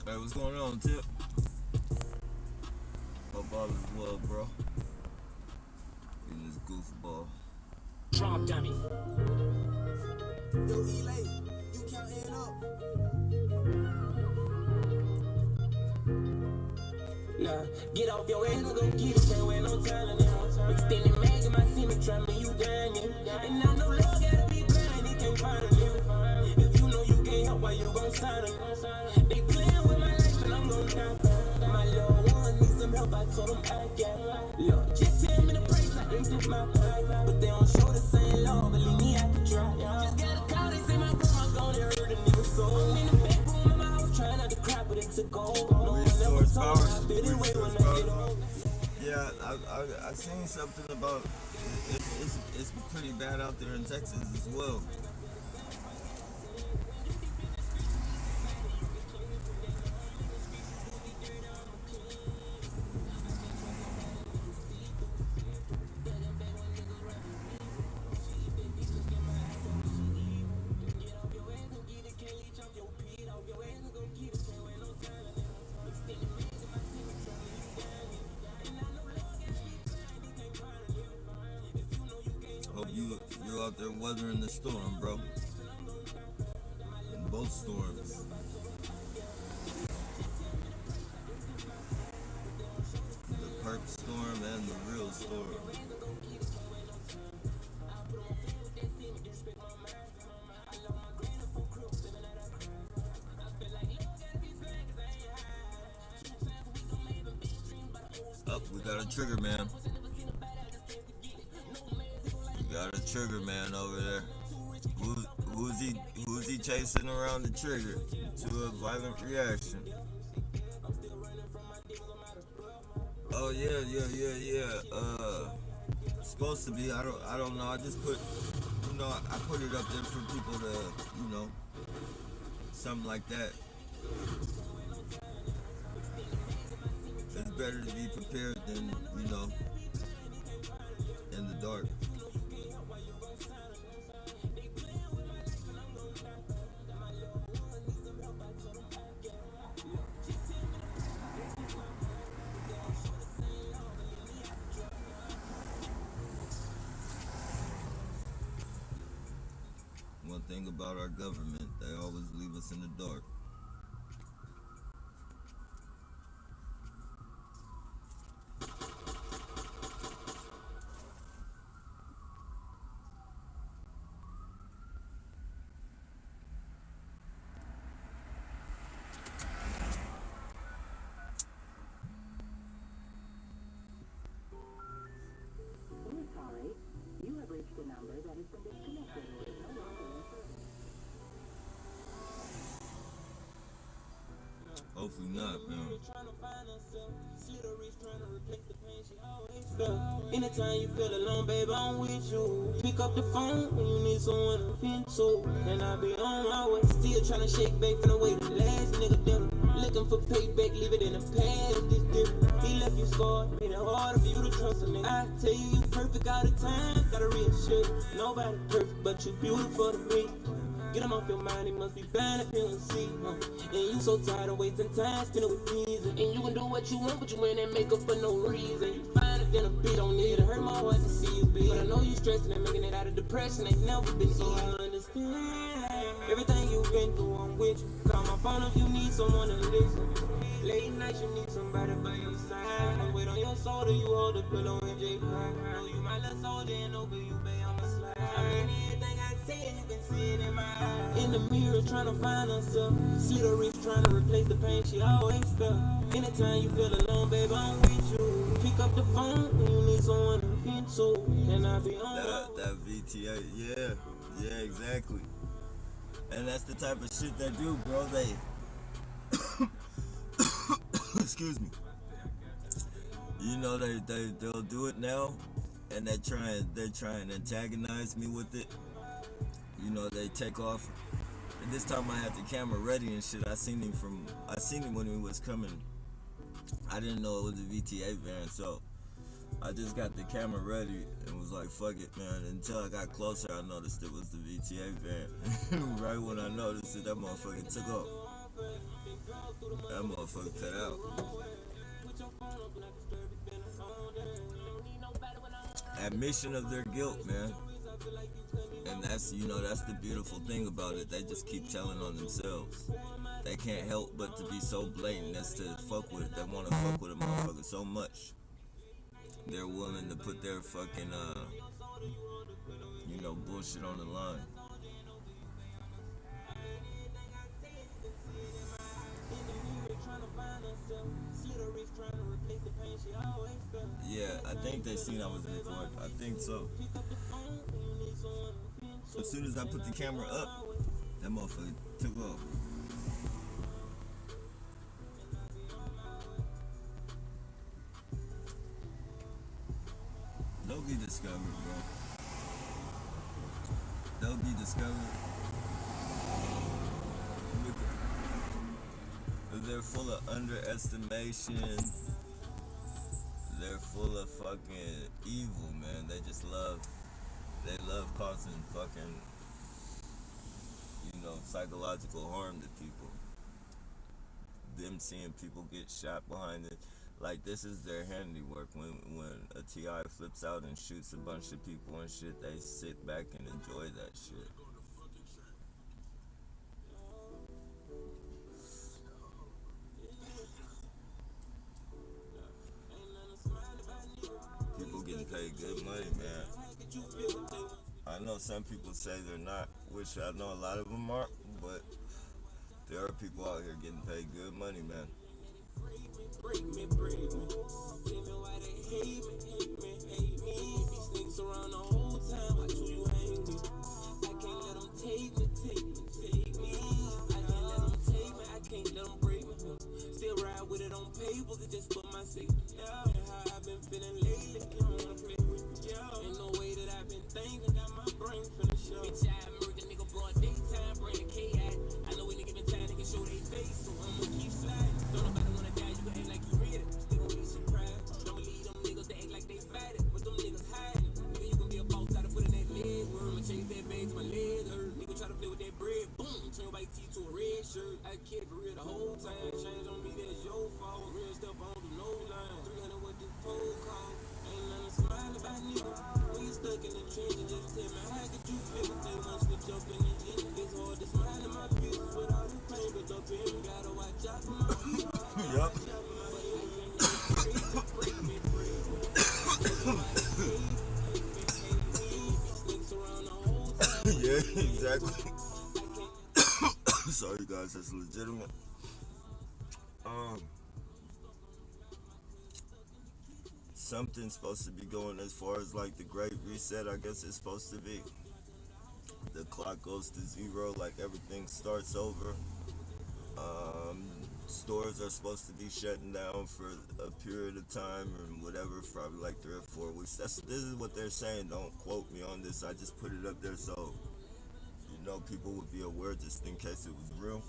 Hey, what's going on, Tip? Hope all is well, bro. In this goofball. Drop dummy. Yo, Elay, you counting up? Nah, get off your ass and go get it. Can't wait no time now. Extending mag in my semen, trying to you down, yeah. And I know love gotta be blind, he can't find him. If you know you can't help, why you gon' sign him? They playing with my life, and I'm gon' die. My little one needs some help, I told him I got. Look, just tell me the price, I emptied my pipe. But they don't show the same love, but leave me out the dry. Just got a call, they say my grandma gone, they heard a nigga soul. I'm in the back room of my house, trying not to cry, but it took over. No one ever told me, I feel it way when I get home. Yeah, I seen something about it's pretty bad out there in Texas as well. Hope you're out there weathering the storm, bro. In both storms. The perp storm and the real storm. Up, we got a trigger man. We got a trigger man over there. Who's he chasing around the trigger to a violent reaction? Oh yeah. Supposed to be. I don't know. I just put, I put it up there for people to, something like that. It's better to be prepared than, in the dark. One thing about our government, they always leave us in the dark. Hopefully not, man. Anytime you feel alone, baby, I'm with you. Pick up the phone when you need someone to vent to. And I be on my way. Still tryna shake back from the way the last nigga did it. Looking for payback, leave it in the past. This different. He left you scarred, made it harder for you to trust a nigga. I tell you perfect all the time. Gotta reassure you. Nobody perfect, but you beautiful to me. Get him off your mind, he must be bad if you don't see. And you so tired of wasting time, spending with peas. And you can do what you want, but you wearing that makeup for no reason. You fine if you're a beat, don't need to hurt my heart to see you be. But I know you stressing and making it out of depression, ain't never been easy. I understand everything you've been through, I'm with you. Call my phone if you need someone to listen. Late nights, you need somebody by your side. I wait on your shoulder, you hold the pillow and J cry. Know you my little soldier and no you pay on the slide. I mean, anything I say, you can see it in my eyes. In the mirror, trying to find herself. See the rich trying to replace the pain she always felt. Anytime you feel alone, baby, I'm with you. Pick up the phone when you need someone to vent to. And I be on That VTA, yeah, exactly. And that's the type of shit they do, bro. They, excuse me. You know they'll do it now, and they try and antagonize me with it. You know, they take off. And this time I had the camera ready and shit. I seen him when he was coming. I didn't know it was a VTA van, so I just got the camera ready and was like, fuck it, man. Until I got closer, I noticed it was the VTA van. Right when I noticed it, that motherfucker took off. That motherfucker cut out. Admission of their guilt, man. And that's the beautiful thing about it. They just keep telling on themselves. They can't help but to be so blatant as to fuck with it. They want to fuck with a motherfucker so much. They're willing to put their fucking, bullshit on the line. Yeah, I think they seen I was recording. I think so. As soon as I put the camera up, that motherfucker took off. They'll be discovered, bro. They'll be discovered. They're full of underestimation. They're full of fucking evil, man. They love causing fucking, psychological harm to people. Them seeing people get shot behind it. Like, this is their handiwork. When a TI flips out and shoots a bunch of people and shit, they sit back and enjoy that shit. People getting paid good money, man. I know some people say they're not, which I know a lot of them aren't, but there are people out here getting paid good money, man. Break me. Tell me why they hate me. These niggas around the whole time, watch who you hang with. I can't let them take me. I can't let them take me, I can't let them break me. Still ride with it on paper, just for my safety. Yeah, how I've been feeling lately, I don't wanna play with you. Yeah, ain't no way that I've been thinking, got my brain finna show. Bitch, I murder nigga broad daytime, bring the K out. I know any given time they can show their face, so I'ma keep sliding. Don't nobody wanna die, you can act like you read it. Still gon' be surprised. Don't believe them niggas that act like they fight it, but them niggas hiding. Nigga, you can be a boss, try to put in that leg. I'ma chase that bag to my leg hurt. Nigga try to play with that bread, boom, turn your white tee to a red shirt. I kept it real the whole time. Change on me, that's your fault. Real stuff, I don't do no line. 300 what this pole call. Ain't nothing smile about nigga. When you stuck in the trenches, just tell me how could you feel? They must switch up in the end. It's hard to smile in my pieces with all this pain built up in me. Gotta watch out for my people. Yup. Yeah, exactly. Sorry guys, that's legitimate. Something's supposed to be going as far as like the Great Reset, I guess it's supposed to be. The clock goes to zero, like everything starts over. stores are supposed to be shutting down for a period of time or whatever, probably like 3 or 4 weeks. This is what they're saying. Don't quote me on this. I just put it up there so people would be aware just in case it was real.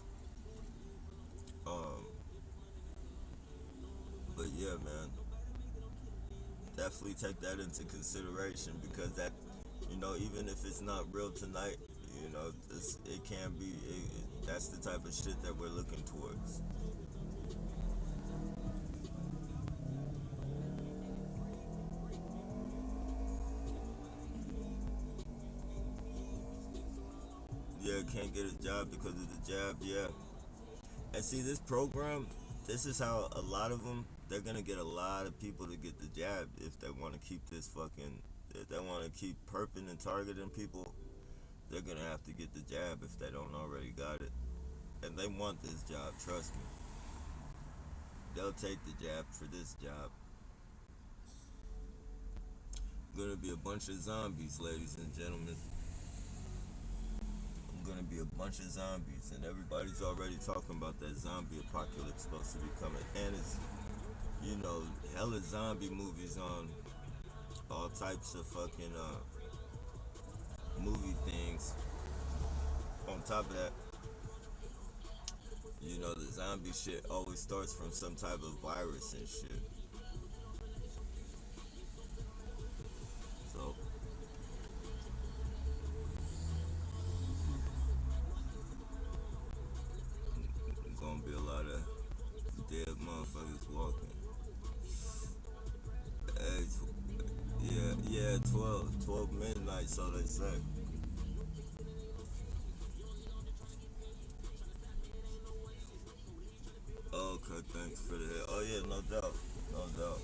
Um, but yeah, man, definitely take that into consideration because that, even if it's not real tonight, it can be. That's the type of shit that we're looking towards. Yeah, can't get a job because of the jab. Yeah, and see this program. This is how a lot of them. They're gonna get a lot of people to get the jab if they want to keep this fucking. If they want to keep perping and targeting people, they're gonna have to get the jab if they don't already got it. And they want this job. Trust me. They'll take the jab for this job. Gonna be a bunch of zombies, ladies and gentlemen. Gonna be a bunch of zombies, and everybody's already talking about that zombie apocalypse supposed to be coming. And it's hella zombie movies on all types of fucking movie things. On top of that, the zombie shit always starts from some type of virus and shit. So gonna be a lot of dead motherfuckers walking. Hey, yeah, 12 midnight, so they say. Okay, thanks for that. Oh yeah, no doubt, no doubt.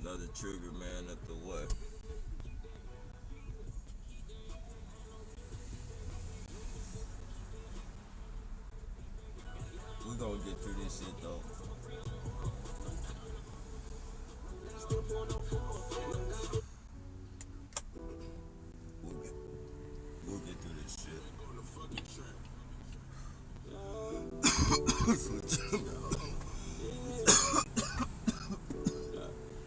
Another trigger man at the what? We gonna get through this shit though. We'll get, we'll get through this shit.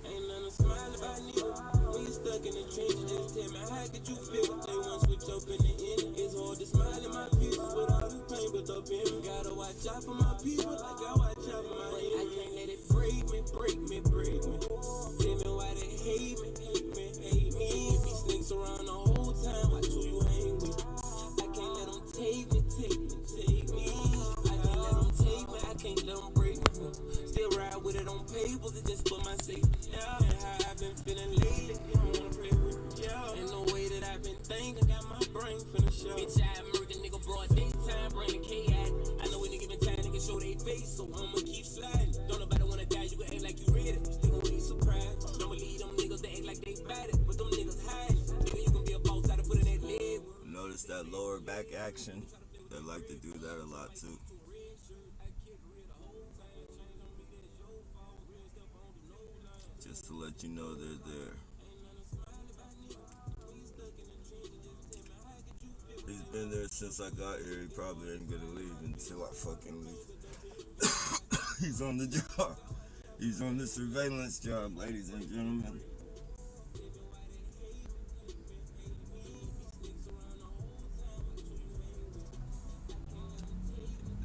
Ain't nothing smile about nigga. When you stuck in the trenches, just tell me how could you feel? They want switch up in the end. It's hard to smile in my pictures with all this pain built up in me. Gotta watch out for my people like I watch out for my enemies. I can't let it break me, break me, break me. Tell me why they hate me, hate me, hate me. Be snakes around the whole time, watch who you hang with. I can't let them take me, take me, take me. I can't let them take me, I can't let them break me. Still ride with it on paper, it's just for my safety. Yeah, and how I've been feeling lately, you don't wanna play with me. Yeah, and the way that I've been thinking, got my brain finna show. Bitch, I murdered nigga broad daytime, bring the K out. I know when they given time, they can show they face, so I'ma keep sliding. Don't nobody wanna die, you can act like you ready. Still gonna be surprised. Don't believe them niggas, they act like they bad it, but them niggas hiding. Nigga, you can be a boss, gotta put in that leg. Notice that lower back action. They like to do that a lot too. Just to let you know they're there. He's been there since I got here. He probably ain't gonna leave until I fucking leave. He's on the job. He's on the surveillance job, ladies and gentlemen.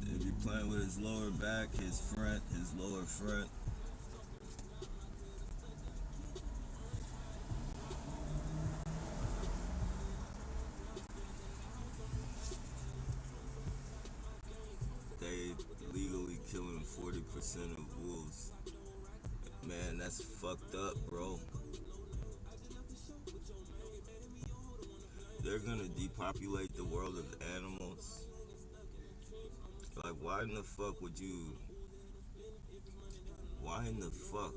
They be playing with his lower back, his front, his lower front. They legally killing 40% of wolves. Man, that's fucked up, bro. They're gonna depopulate the world of animals. Like, why in the fuck would you? Why in the fuck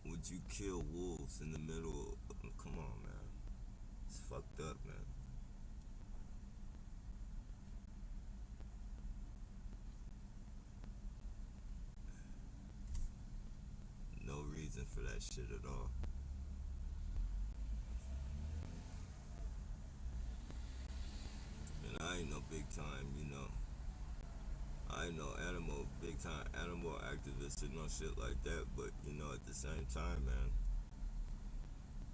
would you kill wolves in the middle? Come on, man. It's fucked up, man. No reason. that shit at all. And I ain't no big time, I ain't no big time animal activist or no shit like that, but at the same time, man,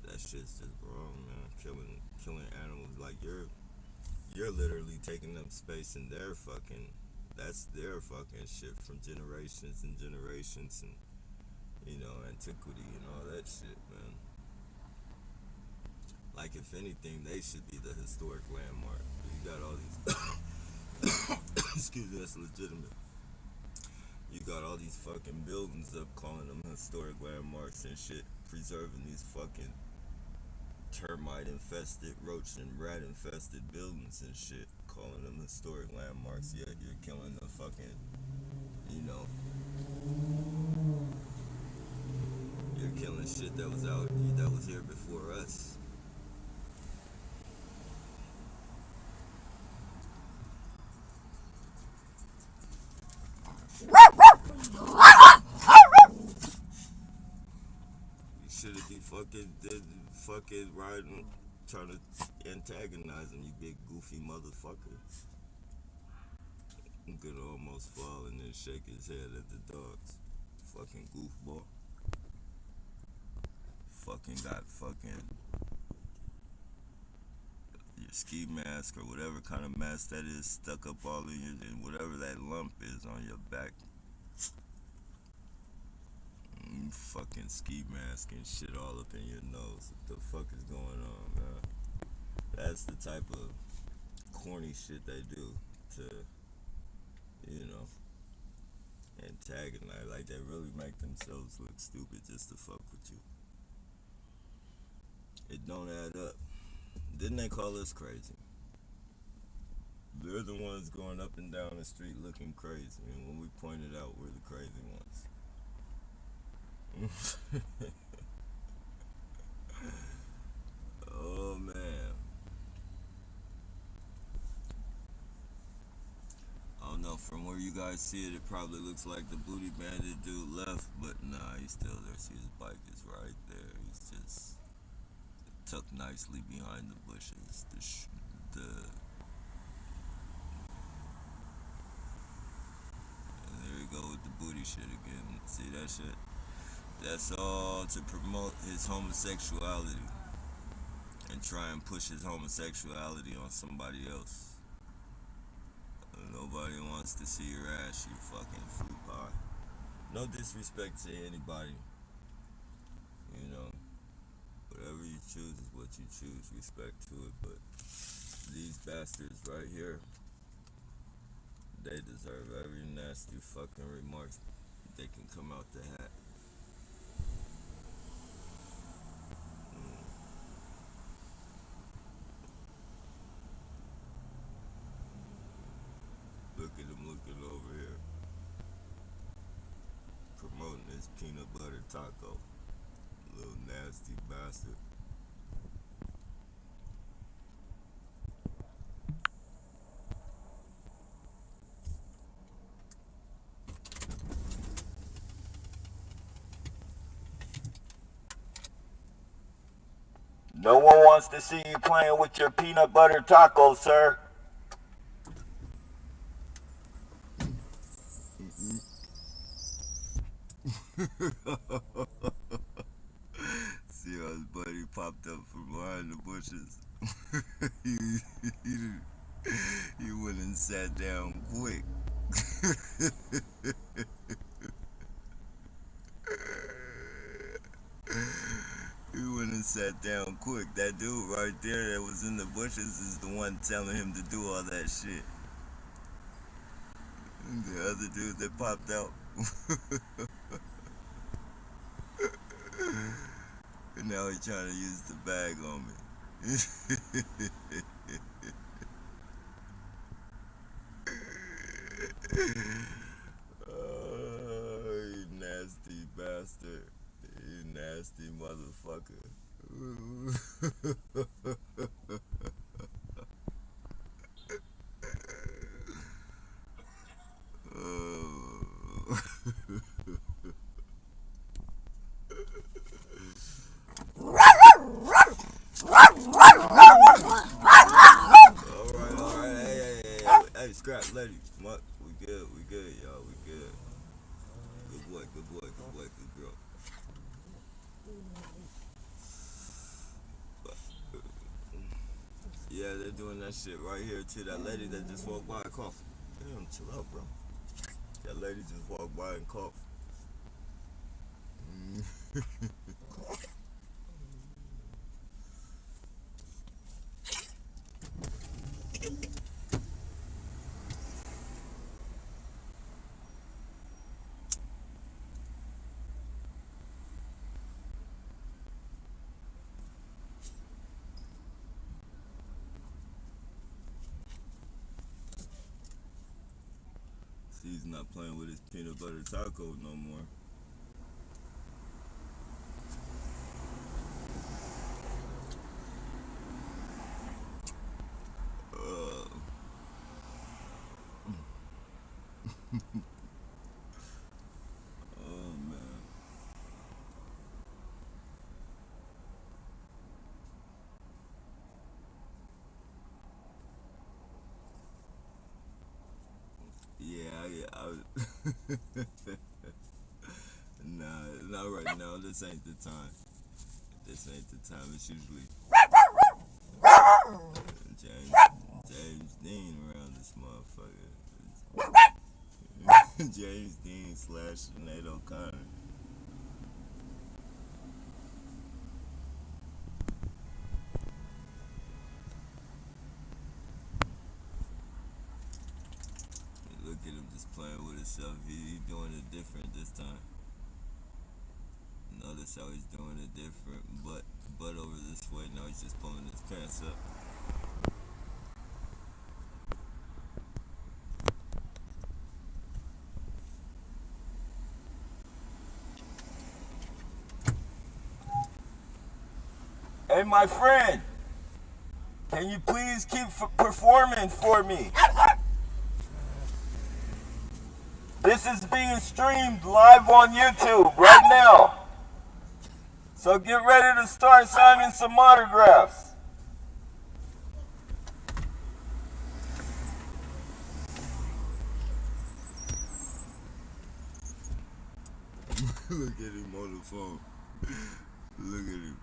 that shit's just wrong, man. Killing animals, like you're literally taking up space in that's their fucking shit from generations and generations and antiquity and all that shit, man. Like, if anything, they should be the historic landmark. You got all these excuse me, that's legitimate. You got all these fucking buildings up calling them historic landmarks and shit, preserving these fucking termite infested, roach and rat infested buildings and shit, calling them historic landmarks, yet you're killing the fucking, you're killing shit that was here before us. You shouldn't be fucking riding, trying to antagonize him, you big goofy motherfucker. I'm gonna almost fall and then shake his head at the dogs. Fucking goofball. Fucking got your ski mask or whatever kind of mask that is stuck up all in you, and whatever that lump is on your back. Fucking ski mask and shit all up in your nose. What the fuck is going on, man? That's the type of corny shit they do to, antagonize. Like, they really make themselves look stupid just to fuck with you. It don't add up. Didn't they call us crazy? They're the ones going up and down the street looking crazy, and when we pointed out, we're the crazy ones. Oh man. I don't know, from where you guys see it, it probably looks like the booty bandit dude left, but nah, he's still there. See, his bike is right there. He's just tucked nicely behind the bushes. And there you go with the booty shit again. See that shit? That's all to promote his homosexuality and try and push his homosexuality on somebody else. Nobody wants to see your ass, you fucking fruit pie. No disrespect to anybody. Whatever you choose is what you choose. Respect to it, but these bastards right here, they deserve every nasty fucking remarks they can come out the hat. Look at him looking over here, promoting his peanut butter taco. Little nasty bastard. No one wants to see you playing with your peanut butter tacos, sir. See how his buddy popped up from behind the bushes. he went and sat down quick. He went and sat down quick. That dude right there that was in the bushes is the one telling him to do all that shit. The other dude that popped out. And now he's trying to use the bag on me. Oh, you nasty bastard. You nasty motherfucker. Oh. scrap lady. What? We good, y'all. We good. Good boy, good boy, good boy, good girl. Yeah, they're doing that shit right here too. That lady that just walked by and coughed. Damn, chill out, bro. That lady just walked by and coughed. He's not playing with his peanut butter taco no more. Oh man. Yeah, I was nah, not right now. This ain't the time. This ain't the time. It's usually James Dean around this motherfucker. James Dean / Sinead O'Connor. Look at him just playing with himself. He doing it different this time. Notice how he's doing it different. But over this way. Now he's just pulling his pants up. Hey, my friend, can you please keep performing for me? This is being streamed live on YouTube right now. So get ready to start signing some autographs. Look at him on the phone. Look at him.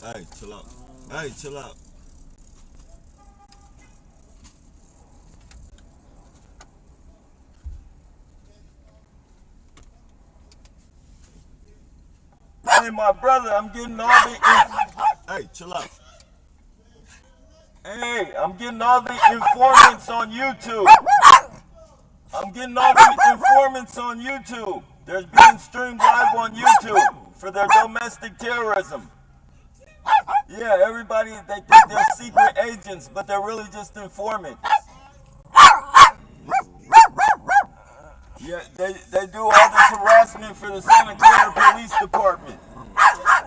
Hey, chill out. Hey, chill out. Hey, my brother, I'm getting all the... Hey, chill out. Hey, I'm getting all the informants on YouTube. I'm getting all the informants on YouTube. They're being streamed live on YouTube for their domestic terrorism. Yeah, everybody, they think they're secret agents, but they're really just informants. Yeah, they do all this harassment for the Santa Clara Police Department.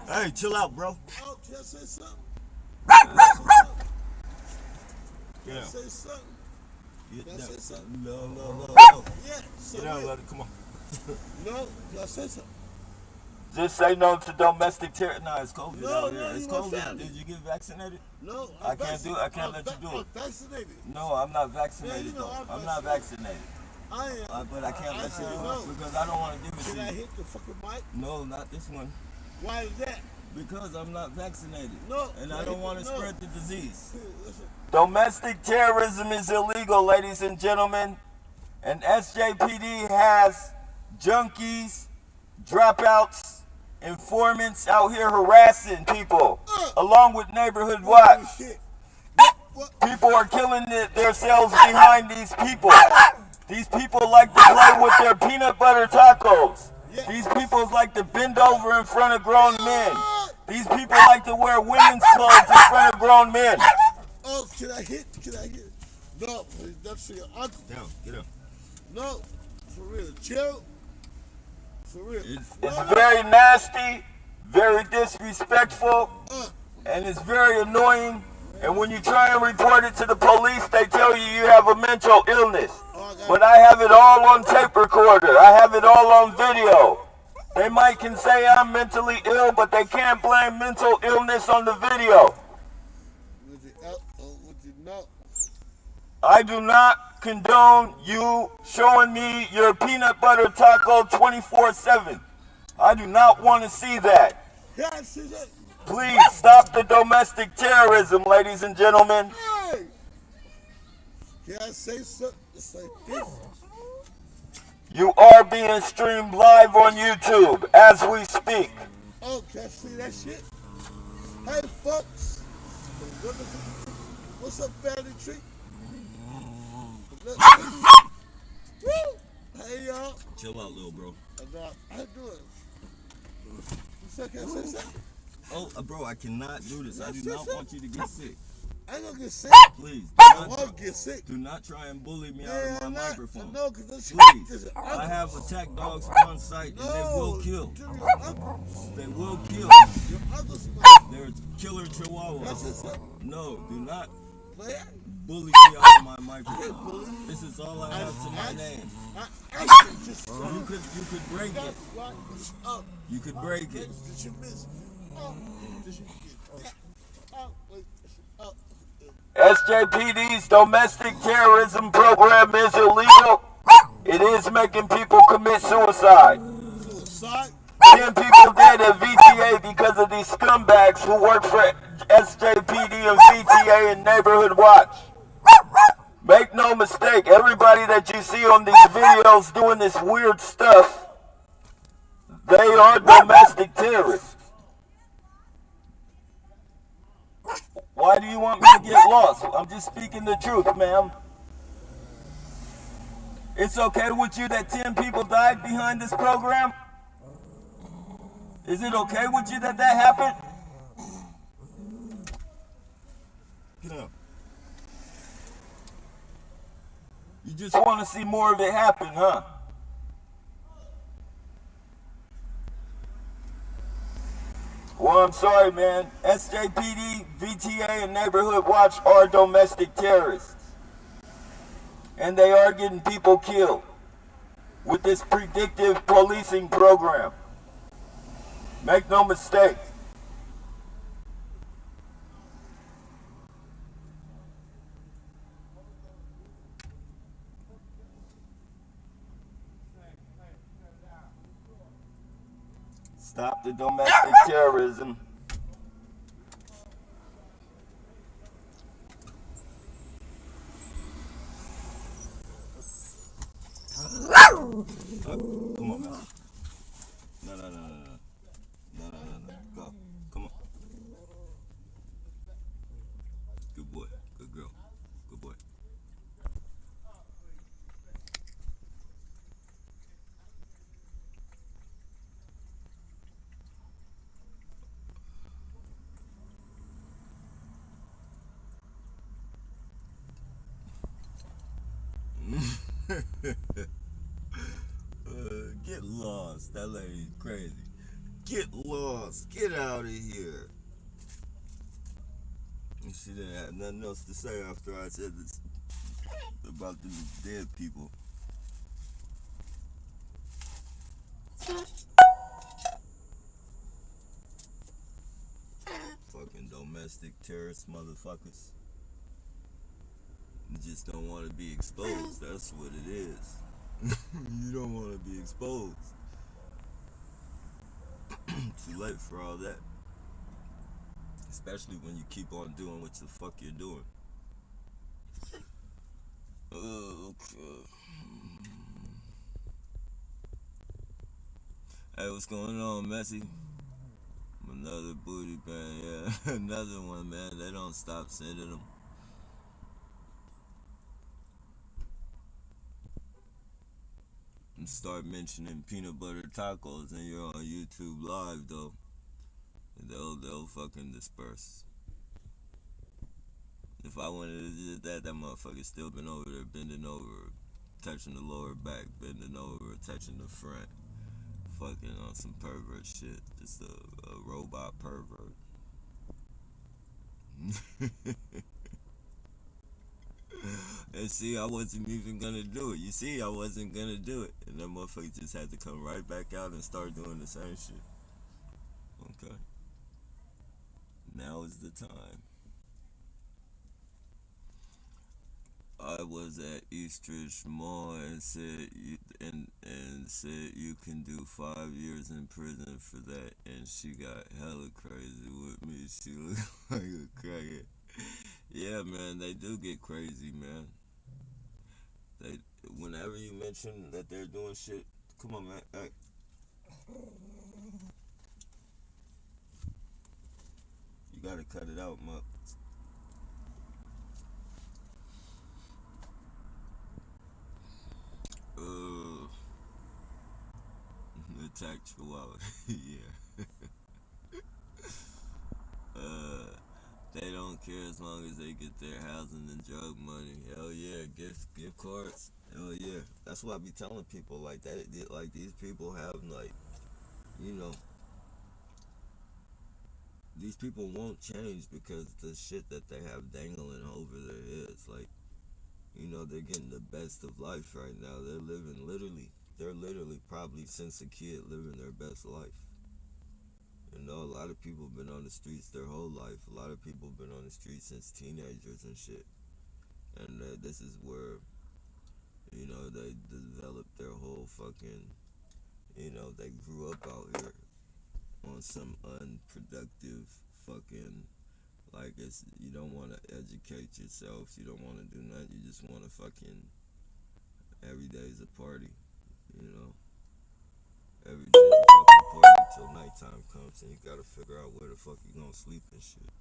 Hey, chill out, bro. Oh, can I say something? Yeah. Can I say something? Can I say something? No. Yeah, so Get down, buddy. Come on. No, can I say something? Just say no to domestic terror. No, it's COVID No, out no, here. It's you won't COVID. family. Did you get vaccinated? No, I can't do it. I can't let you do it. I'm vaccinated. No, I'm not vaccinated Yeah, you know though. I'm I'm not vaccinated. I am. But I can't let you said do no. it because I don't want to give it Can to I you. hit the fucking mic? No, not this one. Why is that? Because I'm not vaccinated. No. And I don't want to spread the disease. Listen, Domestic terrorism is illegal, ladies and gentlemen. And SJPD has junkies, dropouts, informants out here harassing people, along with neighborhood watch. oh, shit. What? People are killing themselves behind these people. These people like to play with their peanut butter tacos. These people like to bend over in front of grown men. These people like to wear women's clothes in front of grown men. Oh, can I hit? No, that's for your uncle. Down, get up. No, for real. Chill. For real. It's very nasty, very disrespectful, and it's very annoying. And when you try and report it to the police, they tell you you have a mental illness. But I have it all on tape recorder. I have it all on video. They might can say I'm mentally ill, but they can't blame mental illness on the video. Would you out or would you not? I do not condone you showing me your peanut butter taco 24/7. I do not want to see that. Yeah, I see that. Please stop the domestic terrorism, ladies and gentlemen. Hey! Can I say something? It's like this. You are being streamed live on YouTube as we speak. Oh, can I see that shit? Hey, folks. What's up, family tree? Look. Woo! Hey, y'all. Chill out, little bro. How you doing? Can I say something? Oh, bro, I cannot do this. I do not want you to get sick. I ain't gonna get sick. Please, I won't get sick. do not try and bully me out of my microphone. No, because this Please, is I have attack dogs on site and they will kill. They will kill. Your other They're killer chihuahuas. That's just it. No, do not Player. bully me out of my microphone. This is all I have to my name. I actually just You could break it. up. You could break it. Did you miss? Did you get? Wait. SJPD's domestic terrorism program is illegal. It is making people commit suicide. Suicide? 10 people dead at VTA because of these scumbags who work for SJPD and VTA and Neighborhood Watch. Make no mistake, everybody that you see on these videos doing this weird stuff, they are domestic terrorists. Why do you want me to get lost? I'm just speaking the truth, ma'am. It's okay with you that 10 people died behind this program? Is it okay with you that happened? Get up. You just want to see more of it happen, huh? Well, I'm sorry, man. SJPD, VTA, and Neighborhood Watch are domestic terrorists. And they are getting people killed with this predictive policing program. Make no mistake. Stop the domestic terrorism. Come on, man. No. Go. Come on. Good boy. Good girl. Good boy. Get lost. That lady's crazy. Get lost. Get out of here. And she didn't have nothing else to say after I said this about the dead people. Fucking domestic terrorist motherfuckers. You just don't want to be exposed. That's what it is. You don't want to be exposed. Too late for all that. Especially when you keep on doing what the fuck you're doing. Okay. Hey, what's going on, Messi? Another booty band, yeah. Another one, man. They don't stop sending them. And start mentioning peanut butter tacos and you're on YouTube live, though. They'll fucking disperse. If I wanted to do that motherfucker still been over there, bending over, touching the lower back, bending over, touching the front. fucking on some pervert shit. Just a robot pervert. And see, I wasn't even gonna do it. You see, I wasn't gonna do it. And that motherfucker just had to come right back out and start doing the same shit. Okay. Now is the time. I was at Eastridge Mall and said and said you can do 5 years in prison for that, and she got hella crazy with me. She looked like a crackhead. Yeah, man, they do get crazy, man. They whenever you mention that they're doing shit, come on, man. Hey. You gotta cut it out, man. The tactuality, yeah. They don't care as long as they get their housing and drug money. Hell yeah, gift cards. Hell yeah. That's what I be telling people like that. Like these people have like, you know, these people won't change because the shit that they have dangling over their heads. Like, you know, they're getting the best of life right now. They're literally probably since a kid living their best life. You know, a lot of people have been on the streets their whole life. A lot of people have been on the streets since teenagers and shit. And this is where, you know, they developed their whole fucking, you know, they grew up out here on some unproductive fucking, like it's, you don't want to educate yourself. You don't want to do nothing. You just want to fucking, every day's a party, you know. Every day's a fucking party till nighttime comes and you gotta figure out where the fuck you gonna sleep and shit.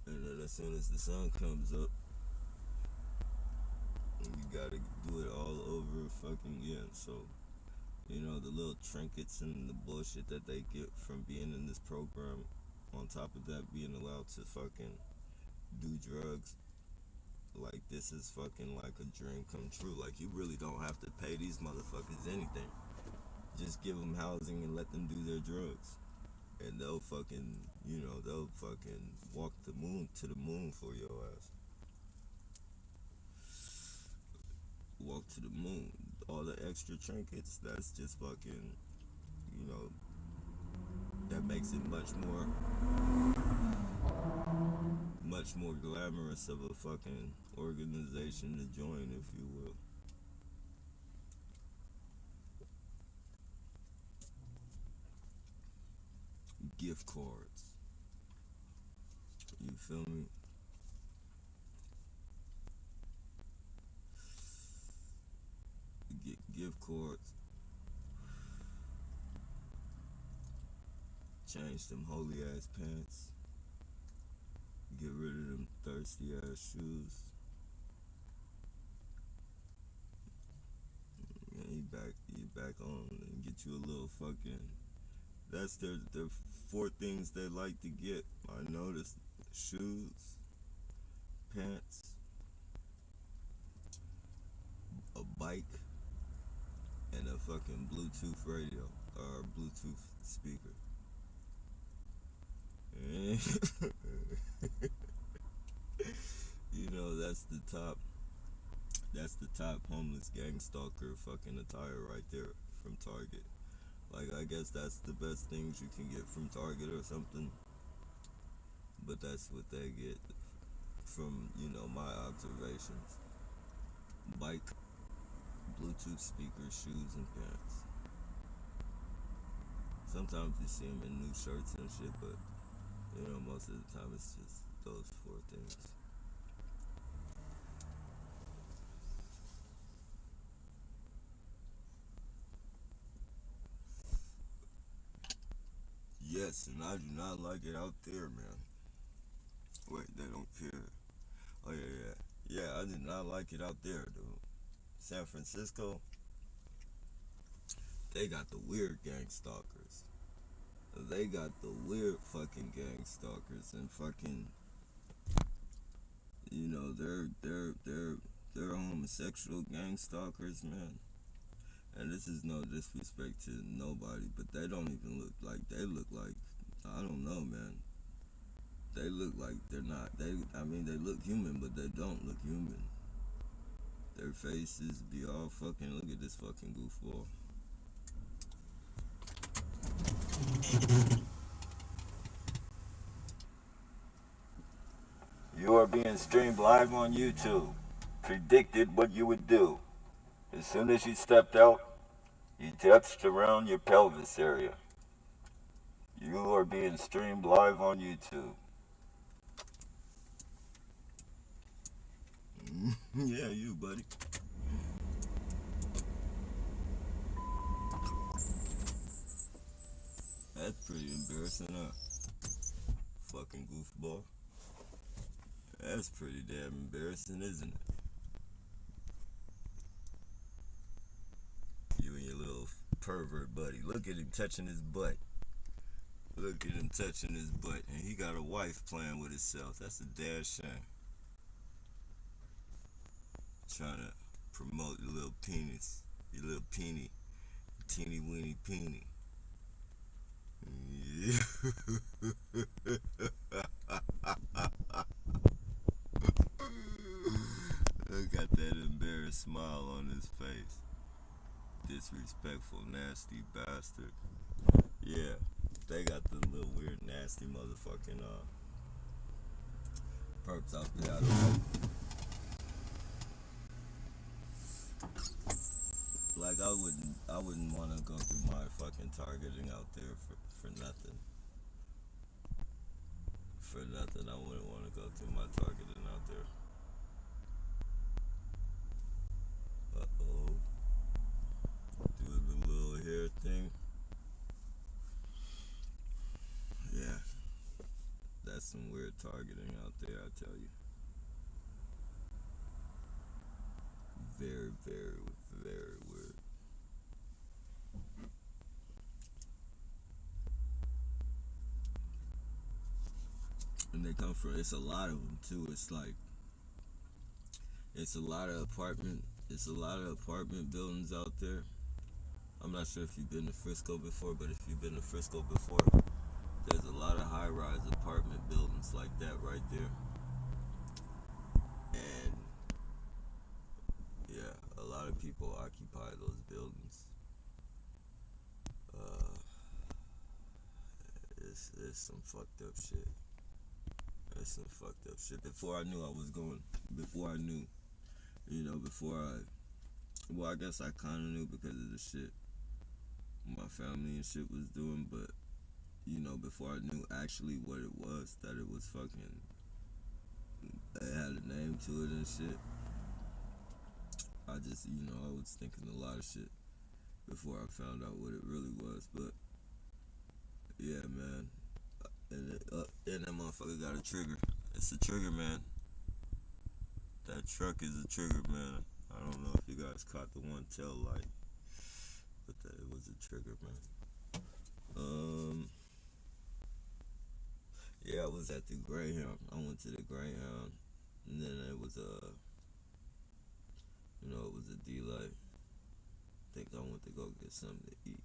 And then as soon as the sun comes up, you gotta do it all over fucking again. So, you know, the little trinkets and the bullshit that they get from being in this program, on top of that, being allowed to fucking do drugs, like this is fucking like a dream come true. Like you really don't have to pay these motherfuckers anything. Just give them housing and let them do their drugs. And they'll fucking, you know, they'll fucking walk the moon to the moon for your ass. Walk to the moon. All the extra trinkets, that's just fucking, you know, that makes it much more glamorous of a fucking organization to join, if you will. Gift cards. You feel me? Get gift cards. Change them holy ass pants. Get rid of them thirsty ass shoes. And you back on and get you a little fucking. That's their 4 things they like to get. I noticed: shoes, pants, a bike, and a fucking Bluetooth radio or Bluetooth speaker. You know, that's the top homeless gang stalker fucking attire right there from Target. Like, I guess that's the best things you can get from Target or something. But that's what they get from, you know, my observations. Bike, Bluetooth speaker, shoes, and pants. Sometimes you see them in new shirts and shit, but, you know, most of the time it's just those 4 things. Yes, and I do not like it out there, man. Wait, they don't care. Oh, yeah. Yeah, I did not like it out there, dude. San Francisco, they got the weird gang stalkers. They got the weird fucking gang stalkers and fucking, you know, they're homosexual gang stalkers, man. And this is no disrespect to nobody, but they don't even look like they look like, I don't know, man. They look like they're not. They look human, but they don't look human. Their faces be all fucking. Look at this fucking goofball. You are being streamed live on YouTube. Predicted what you would do. As soon as you stepped out, you touched around your pelvis area. You are being streamed live on YouTube. Yeah, you, buddy. That's pretty embarrassing, huh? Fucking goofball. That's pretty damn embarrassing, isn't it? You and your little pervert buddy. Look at him touching his butt. Look at him touching his butt. And he got a wife playing with himself. That's a damn shame. Trying to promote your little penis. Your little peenie. Teeny weeny peenie. Yeah. Look at that embarrassed smile on his face. Disrespectful, nasty bastard. Yeah, they got the little weird, nasty motherfucking perps out there. I don't know. Like I wouldn't want to go through my fucking targeting out there for nothing. For nothing, I wouldn't want to go through my targeting out there. Uh-oh. Doing the little hair thing. Yeah. That's some weird targeting out there, I tell you. Very, very, very weird. And they come from, it's a lot of them too. It's like, it's a lot of apartment buildings out there. I'm not sure if you've been to Frisco before, but if you've been to Frisco before, there's a lot of high-rise apartment buildings like that right there. And yeah, a lot of people occupy those buildings. It's some fucked up shit. It's some fucked up shit. Before I knew, well, I guess I kind of knew because of the shit my family and shit was doing, but, before I knew actually what it was, that it was fucking, it had a name to it and shit, I just, I was thinking a lot of shit before I found out what it really was, but, yeah, man, and that motherfucker got a trigger. It's a trigger, man. That truck is a trigger, man. I don't know if you guys caught the one tail light, but it was a trigger, man. Yeah, I was at the Greyhound. I went to the Greyhound, and then it was a D-Light. I think I went to go get something to eat,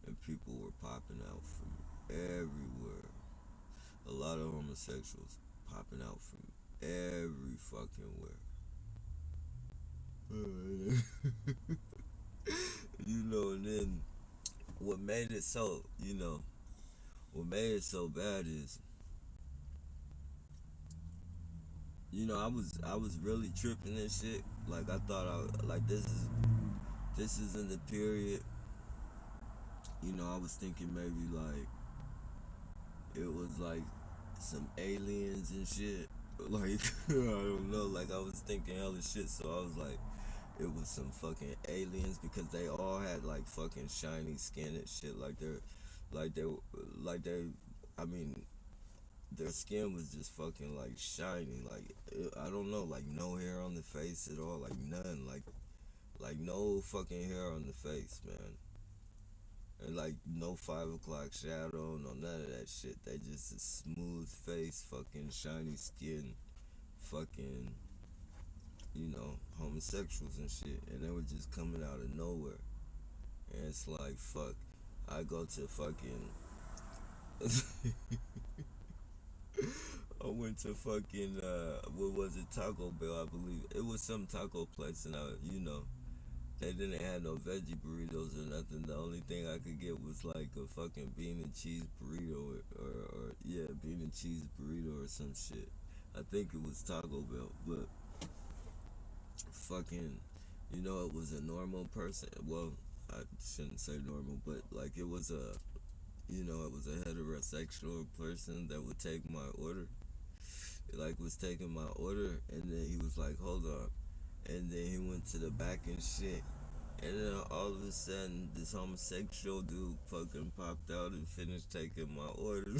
and people were popping out from everywhere. A lot of homosexuals popping out from every fucking where. And then what made it so bad is, I was really tripping and shit. Like I thought this is in the period. I was thinking maybe like it was like some aliens and shit. Like I don't know. Like I was thinking hella shit. So I was like, it was some fucking aliens because they all had like fucking shiny skin and shit. Their skin was just fucking like shiny. Like I don't know, like no hair on the face at all. Like none. Like no fucking hair on the face, man. And like no 5 o'clock shadow, no none of that shit. They just a smooth face, fucking shiny skin, fucking homosexuals and shit, and they were just coming out of nowhere. And it's like, fuck, I go to fucking I went to fucking what was it, Taco Bell, I believe. It was some taco place, and they didn't have no veggie burritos or nothing. The only thing I could get was like a fucking bean and cheese burrito or yeah, bean and cheese burrito or some shit. I think it was Taco Bell, but fucking, it was a normal person. Well, I shouldn't say normal, but like it was a heterosexual person that would take my order. Like was taking my order, and then he was like, "Hold on," and then he went to the back and shit, and then all of a sudden this homosexual dude fucking popped out and finished taking my order.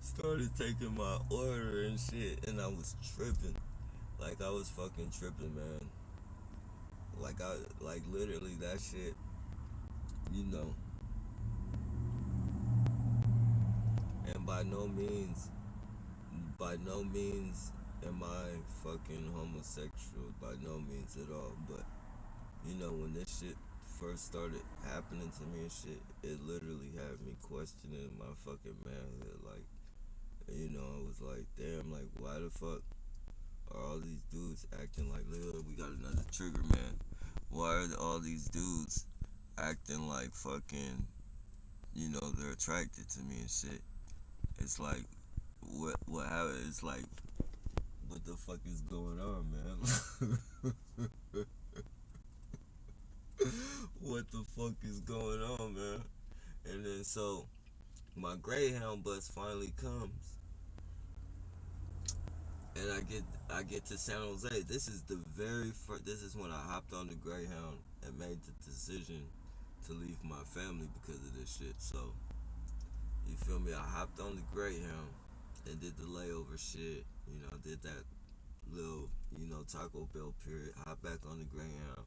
Started taking my order and shit, and I was tripping. Like I was fucking tripping, man. Like literally that shit, and by no means am I fucking homosexual, by no means at all. But when this shit first started happening to me and shit, it literally had me questioning my fucking manhood. Like, I was like, damn, like why the fuck are all these dudes acting like, look, we got another trigger, man. Why are all these dudes acting like fucking, they're attracted to me and shit? It's like, what happened? It's like, what the fuck is going on, man? What the fuck is going on, man? And then so my Greyhound bus finally comes, and I get to San Jose. This is the very first. This is when I hopped on the Greyhound and made the decision to leave my family because of this shit. So you feel me? I hopped on the Greyhound and did the layover shit. Did that little Taco Bell period. Hop back on the Greyhound,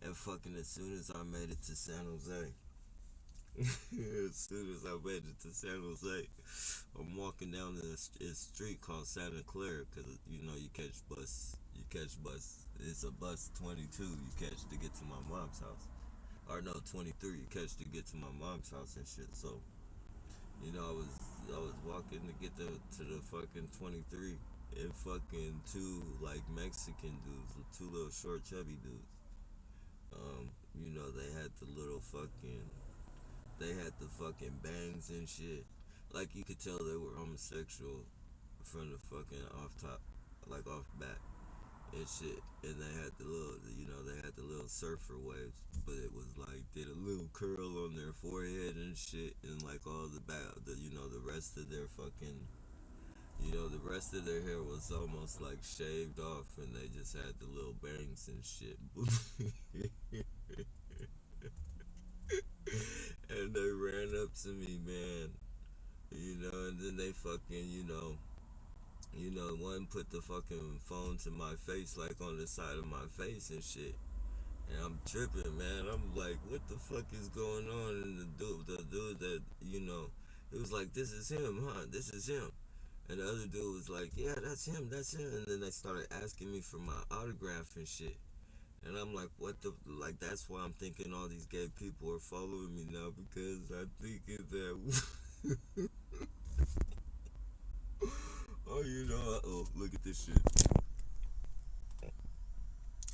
and fucking as soon as I made it to San Jose. As soon as I made it to San Jose, I'm walking down this street called Santa Clara, because you catch bus. It's a bus 22 you catch to get to my mom's house, or no, 23 you catch to get to my mom's house and shit. So I was walking to get to the fucking 23, and fucking two like Mexican dudes, two little short chubby dudes. They had the fucking bangs and shit. Like you could tell they were homosexual from the fucking off top, like off bat and shit. And they had the little surfer waves, but it was like did a little curl on their forehead and shit, and like all the rest of their fucking, the rest of their hair was almost like shaved off, and they just had the little bangs and shit. And they ran up to me, man, and then they fucking, one put the fucking phone to my face, like on the side of my face and shit. And I'm tripping, man. I'm like, what the fuck is going on? And the dude that, it was like, this is him, huh? This is him. And the other dude was like, yeah, that's him. And then they started asking me for my autograph and shit. And I'm like, what the, like, that's why I'm thinking all these gay people are following me now, because I'm thinking that, oh, look at this shit.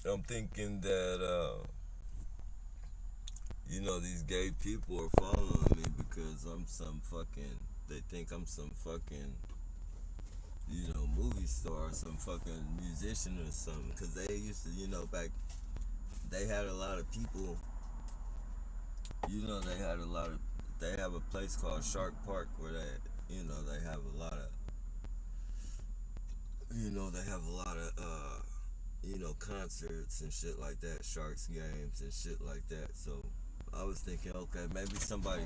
I'm thinking that, these gay people are following me because they think I'm some fucking, movie star or some fucking musician or something. Because they used to, they had a lot of people, they have a place called Shark Park where they have a lot of, concerts and shit like that, Sharks games and shit like that. So I was thinking, okay, maybe somebody's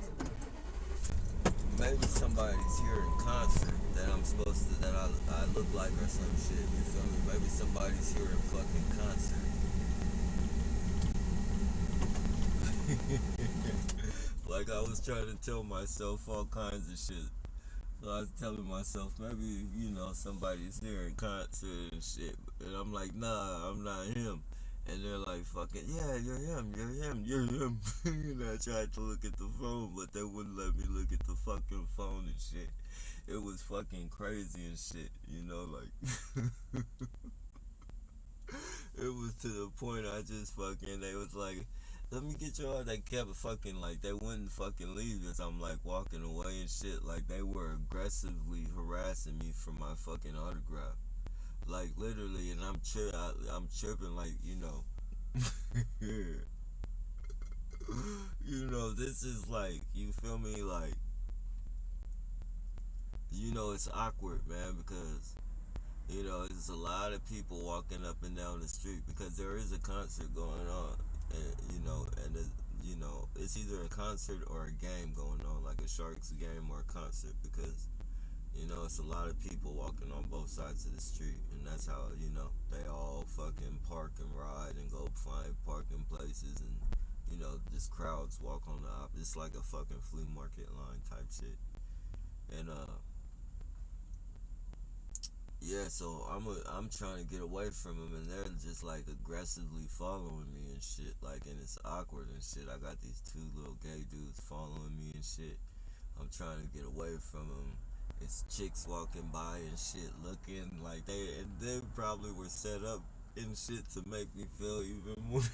here in concert that I'm supposed to, that I look like or some shit, you feel me? Maybe somebody's here in fucking concert. Like I was trying to tell myself all kinds of shit. So I was telling myself, maybe, somebody's here in concert and shit. And I'm like, nah, I'm not him. And they're like, fucking, yeah, you're him, you're him, you're him. I tried to look at the phone, but they wouldn't let me look at the fucking phone and shit. It was fucking crazy and shit, like. It was to the point I just fucking, they was like, let me get your, they kept fucking, like, they wouldn't fucking leave as I'm, like, walking away and shit. Like, they were aggressively harassing me for my fucking autograph. Like, literally, and I'm tripping, like, this is, like, you feel me, like, it's awkward, man, because, there's a lot of people walking up and down the street because there is a concert going on, and it's either a concert or a game going on, like a Sharks game or a concert, because, it's a lot of people walking on both sides of the street, and that's how, they all fucking park and ride and go find parking places, and, just crowds walk on the it's like a fucking flea market line type shit, and, yeah, so I'm trying to get away from them, and they're just like aggressively following me and shit, like, and it's awkward and shit. I got these two little gay dudes following me and shit. I'm trying to get away from them. It's chicks walking by and shit, looking like they probably were set up and shit to make me feel even more.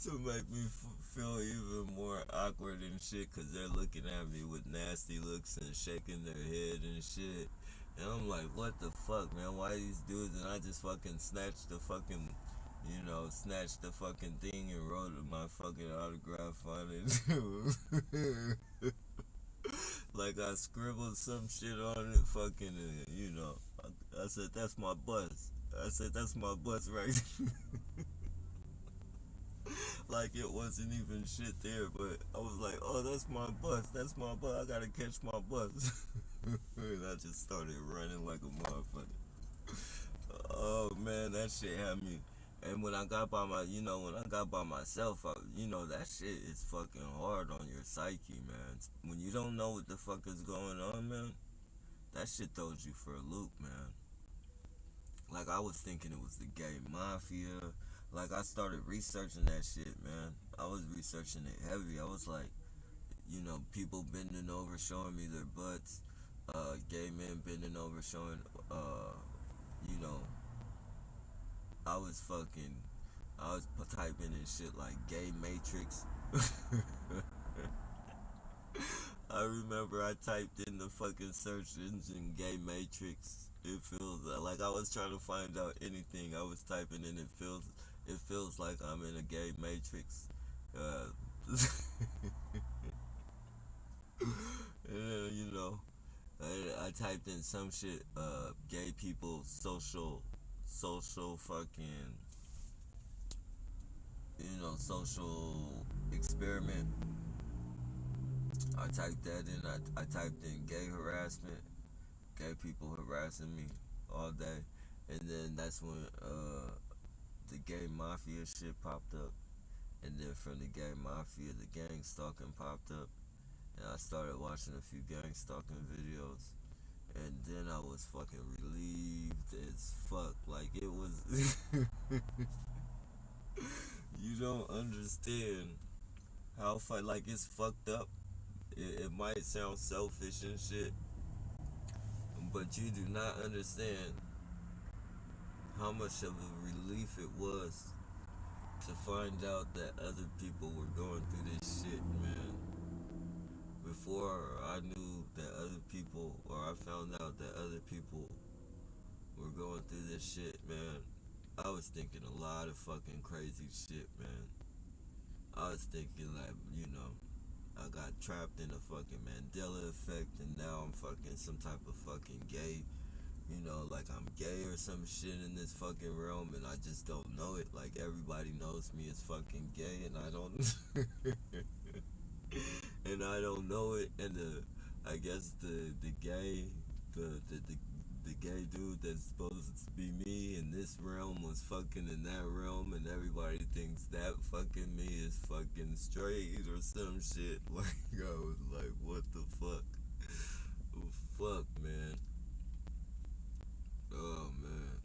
To make me feel even more awkward and shit, because they're looking at me with nasty looks and shaking their head and shit. And I'm like, what the fuck, man? Why these dudes? And I just fucking snatched the fucking, thing and wrote my fucking autograph on it. Like I scribbled some shit on it, fucking, I said, that's my bus. I said, that's my bus right. Like it wasn't even shit there, but I was like, oh, that's my bus, I gotta catch my bus. And I just started running like a motherfucker. Oh man, that shit had me. And when I got by myself, that shit is fucking hard on your psyche, man. When you don't know what the fuck is going on, man, that shit throws you for a loop, man. Like, I was thinking it was the gay mafia. Like, I started researching that shit, man. I was researching it heavy. I was like, people bending over showing me their butts. Gay men bending over showing, I was typing in shit like gay matrix. I remember I typed in the fucking search engine gay matrix. It feels like I was trying to find out anything. I was typing in, it feels like I'm in a gay matrix. And, I typed in some shit, gay people social fucking, social experiment. I typed that in. I typed in gay harassment, gay people harassing me all day, and then that's when the gay mafia shit popped up, and then from the gay mafia, the gang stalking popped up, and I started watching a few gang stalking videos, and then I was fucking relieved as fuck. Like, it was. You don't understand how like, it's fucked up. It might sound selfish and shit, but you do not understand how much of a relief it was to find out that other people were going through this shit, man. Before I knew that other people, or I found out that other people were going through this shit, man, I was thinking a lot of fucking crazy shit, man. I was thinking like, I got trapped in a fucking Mandela effect, and now I'm fucking some type of fucking gay, like I'm gay or some shit in this fucking realm, and I just don't know it. Like, everybody knows me as fucking gay, and I don't, and I don't know it. And I guess the gay, the gay dude that's supposed to be me in this realm was fucking in that realm, and everybody thinks that fucking me is fucking fucking straight or some shit. Like, I was like, what the fuck? Fuck, man. Oh, man.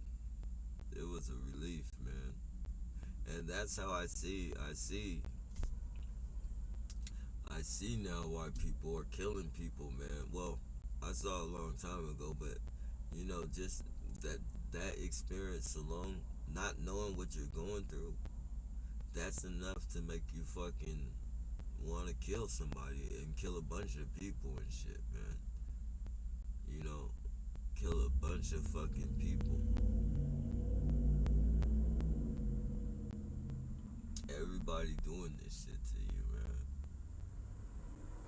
It was a relief, man. And that's how I see now why people are killing people, man. Well, I saw a long time ago, but, you know, just that experience alone, not knowing what you're going through, that's enough to make you fucking want to kill somebody and kill a bunch of people and shit, man. You know, kill a bunch of fucking people. Everybody doing this shit to you, man.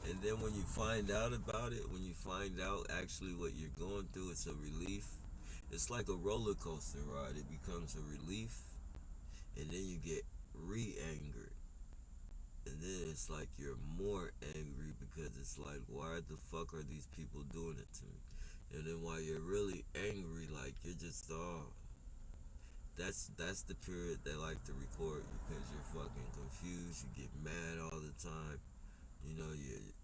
And then when you find out about it, when you find out actually what you're going through, it's a relief. It's like a roller coaster ride. It becomes a relief, and then you get re-angered. And then it's like you're more angry because it's like, why the fuck are these people doing it to me? And then while you're really angry, like, you're just, that's the period they like to record because you're fucking confused. You get mad all the time. You know,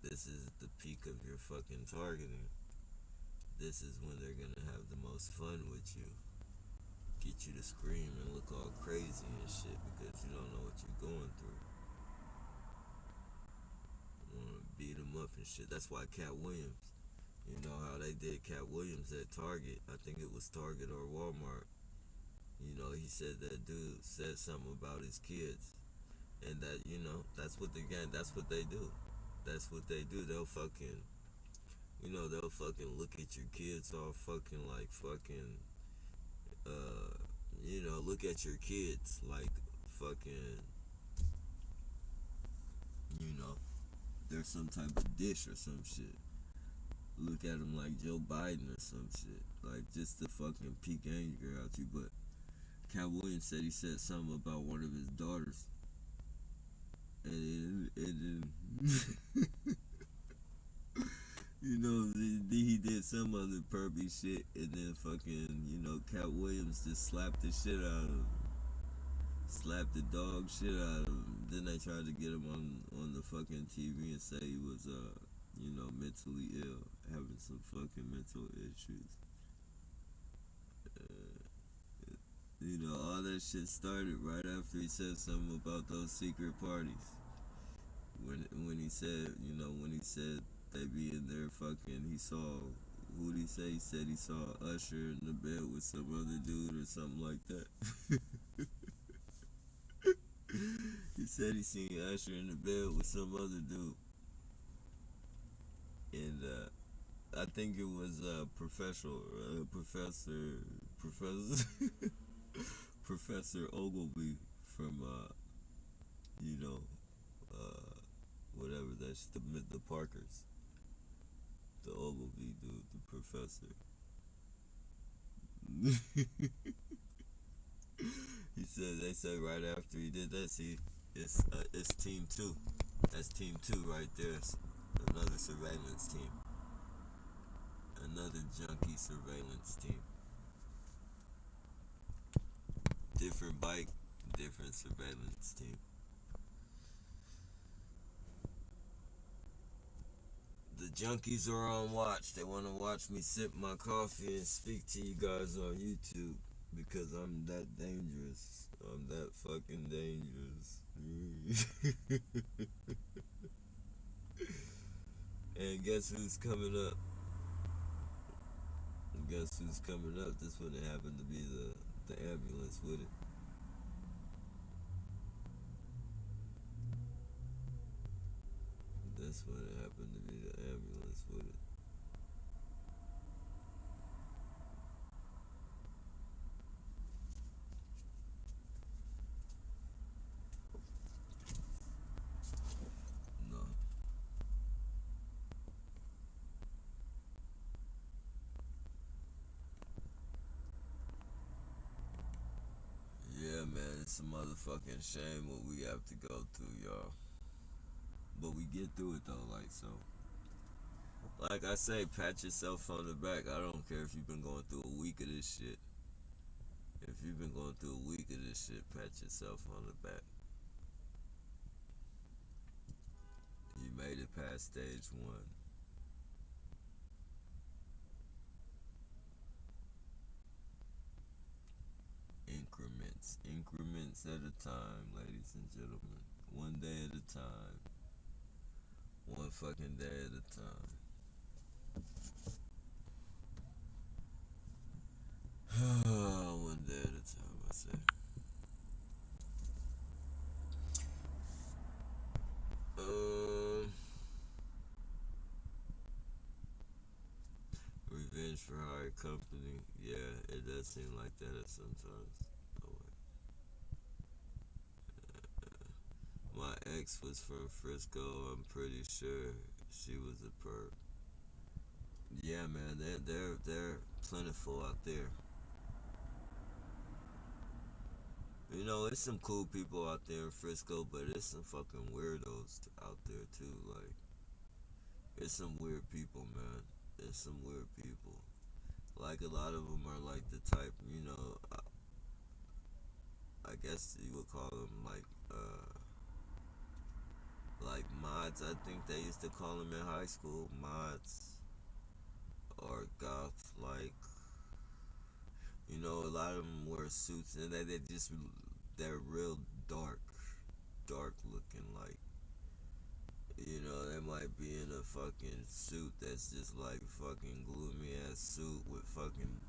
this is the peak of your fucking targeting. This is when they're gonna have the most fun with you. Get you to scream and look all crazy and shit because you don't know what you're going through. Wanna beat them up and shit. That's why Cat Williams, you know how they did Cat Williams at Target. I think it was Target or Walmart. You know, he said that dude said something about his kids. And that, you know, that's what they do. That's what they do. They'll fucking, you know, they'll fucking look at your kids all fucking like fucking, you know, look at your kids like fucking, you know, they're some type of dish or some shit. Look at them like Joe Biden or some shit. Like, just to fucking peak anger out you. But Cat Williams said he said something about one of his daughters. And you know, he did some other pervy shit, and then fucking, you know, Cat Williams just slapped the shit out of him. Slapped the dog shit out of him. Then they tried to get him on the fucking TV and say he was, you know, mentally ill, having some fucking mental issues. You know, all that shit started right after he said something about those secret parties. When he said, you know, when he said they be in there fucking, he saw, who did he say? He said he saw Usher in the bed with some other dude or something like that. He said he seen Usher in the bed with some other dude. And I think it was Professor Professor Ogilvy from you know, whatever that's the Parkers, the Ogilvy dude, the professor. They said right after he did that, see, it's team 2. That's team 2 right there. It's another surveillance team. Another junkie surveillance team. Different bike, different surveillance team. The junkies are on watch. They want to watch me sip my coffee and speak to you guys on YouTube because I'm that dangerous. I'm that fucking dangerous. And guess who's coming up? Guess who's coming up? This one happened to be the ambulance with it. This one happened to be the ambulance with it. No. Yeah, man, it's a motherfucking shame what we have to go through, y'all. But we get through it though, like, so. Like I say, pat yourself on the back. I don't care if you've been going through a week of this shit. If you've been going through a week of this shit, pat yourself on the back. past stage one. Increments at a time, ladies and gentlemen. One day at a time. One fucking day at a time. One day at a time, I say. Revenge for hire company. Yeah, it does seem like that at sometimes. Oh, my ex was from Frisco. I'm pretty sure she was a perp. Yeah, man, they're plentiful out there. You know, it's some cool people out there in Frisco, but it's some fucking weirdos out there too. Like, it's some weird people, man. It's some weird people. Like, a lot of them are like the type, you know, I guess you would call them like mods. I think they used to call them in high school, mods or goth. Like, you know, a lot of them wear suits and they're real dark looking. Like, you know, they might be in a fucking suit that's just like fucking gloomy ass suit with fucking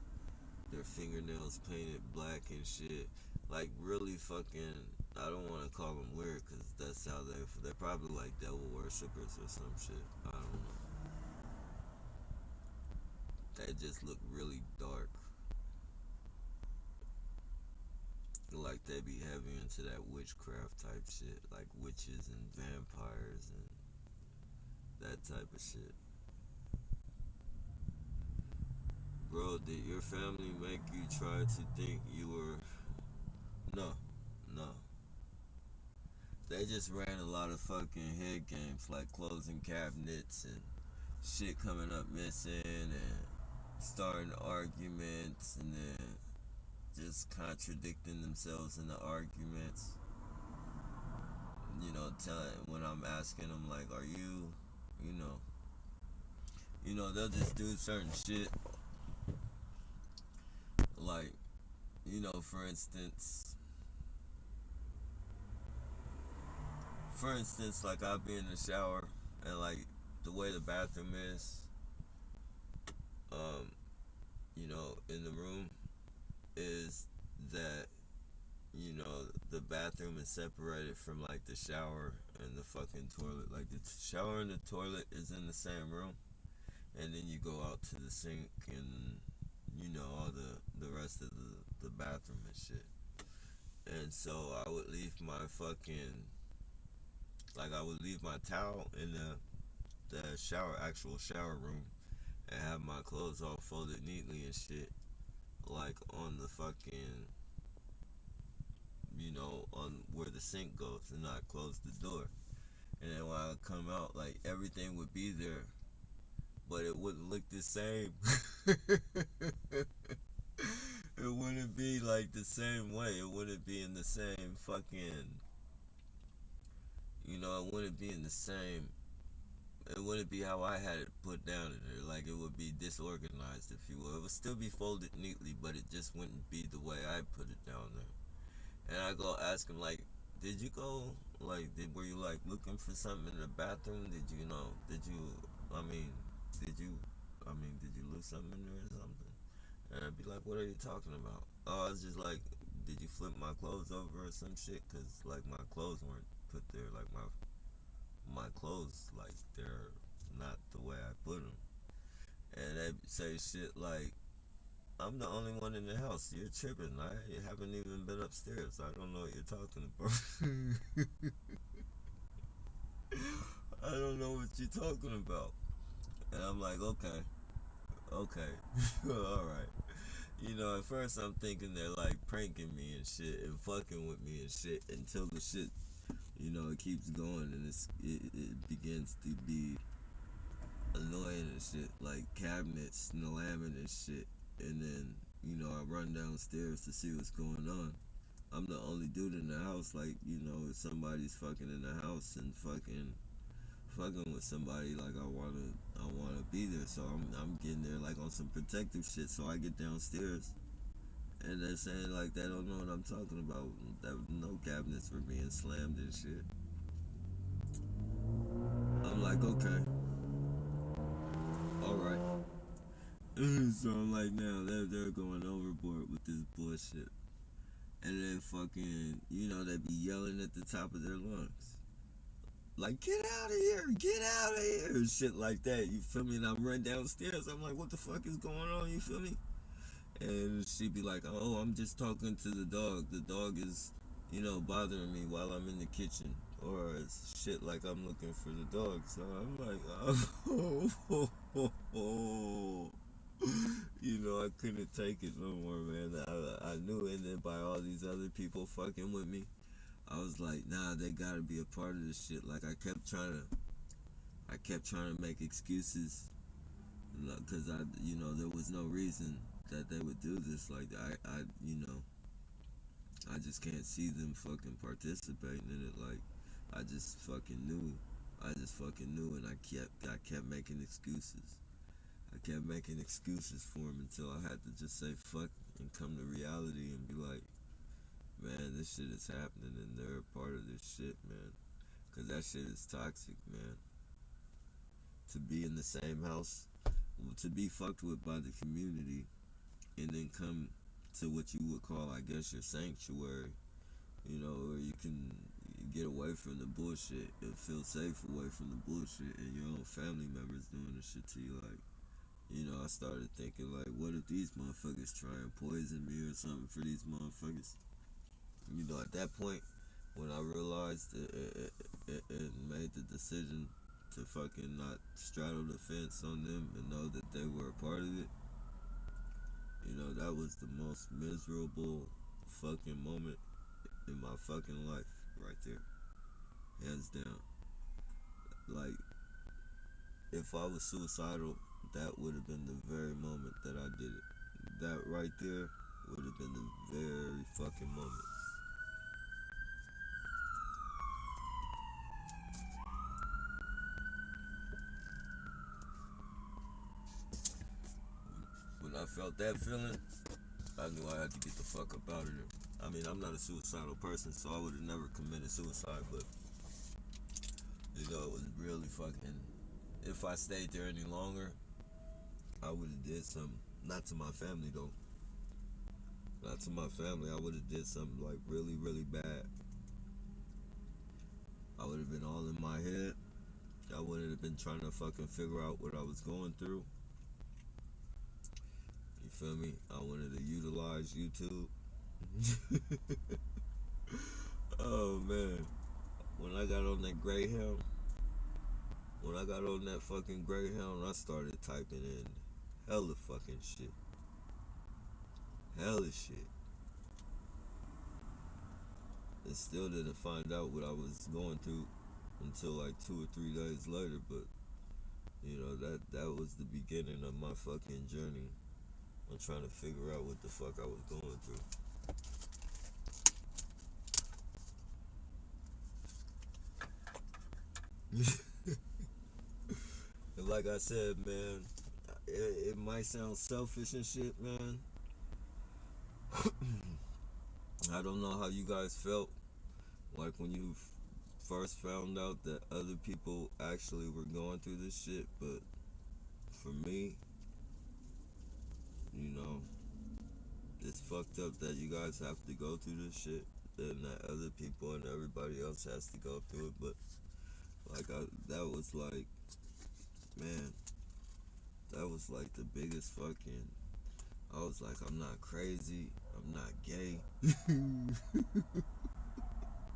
their fingernails painted black and shit. Like, really fucking, I don't want to call them weird because that's how they're probably like devil worshippers or some shit. I don't know. They just look really dark. Like they be heavy into that witchcraft type shit. Like witches and vampires and that type of shit. Bro, did your family make you try to think you were... No. They just ran a lot of fucking head games, like closing cabinets and shit coming up missing and starting arguments and then just contradicting themselves in the arguments. You know, when I'm asking them, like, are you, they'll just do certain shit. Like, for instance, like, I'll be in the shower and, like, the way the bathroom is, in the room is that, the bathroom is separated from, like, the shower and the fucking toilet. Like, the shower and the toilet is in the same room, and then you go out to the sink and, all the rest of the bathroom and shit. And so I would leave my towel in the actual shower room, and have my clothes all folded neatly and shit, like on the fucking, on where the sink goes, and not close the door. And then when I come out, like, everything would be there, but it wouldn't look the same. It wouldn't be like the same way. It wouldn't be in the same fucking, it wouldn't be in the same, it wouldn't be how I had it put down in there. Like, it would be disorganized, if you will. It would still be folded neatly, but it just wouldn't be the way I put it down there. And I go ask him, like, did you go, like, were you, like, looking for something in the bathroom? Did you lose something in there or something? And I'd be like, what are you talking about? Oh, I was just like, did you flip my clothes over or some shit? Because, like, my clothes weren't put there. Like, my clothes, like, they're not the way I put them. And they say shit like, I'm the only one in the house. You're tripping. I haven't even been upstairs. I don't know what you're talking about. I don't know what you're talking about. And I'm like, okay. Alright. At first I'm thinking they're like pranking me and shit and fucking with me and shit, until the shit, it keeps going and it begins to be annoying and shit, like cabinets slamming and shit. And then, I run downstairs to see what's going on. I'm the only dude in the house. Like, if somebody's fucking in the house and fucking fucking with somebody, like I wanna be there. So I'm getting there like on some protective shit. So I get downstairs, and they're saying like they don't know what I'm talking about. That no cabinets were being slammed and shit. I'm like, okay, all right. So I'm like, now they're going overboard with this bullshit, and then fucking, they be yelling at the top of their lungs, like, get out of here, get out of here, shit like that. You feel me? And I'm running downstairs. I'm like, what the fuck is going on? You feel me? And she be like, oh, I'm just talking to the dog. The dog is, bothering me while I'm in the kitchen. Or shit like I'm looking for the dog. So I'm like, oh. I couldn't take it no more, man. I knew it. And then by all these other people fucking with me, I was like, nah, they gotta be a part of this shit. Like I kept trying to make excuses, because there was no reason that they would do this. Like I just can't see them fucking participating in it. Like I just fucking knew, and I kept making excuses. I kept making excuses for them until I had to just say fuck and come to reality and be like, man, this shit is happening and they're a part of this shit, man. Because that shit is toxic, man. To be in the same house, to be fucked with by the community, and then come to what you would call, I guess, your sanctuary, where you can get away from the bullshit and feel safe away from the bullshit, and your own family members doing this shit to you. Like, I started thinking, like, what if these motherfuckers try and poison me or something for these motherfuckers? At that point, when I realized it made the decision to fucking not straddle the fence on them and know that they were a part of it, that was the most miserable fucking moment in my fucking life right there. Hands down. Like, if I was suicidal, that would have been the very moment that I did it. That right there would have been the very fucking moment. When I felt that feeling, I knew I had to get the fuck up out of there. I mean, I'm not a suicidal person, so I would have never committed suicide, but, it was really fucking, if I stayed there any longer, I would have did something. Not to my family, though. Not to my family. I would have did something, like, really, really bad. I would have been all in my head. I would have been trying to fucking figure out what I was going through. You feel me? I wanted to utilize YouTube. Oh, man. When I got on that Greyhound, I started typing in hella fucking shit. Hella shit. And still didn't find out what I was going through until like 2 or 3 days later, but that was the beginning of my fucking journey on trying to figure out what the fuck I was going through. And like I said, man, it might sound selfish and shit, man. I don't know how you guys felt like when you first found out that other people actually were going through this shit, but for me, it's fucked up that you guys have to go through this shit and that other people and everybody else has to go through it. But that was like, man, that was like the biggest fucking, I was like, I'm not crazy, I'm not gay.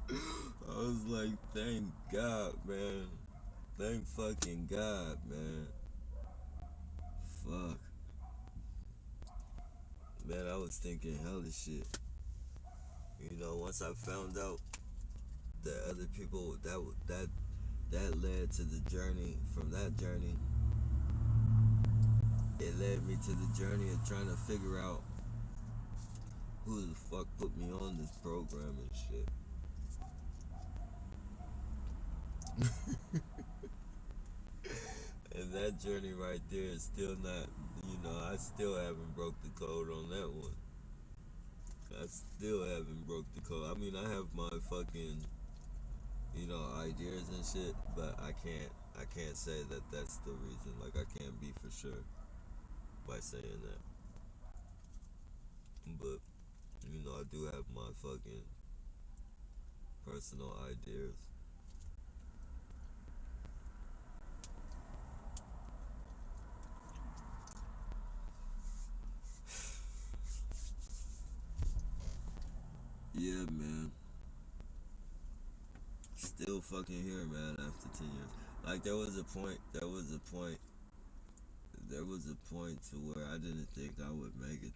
I was like, thank God, man. Thank fucking God, man. Fuck. Man, I was thinking hella shit. Once I found out that other people, that led to the journey. From that journey, it led me to the journey of trying to figure out who the fuck put me on this program and shit. journey right there is still not, I still haven't broke the code on that one. I still haven't broke the code. I mean, I have my fucking, ideas and shit, but I can't say that that's the reason. Like, I can't be for sure by saying that. But, I do have my fucking personal ideas. Yeah, man. Still fucking here, man, after 10 years. Like, there was a point to where I didn't think I would make it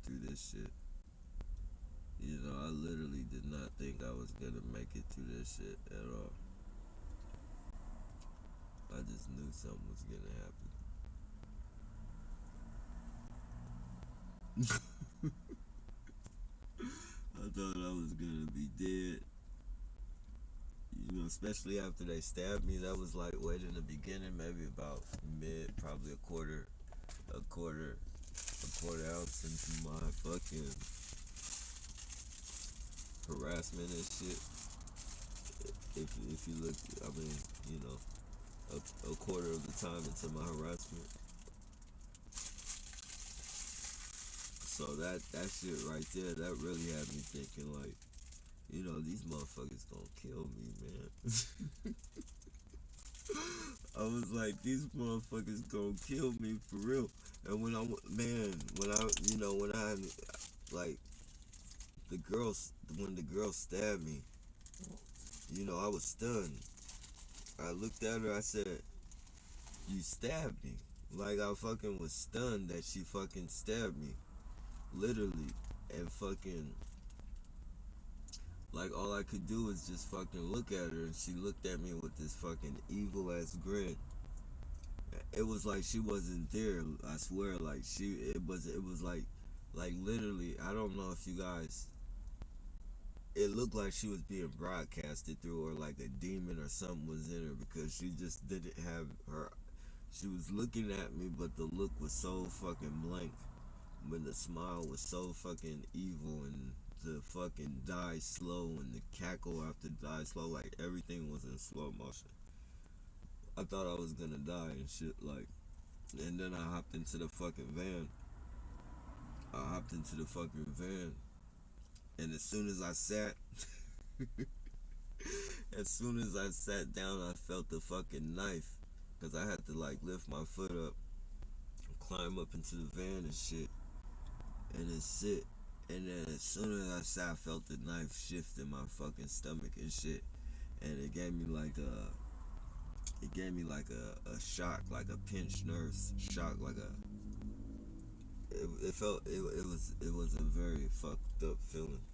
through this shit. I literally did not think I was gonna make it through this shit at all. I just knew something was gonna happen. I thought I was gonna be dead. Especially after they stabbed me. That was like way in the beginning, maybe about mid, probably a quarter ounce into my fucking harassment and shit. If you look, I mean, a quarter of the time into my harassment. So that shit right there, that really had me thinking like, these motherfuckers gonna kill me, man. I was like, these motherfuckers gonna kill me for real. And when I like when the girl stabbed me, I was stunned. I looked at her, I said, "You stabbed me." Like, I fucking was stunned that she fucking stabbed me. Literally. And fucking, like, all I could do was just fucking look at her, and she looked at me with this fucking evil ass grin. It was like she wasn't there. I swear, like it was like literally. I don't know if you guys. It looked like she was being broadcasted through, or like a demon or something was in her, because she just didn't have her. She was looking at me, but the look was so fucking blank. When the smile was so fucking evil, and the fucking die slow, and the cackle after die slow, like everything was in slow motion. I thought I was gonna die and shit, like, and then I hopped into the fucking van. And as soon as I sat down, I felt the fucking knife, cause I had to like lift my foot up, climb up into the van and shit, and then sit. And then as soon as I sat, I felt the knife shift in my fucking stomach and shit, and it gave me like a shock, like a pinched nerve shock, like it was a very fucked up feeling.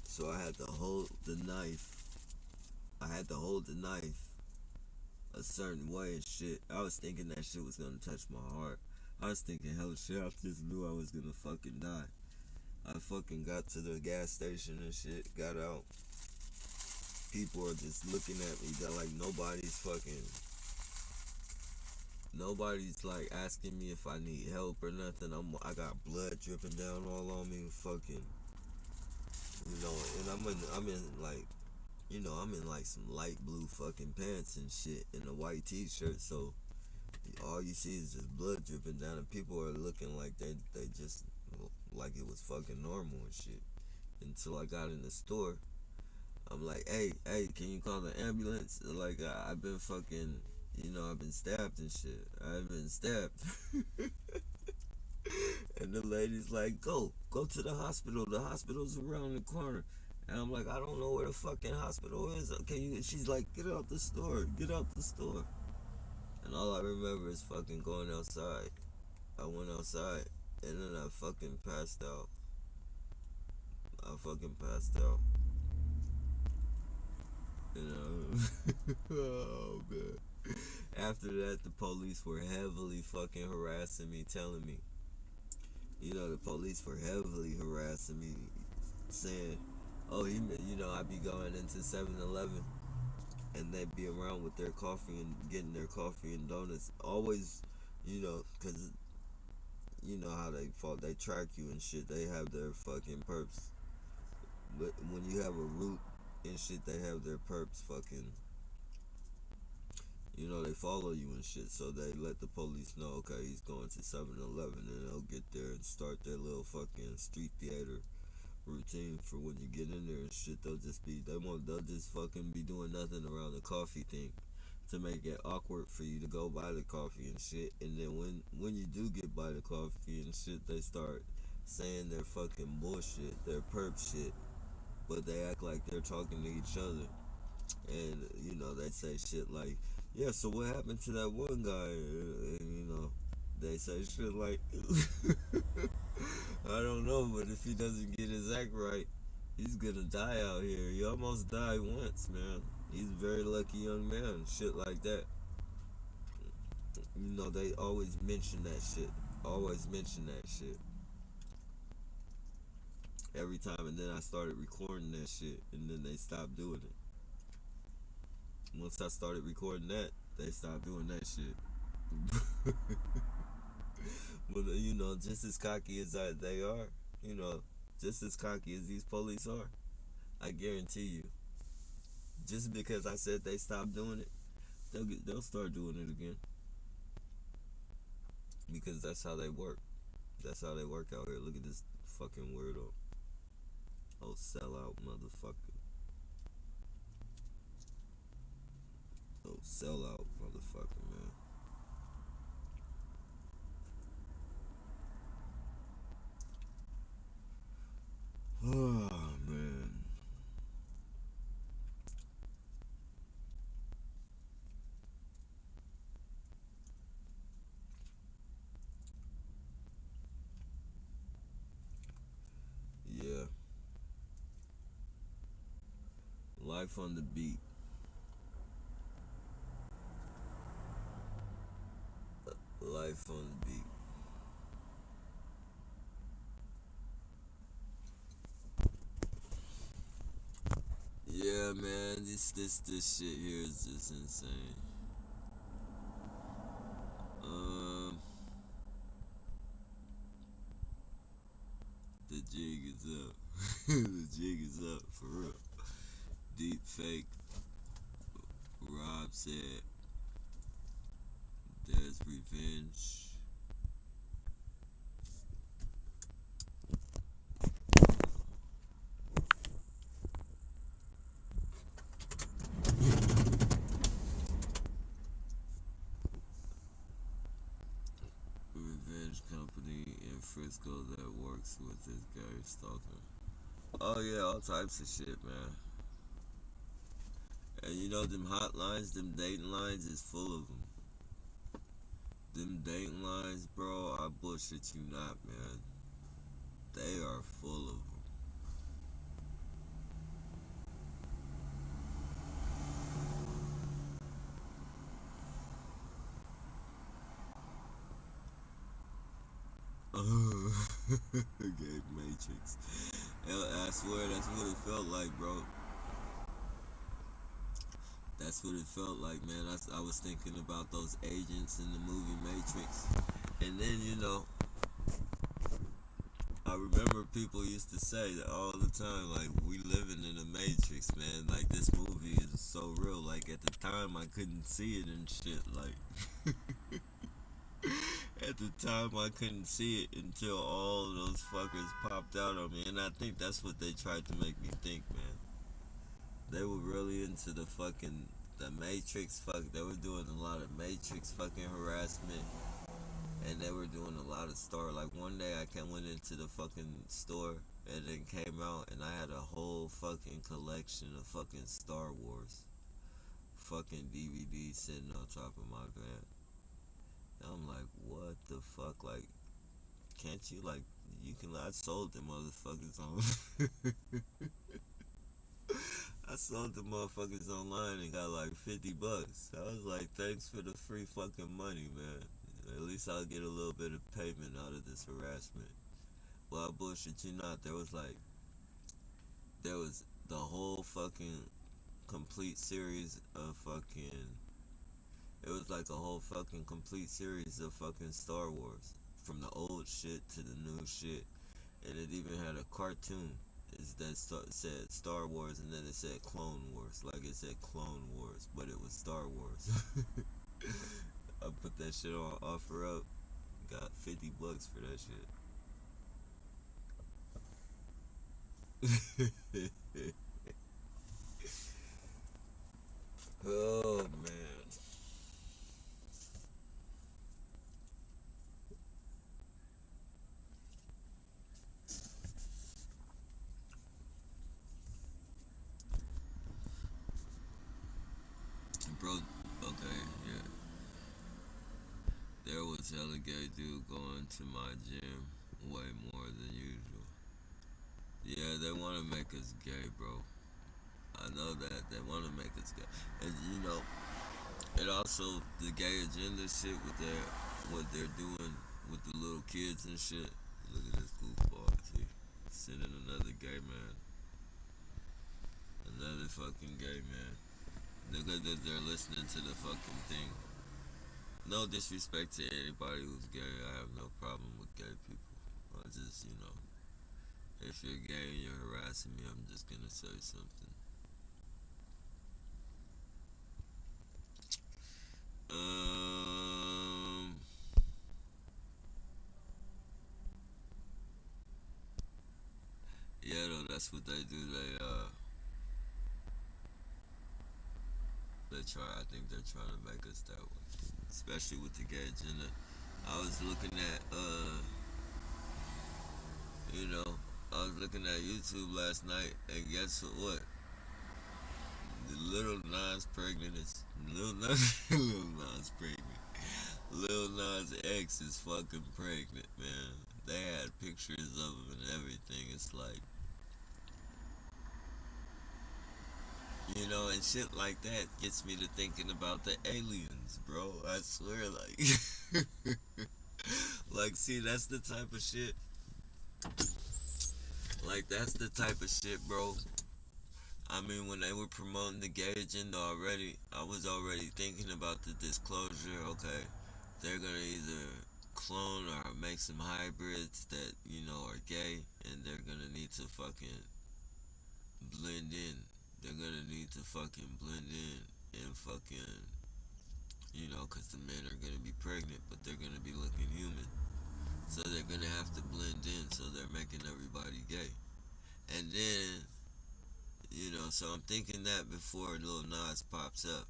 So I had to hold the knife. A certain way and shit. I was thinking that shit was gonna touch my heart. I was thinking hella shit. I just knew I was gonna fucking die. I fucking got to the gas station and shit, got out. People are just looking at me. That like nobody's like asking me if I need help or nothing. I got blood dripping down all on me, fucking, and I'm in like, I'm in like some light blue fucking pants and shit, and a white t-shirt. So all you see is just blood dripping down, and people are looking like they just like it was fucking normal and shit. Until I got in the store, I'm like, hey, can you call the ambulance? Like, I've been fucking, I've been stabbed and shit. I've been stabbed. And the lady's like, go to the hospital. The hospital's around the corner. And I'm like, I don't know where the fucking hospital is. She's like, get out the store. And all I remember is fucking going outside. I went outside, and then I fucking passed out. Oh man. After that, the police were heavily fucking harassing me, telling me, the police were heavily harassing me, saying, oh, I be going into 7-Eleven, and they be around with their coffee and getting their coffee and donuts. Always, because you know how they track you and shit. They have their fucking perps. But when you have a route and shit, they have their perps fucking. They follow you and shit. So they let the police know, okay, he's going to 7-Eleven, and they'll get there and start their little fucking street theater routine for when you get in there and shit. They'll just fucking be doing nothing around the coffee thing to make it awkward for you to go buy the coffee and shit. And then when you do get by the coffee and shit, they start saying their fucking bullshit, their perp shit, but they act like they're talking to each other. And they say shit like, yeah, so what happened to that one guy? And they say shit like, I don't know, but if he doesn't get his act right, he's gonna die out here. He almost died once, man. He's a very lucky young man. Shit like that. They always mention that shit. Always mention that shit. Every time, and then I started recording that shit, and then they stopped doing it. Once I started recording that, they stopped doing that shit. But just as cocky as they are, just as cocky as these police are, I guarantee you, just because I said they stopped doing it, they'll start doing it again. Because that's how they work. That's how they work out here. Look at this fucking weirdo. Oh, sellout motherfucker. Oh, sellout motherfucker, man. Oh, man. Yeah. Life on the beat. Life on the beat. Yeah, man, this shit here is just insane. The jig is up. The jig is up for real. Deep fake. Rob said, "There's revenge." Revenge company in Frisco that works with this guy stalker. Oh yeah, all types of shit, man. And them hotlines, them dating lines is full of them. Them dating lines, bro, I bullshit you not, man. They are full of them. Game Matrix. I swear that's what it felt like, bro. That's what it felt like, man. I was thinking about those agents in the movie Matrix. And then, I remember people used to say that all the time, like, we living in a Matrix, man. Like, this movie is so real. Like, at the time, I couldn't see it and shit. Like, at the time, I couldn't see it until all those fuckers popped out on me. And I think that's what they tried to make me think, man. They were really into the Matrix they were doing a lot of Matrix fucking harassment, and they were doing a lot of like one day I went into the fucking store and then came out and I had a whole fucking collection of fucking Star Wars fucking DVDs sitting on top of my van. And I'm like, what the fuck? Like, can't you I sold them motherfuckers on I sold the motherfuckers online and got like $50. I was like, thanks for the free fucking money, man. At least I'll get a little bit of payment out of this harassment. Well, I bullshit you not. There was the whole fucking complete series of fucking. It was like a whole fucking complete series of fucking Star Wars, from the old shit to the new shit, and it even had a cartoon. Said Star Wars, and then it said Clone Wars, like it said Clone Wars, but it was Star Wars. I put that shit on OfferUp, got $50 for that shit. Oh man. Bro, okay, yeah. There was hella gay dude going to my gym way more than usual. Yeah, they want to make us gay, bro. I know that. They want to make us gay. And, you know, and also the gay agenda shit with what they're doing with the little kids and shit. Look at this goofball, see? Sending another gay man. Another fucking gay man. Because they're listening to the fucking thing. No disrespect to anybody who's gay. I have no problem with gay people. I just, you know, if you're gay and you're harassing me, I'm just gonna say something. Yeah, though, that's what they do. They try. I think they're trying to make us that way, especially with the gay agenda. I was looking at, you know, I was looking at YouTube last night, and guess what? Lil Nas pregnant is Lil Nas Lil Nas pregnant. Lil Nas X is fucking pregnant, man. They had pictures of him and everything. It's like, you know, and shit like that gets me to thinking about the aliens, bro. I swear, like, like, see, that's the type of shit. Like, that's the type of shit, bro. I mean, when they were promoting the gay agenda already, I was already thinking about the disclosure. Okay, they're gonna either clone or make some hybrids that, you know, are gay, and they're gonna need to fucking blend in. They're gonna need to fucking blend in and fucking, you know, because the men are gonna be pregnant, but they're gonna be looking human. So they're gonna have to blend in, so they're making everybody gay. And then, you know, so I'm thinking that before Lil Nas pops up.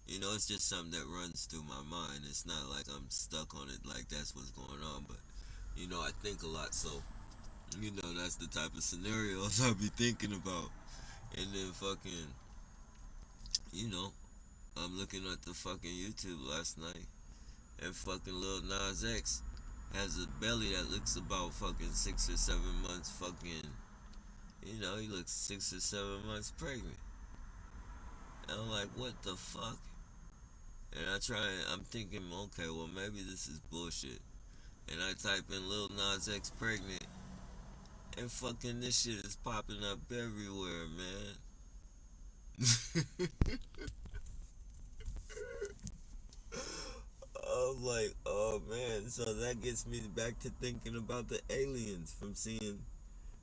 You know, it's just something that runs through my mind. It's not like I'm stuck on it like that's what's going on, but, you know, I think a lot, so, you know, that's the type of scenarios I'll be thinking about. And then fucking, you know, I'm looking at the fucking YouTube last night, and fucking Lil Nas X has a belly that looks about fucking 6 or 7 months fucking, you know, he looks 6 or 7 months pregnant. And I'm like, what the fuck? And I'm thinking, okay, well, maybe this is bullshit. And I type in Lil Nas X pregnant, and fucking this shit is popping up everywhere, man. I'm like, oh man. So that gets me back to thinking about the aliens from seeing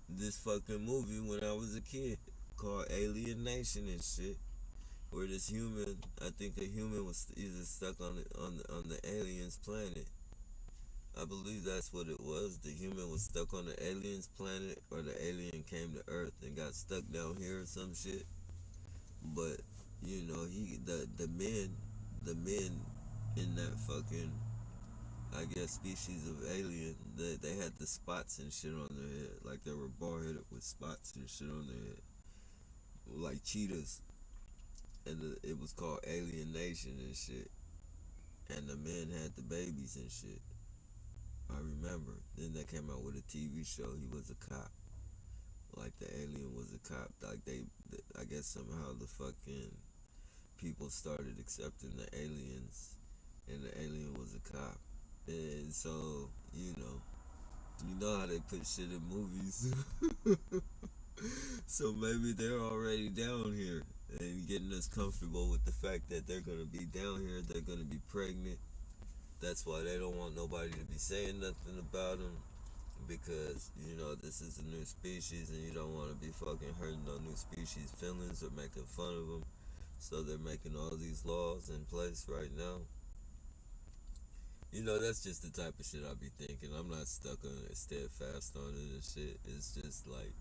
this fucking movie when I was a kid called Alien Nation and shit. Where this human, I think a human was either stuck on the aliens planet. I believe that's what it was. The human was stuck on the aliens planet, or the alien came to Earth and got stuck down here or some shit. But you know, the men in that fucking, I guess, species of alien, they had the spots and shit on their head, like they were bald headed with spots and shit on their head, like cheetahs. And it was called Alien Nation and shit. And the men had the babies and shit. I remember. Then they came out with a TV show. He was a cop. Like the alien was a cop. Like I guess somehow the fucking people started accepting the aliens, and the alien was a cop. And so, you know how they put shit in movies. So maybe they're already down here. and getting us comfortable with the fact that they're gonna be down here, they're gonna be pregnant. That's why they don't want nobody to be saying nothing about them, because you know this is a new species, and you don't want to be fucking hurting no new species' feelings or making fun of them. So they're making all these laws in place right now. You know, that's just the type of shit I be thinking. I'm not stuck on it, steadfast on it and shit. It's just like,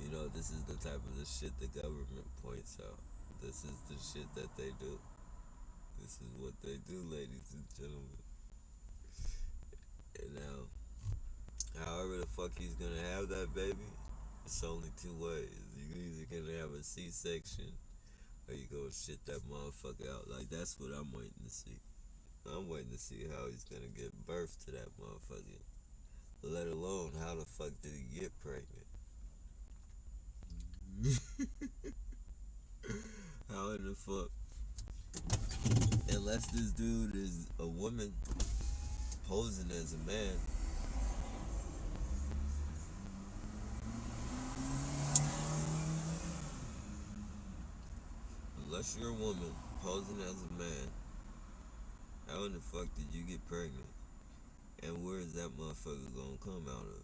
you know, this is the type of the shit the government points out. This is the shit that they do. This is what they do, ladies and gentlemen. And now, however the fuck he's gonna have that baby, it's only two ways. You either gonna have a C-section or you gonna shit that motherfucker out. Like, that's what I'm waiting to see. I'm waiting to see how he's gonna give birth to that motherfucker. Let alone how the fuck did he get pregnant? How in the fuck? Unless this dude is a woman posing as a man. Unless you're a woman posing as a man, how in the fuck did you get pregnant? And where is that motherfucker gonna come out of?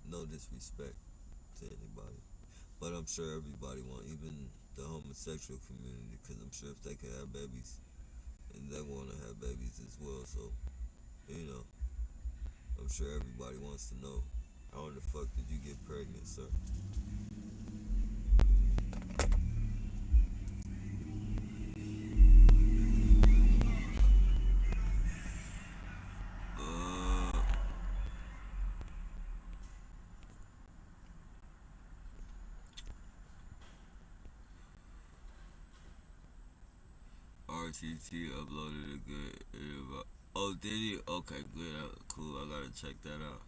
No disrespect to anybody, but I'm sure everybody want, even the homosexual community, because I'm sure if they could have babies, and they want to have babies as well. So, you know, I'm sure everybody wants to know, how in the fuck did you get pregnant, sir? RTT uploaded a good video. Oh, did he? Okay, good. Cool. I gotta check that out.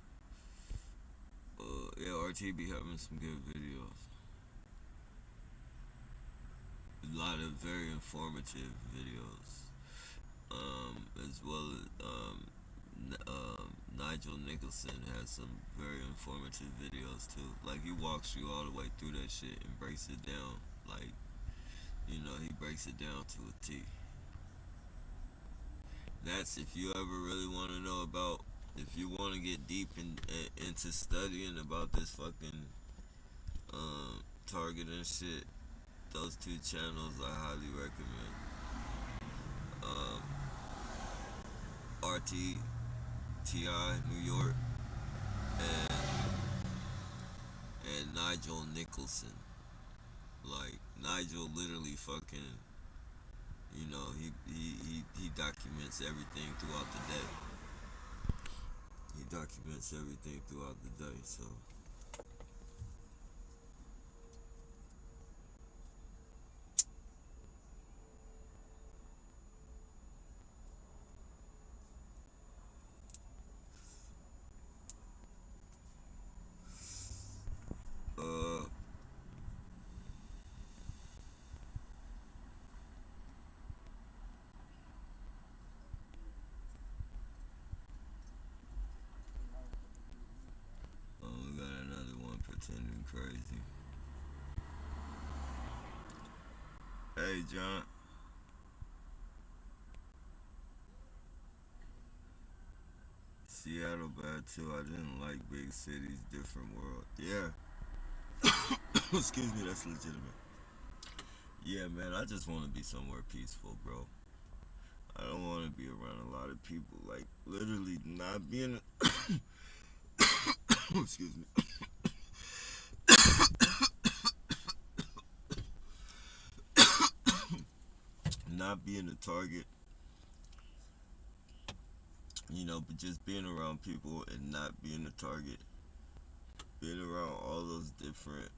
Yeah, RT be having some good videos. A lot of very informative videos. As well as Nigel Nicholson has some very informative videos too. Like, he walks you all the way through that shit and breaks it down. Like, you know, he breaks it down to a T. That's if you ever really want to know about, if you want to get deep into studying about this fucking Target and shit. Those two channels I highly recommend. RTTI New York and Nigel Nicholson. Like, Nigel literally fucking, you know, he documents everything throughout the day. He documents everything throughout the day, so. We got another one pretending crazy. Hey, John. Seattle bad too. I didn't like big cities, different world. Yeah. Excuse me, that's legitimate. Yeah, man, I just want to be somewhere peaceful, bro. I don't want to be around a lot of people. Like, literally not being. Excuse me. Not being a target, you know, but just being around people and not being a target. Being around all those different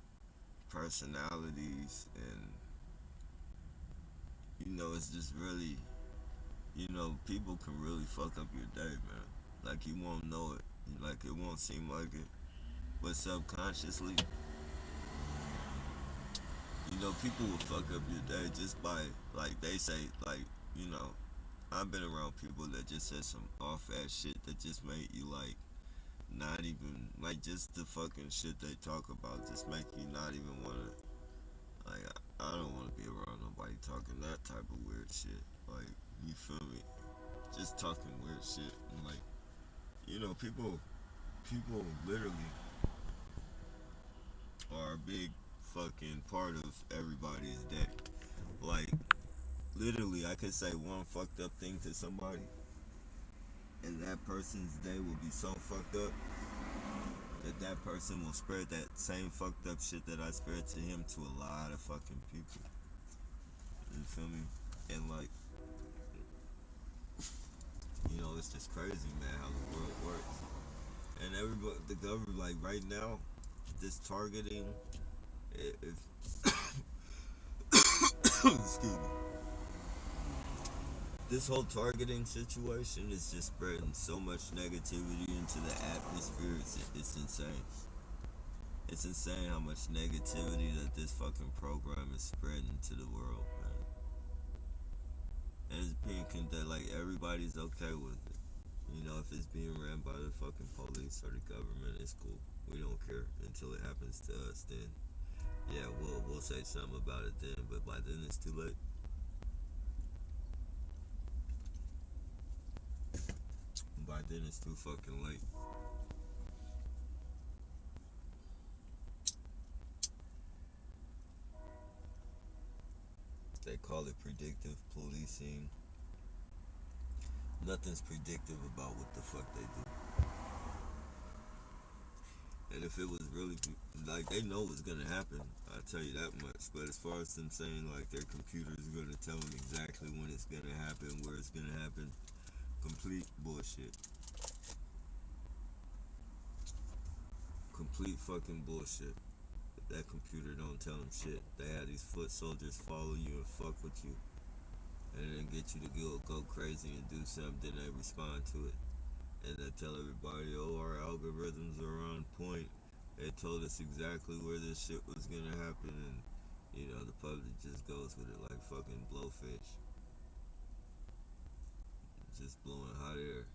personalities, and, you know, it's just really, you know, people can really fuck up your day, man. Like, you won't know it. Like, it won't seem like it. But subconsciously, you know, people will fuck up your day just by, like, they say, like, you know, I've been around people that just said some off-ass shit that just made you, like, not even, like, just the fucking shit they talk about just make you not even want to, like, I don't want to be around nobody talking that type of weird shit. Like, you feel me? Just talking weird shit. And like, people literally are a big fucking part of everybody's day. Like, literally, I could say one fucked up thing to somebody, and that person's day will be so fucked up that person will spread that same fucked up shit that I spread to him to a lot of fucking people. You feel me? And like, it's just crazy, man, how the world works. And everybody, the government, like right now, this targeting, if excuse me, this whole targeting situation is just spreading so much negativity into the atmosphere. It's insane. It's insane how much negativity that this fucking program is spreading to the world, man. And it's being that like everybody's okay with it. If it's being ran by the fucking police or the government, it's cool. We don't care until it happens to us. Then, yeah, we'll say something about it then. But by then, it's too late. By then, it's too fucking late. They call it predictive policing. Nothing's predictive about what the fuck they do. And if it was really, like, they know what's gonna happen, I'll tell you that much. But as far as them saying, like, their computer's gonna tell them exactly when it's gonna happen, where it's gonna happen, complete bullshit. Complete fucking bullshit. That computer don't tell them shit. They have these foot soldiers follow you and fuck with you, and then get you to go crazy and do something, then they respond to it. And they tell everybody, oh, our algorithms are on point. They told us exactly where this shit was gonna happen, and the public just goes with it like fucking blowfish. Just blowing hot air.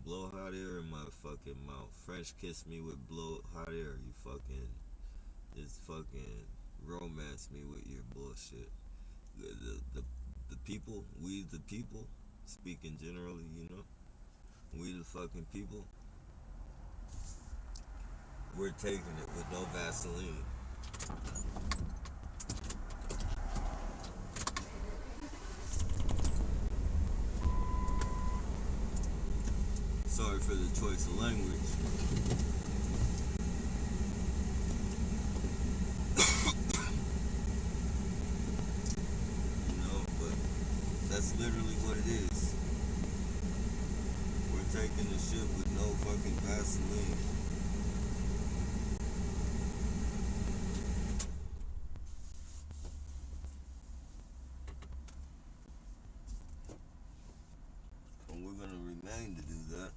Blow hot air in my fucking mouth. French kiss me with blow hot air. You fucking just fucking romance me with your bullshit. The people, we the people, speaking generally, we the fucking people, we're taking it with no Vaseline. Sorry for the choice of language. But that's literally what it is. We're taking the shit with no fucking Vaseline. And we're gonna remain to do that.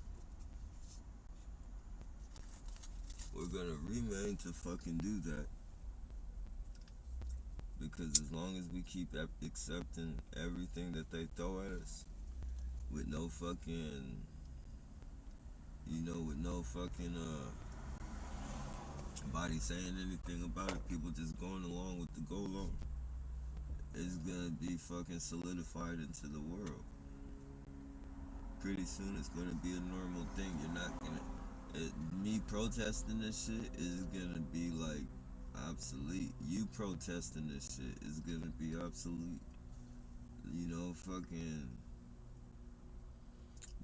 We're gonna remain to fucking do that. Because as long as we keep accepting everything that they throw at us, with no fucking, with no fucking, body saying anything about it, people just going along with the go along, it's gonna be fucking solidified into the world. Pretty soon it's gonna be a normal thing. You're not gonna, me protesting this shit is gonna be like obsolete. You protesting this shit is gonna be obsolete. Fucking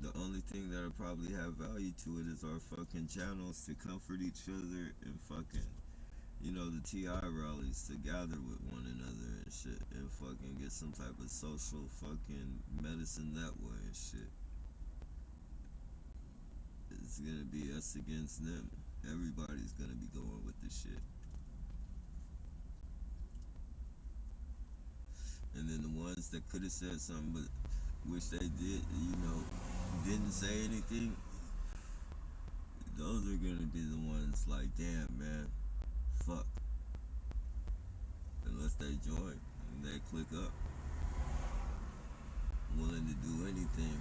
the only thing that'll probably have value to it is our fucking channels to comfort each other and fucking, the TI rallies to gather with one another and shit, and fucking get some type of social fucking medicine that way and shit. It's gonna be us against them. Everybody's gonna be going with this shit. And then the ones that could have said something, but which they did, didn't say anything, those are gonna be the ones like, damn, man, fuck. Unless they join and they click up, willing to do anything.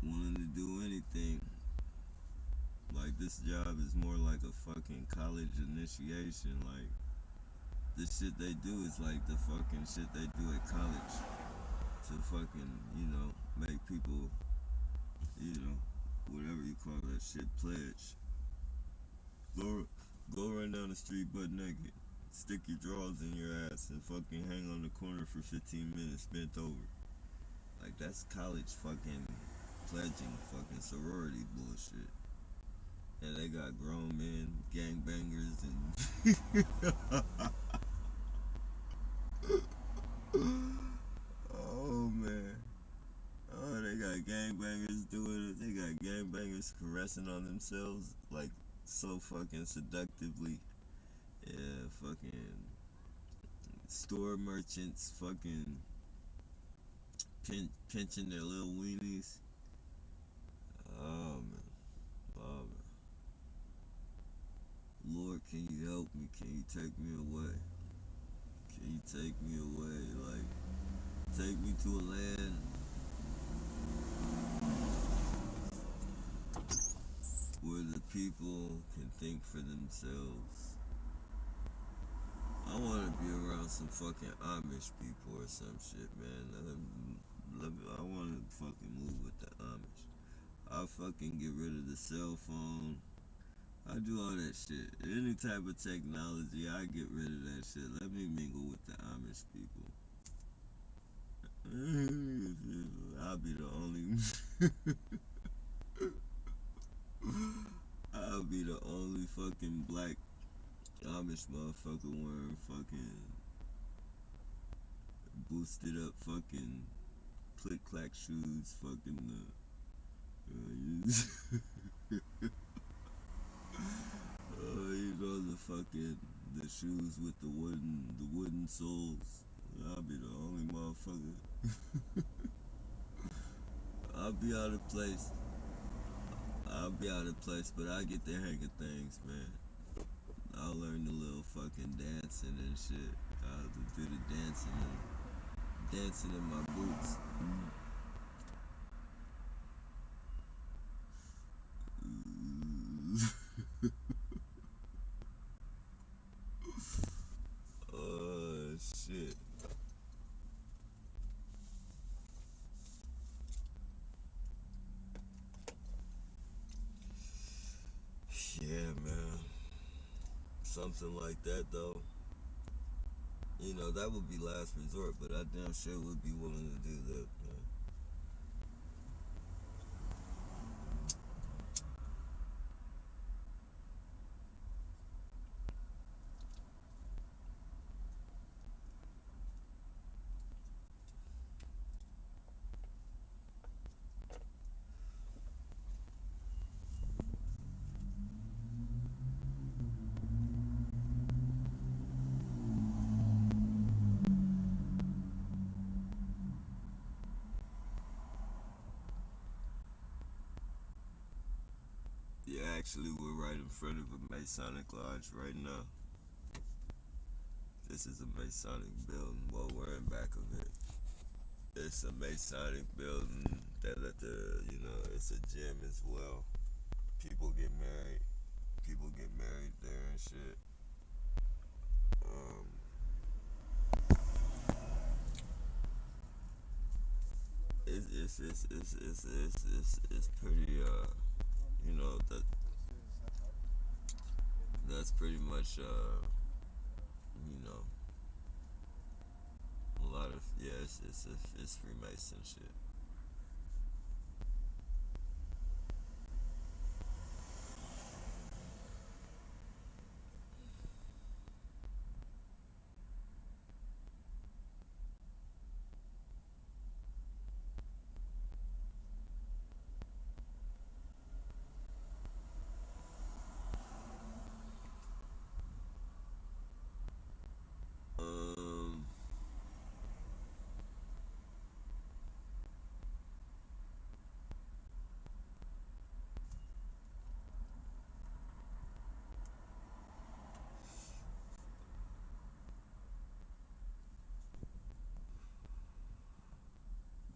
Willing to do anything. Like this job is more like a fucking college initiation. Like, the shit they do is like the fucking shit they do at college to fucking, make people, whatever you call that shit, pledge. Go run down the street butt naked, stick your drawers in your ass, and fucking hang on the corner for 15 minutes bent over. Like, that's college fucking pledging fucking sorority bullshit. And they got grown men, gangbangers, and oh man. Oh, they got gangbangers doing it. They got gangbangers caressing on themselves like so fucking seductively. Yeah, fucking store merchants fucking pinching their little weenies. Oh man. Oh man. Lord, can you help me? Can you take me away? Can you take me away? Like, take me to a land where the people can think for themselves. I want to be around some fucking Amish people or some shit, man. I want to fucking move with the Amish. I fucking get rid of the cell phone. I do all that shit. Any type of technology, I get rid of that shit. Let me mingle with the Amish people. I'll be the only. I'll be the only fucking black Amish motherfucker wearing fucking boosted up fucking click clack shoes. Fucking the fucking the shoes with the wooden soles. I'll be the only motherfucker. I'll be out of place. But I get the hang of things, man. I'll learn the little fucking dancing and shit. I'll do the dancing in my boots. Oh shit. Yeah, man. Something like that, though. That would be last resort, but I damn sure would be willing to do that, man. Yeah, actually, we're right in front of a Masonic lodge right now. This is a Masonic building. Well, we're in back of it. It's a Masonic building that it's a gym as well. People get married. People get married there and shit. It's pretty that's pretty much a lot of it's Freemason shit.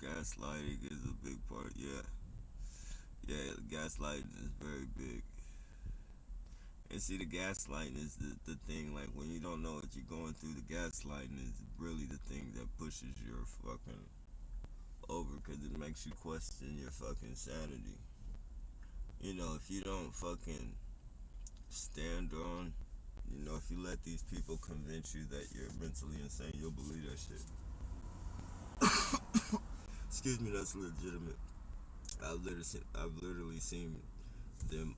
Gaslighting is a big part. Yeah, gaslighting is very big. And see, the gaslighting is the thing. Like, when you don't know what you're going through, the gaslighting is really the thing that pushes your fucking over, because it makes you question your fucking sanity. You know, if you don't fucking stand on, you know, if you let these people convince you that you're mentally insane, you'll believe that shit. Excuse me, that's legitimate. I've literally seen them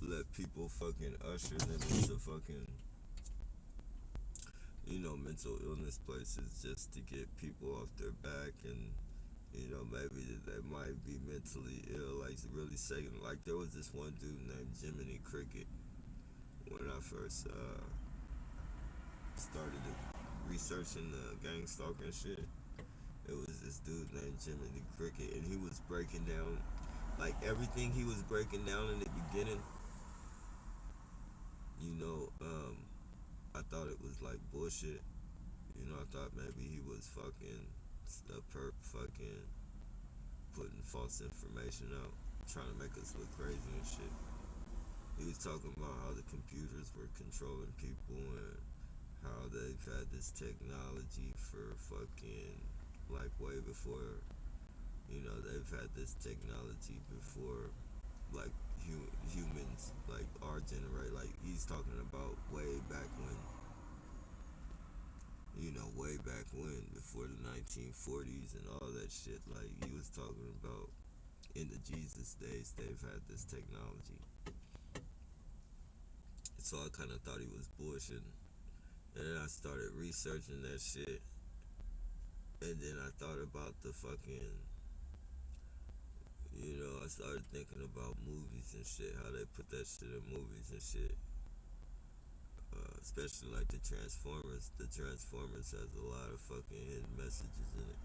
let people fucking usher them into fucking, you know, mental illness places just to get people off their back, and you know, maybe that they might be mentally ill. Like, really saying, like, there was this one dude named Jiminy Cricket when I first started researching the gang stalker and shit. It was this dude named Jiminy Cricket, and he was breaking down, like, everything he was breaking down in the beginning. You know, I thought it was like bullshit. You know, I thought maybe he was fucking a perp, fucking putting false information out, trying to make us look crazy and shit. He was talking about how the computers were controlling people, and how they've had this technology for fucking, like, way before, you know, they've had this technology before, like, humans, like, our generation. Like, he's talking about way back when, you know, way back when, before the 1940s and all that shit. Like, he was talking about in the Jesus days, they've had this technology. So I kind of thought he was bullshitting. And then I started researching that shit. And then I thought about the fucking, you know, I started thinking about movies and shit, how they put that shit in movies and shit. Especially like the Transformers. The Transformers has a lot of fucking hidden messages in it.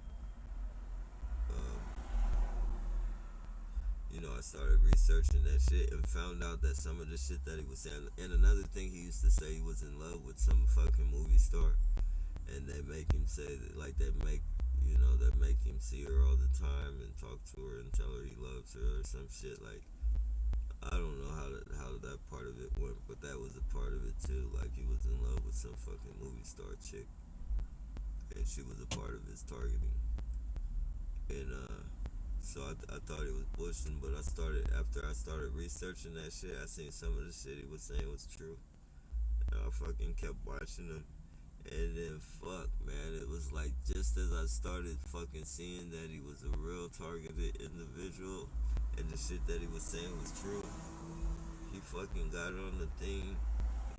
You know, I started researching that shit and found out that some of the shit that he was saying. And another thing, he used to say he was in love with some fucking movie star, and they make him say that, like, they make him see her all the time and talk to her and tell her he loves her or some shit. Like, I don't know how that part of it went, but that was a part of it too. Like, he was in love with some fucking movie star chick, and she was a part of his targeting. And so I thought he was bullshitting, but after I started researching that shit, I seen some of the shit he was saying was true. And I fucking kept watching him. And then, fuck, man, it was like, just as I started fucking seeing that he was a real targeted individual and the shit that he was saying was true, he fucking got on the thing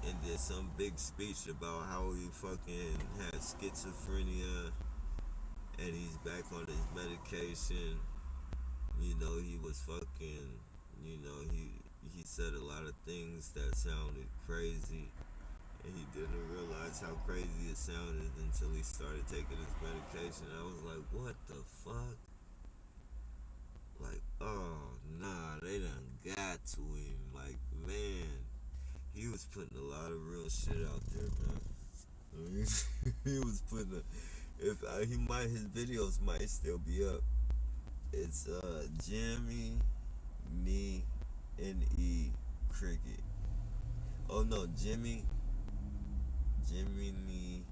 and did some big speech about how he fucking had schizophrenia and he's back on his medication. You know, he was fucking, you know, he said a lot of things that sounded crazy. And he didn't realize how crazy it sounded until he started taking his medication. I was like, what the fuck? Like, oh, nah, they done got to him. Like, man, he was putting a lot of real shit out there, man. He was putting his videos might still be up. It's Jimmy N.E. Cricket. Oh no, Jimmy N.E.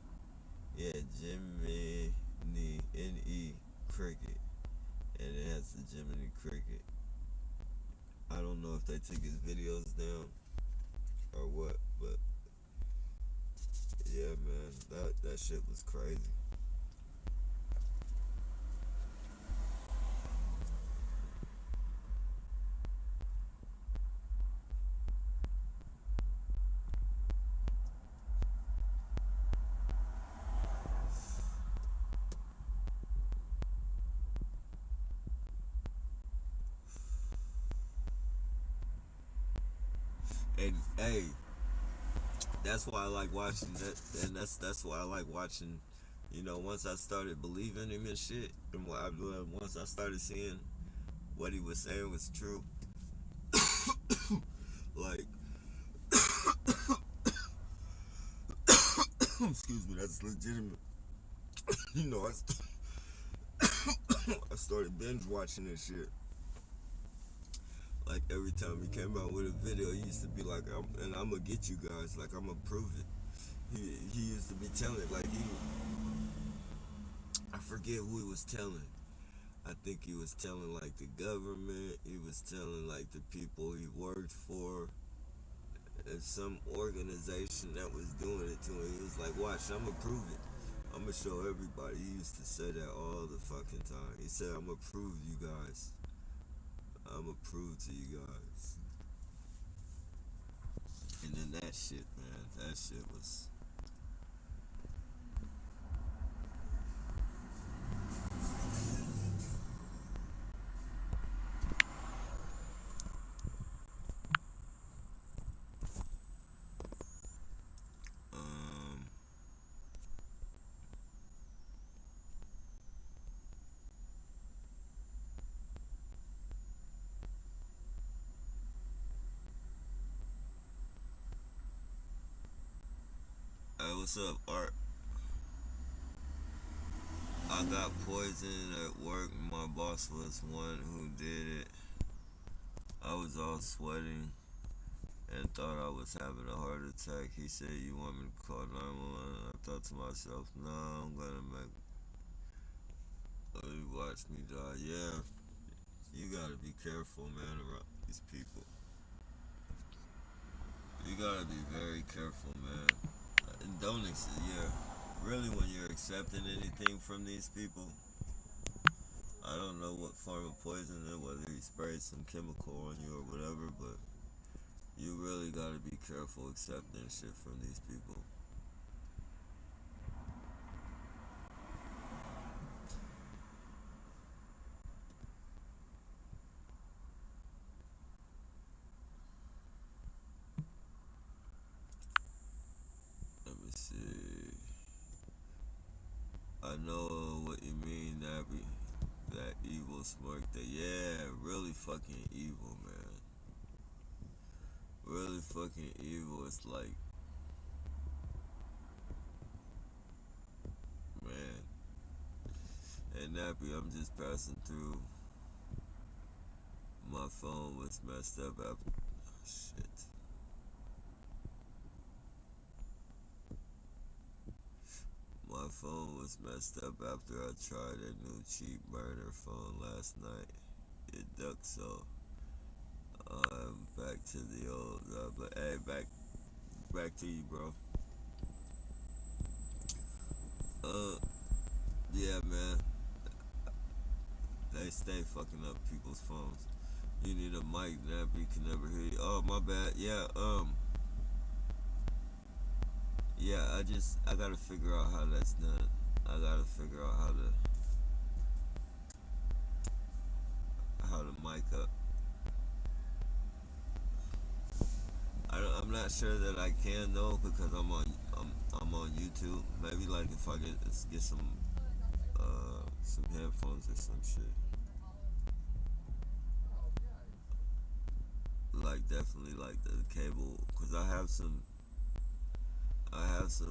Cricket. And it has the Jiminy Cricket. I don't know if they took his videos down or what, but yeah, man, that shit was crazy. And hey, that's why I like watching that, and that's why I like watching. You know, once I started believing him and shit, and once I started seeing what he was saying was true, like, excuse me, that's legitimate. You know, I started binge watching this shit. Like every time he came out with a video, he used to be like, I'm gonna get you guys, like I'm gonna prove it. He used to be telling, like I forget who he was telling. I think he was telling like the government, he was telling like the people he worked for, and some organization that was doing it to him. He was like, watch, I'm gonna prove it. I'm gonna show everybody. He used to say that all the fucking time. He said, I'm gonna prove you guys. I'm gonna prove to you guys. And then that shit, man, that shit was. Hey, what's up, Art? I got poisoned at work. My boss was one who did it. I was all sweating and thought I was having a heart attack. He said, you want me to call 911? I thought to myself, no, I'm gonna watch me die. Yeah, you gotta be careful, man, around these people. You gotta be very careful, man. And don't accept, yeah. Really, when you're accepting anything from these people, I don't know what form of poison it, whether he sprayed some chemical on you or whatever, but you really gotta be careful accepting shit from these people. Let me see. I know what you mean, Nappy. That evil smirk. That, yeah, really fucking evil, man. Really fucking evil. It's like, man. Hey, Nappy, I'm just passing through. My phone was messed up after. Shit. My phone was messed up after I tried a new cheap burner phone last night. It ducked, so I'm back to the old. But hey, back to you, bro. Yeah, man. They stay fucking up people's phones. You need a mic, Nappy, can never hear you. Oh, my bad. Yeah, I gotta figure out how that's done. I gotta figure out how to mic up. I'm not sure that I can though because I'm on YouTube. Maybe like if I get some headphones or some shit. Like definitely like the cable, cause I have some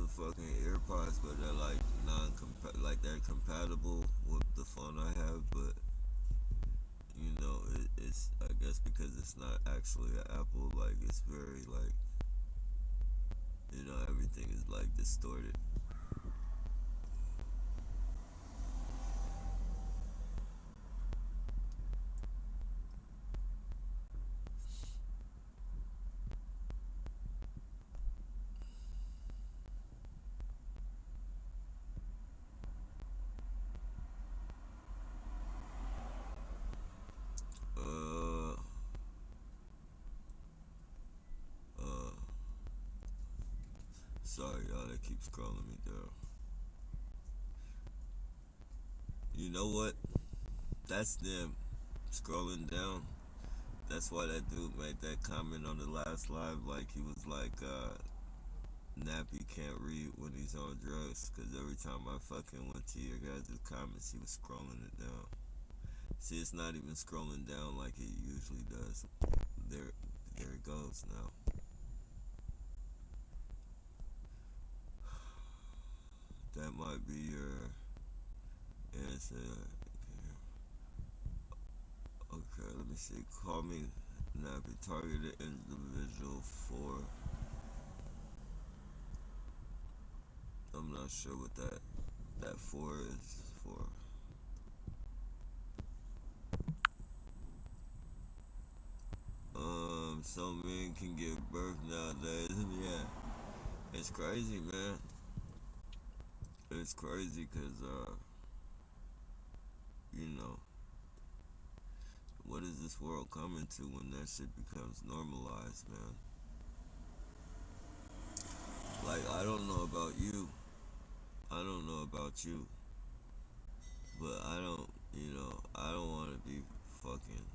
fucking AirPods, but they're like like they're compatible with the phone I have, but you know it's I guess because it's not actually an Apple, like it's very like, you know, everything is like distorted. Uh, uh, Sorry y'all, that keeps scrolling me down. You know what? That's them scrolling down. That's why that dude made that comment on the last live. Like he was like, Nappy can't read when he's on drugs. Cause every time I fucking went to your guys' comments, he was scrolling it down. See, it's not even scrolling down like it usually does. There it goes now. That might be your answer. Okay, let me see. Call me Now, be targeted individual for. I'm not sure what that for is for. So men can give birth nowadays. Yeah, it's crazy, man. It's crazy because you know, what is this world coming to when that shit becomes normalized, man? Like, I don't know about you. I don't know about you. But I don't want to be fucking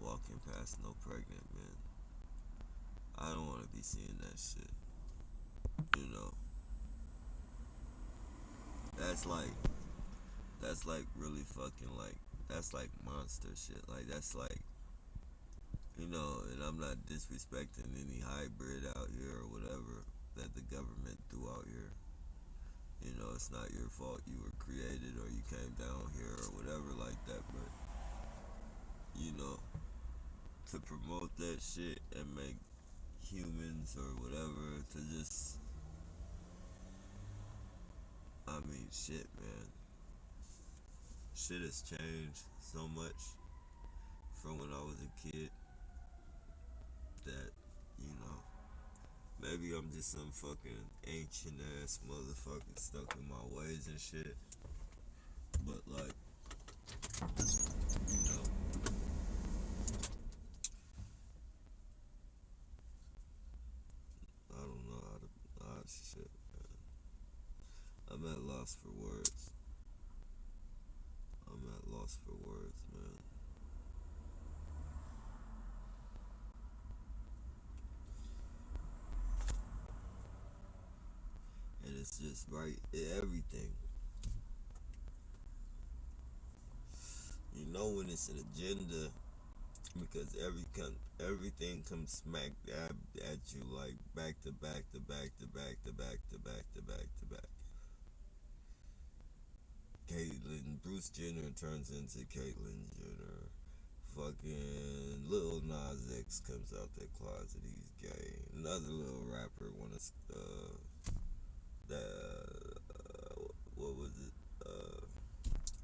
walking past no pregnant men. I don't want to be seeing that shit. You know, that's like, really fucking like, that's like monster shit. Like, that's like, and I'm not disrespecting any hybrid out here or whatever that the government threw out here. It's not your fault you were created or you came down here or whatever like that, but, to promote that shit and make humans or whatever to just, shit, man. Shit has changed so much from when I was a kid that, maybe I'm just some fucking ancient ass motherfucker stuck in my ways and shit. But like, you know, I don't know how to shit, man. I'm at loss for words. I'm at loss for words, man. And it's just right, everything. When it's an agenda, because everything comes smack dab at you like back to back to back to back to back to back to back to back. Caitlyn, Bruce Jenner turns into Caitlyn Jenner. Fucking Lil Nas X comes out that closet, he's gay. Another little rapper wanna what was it?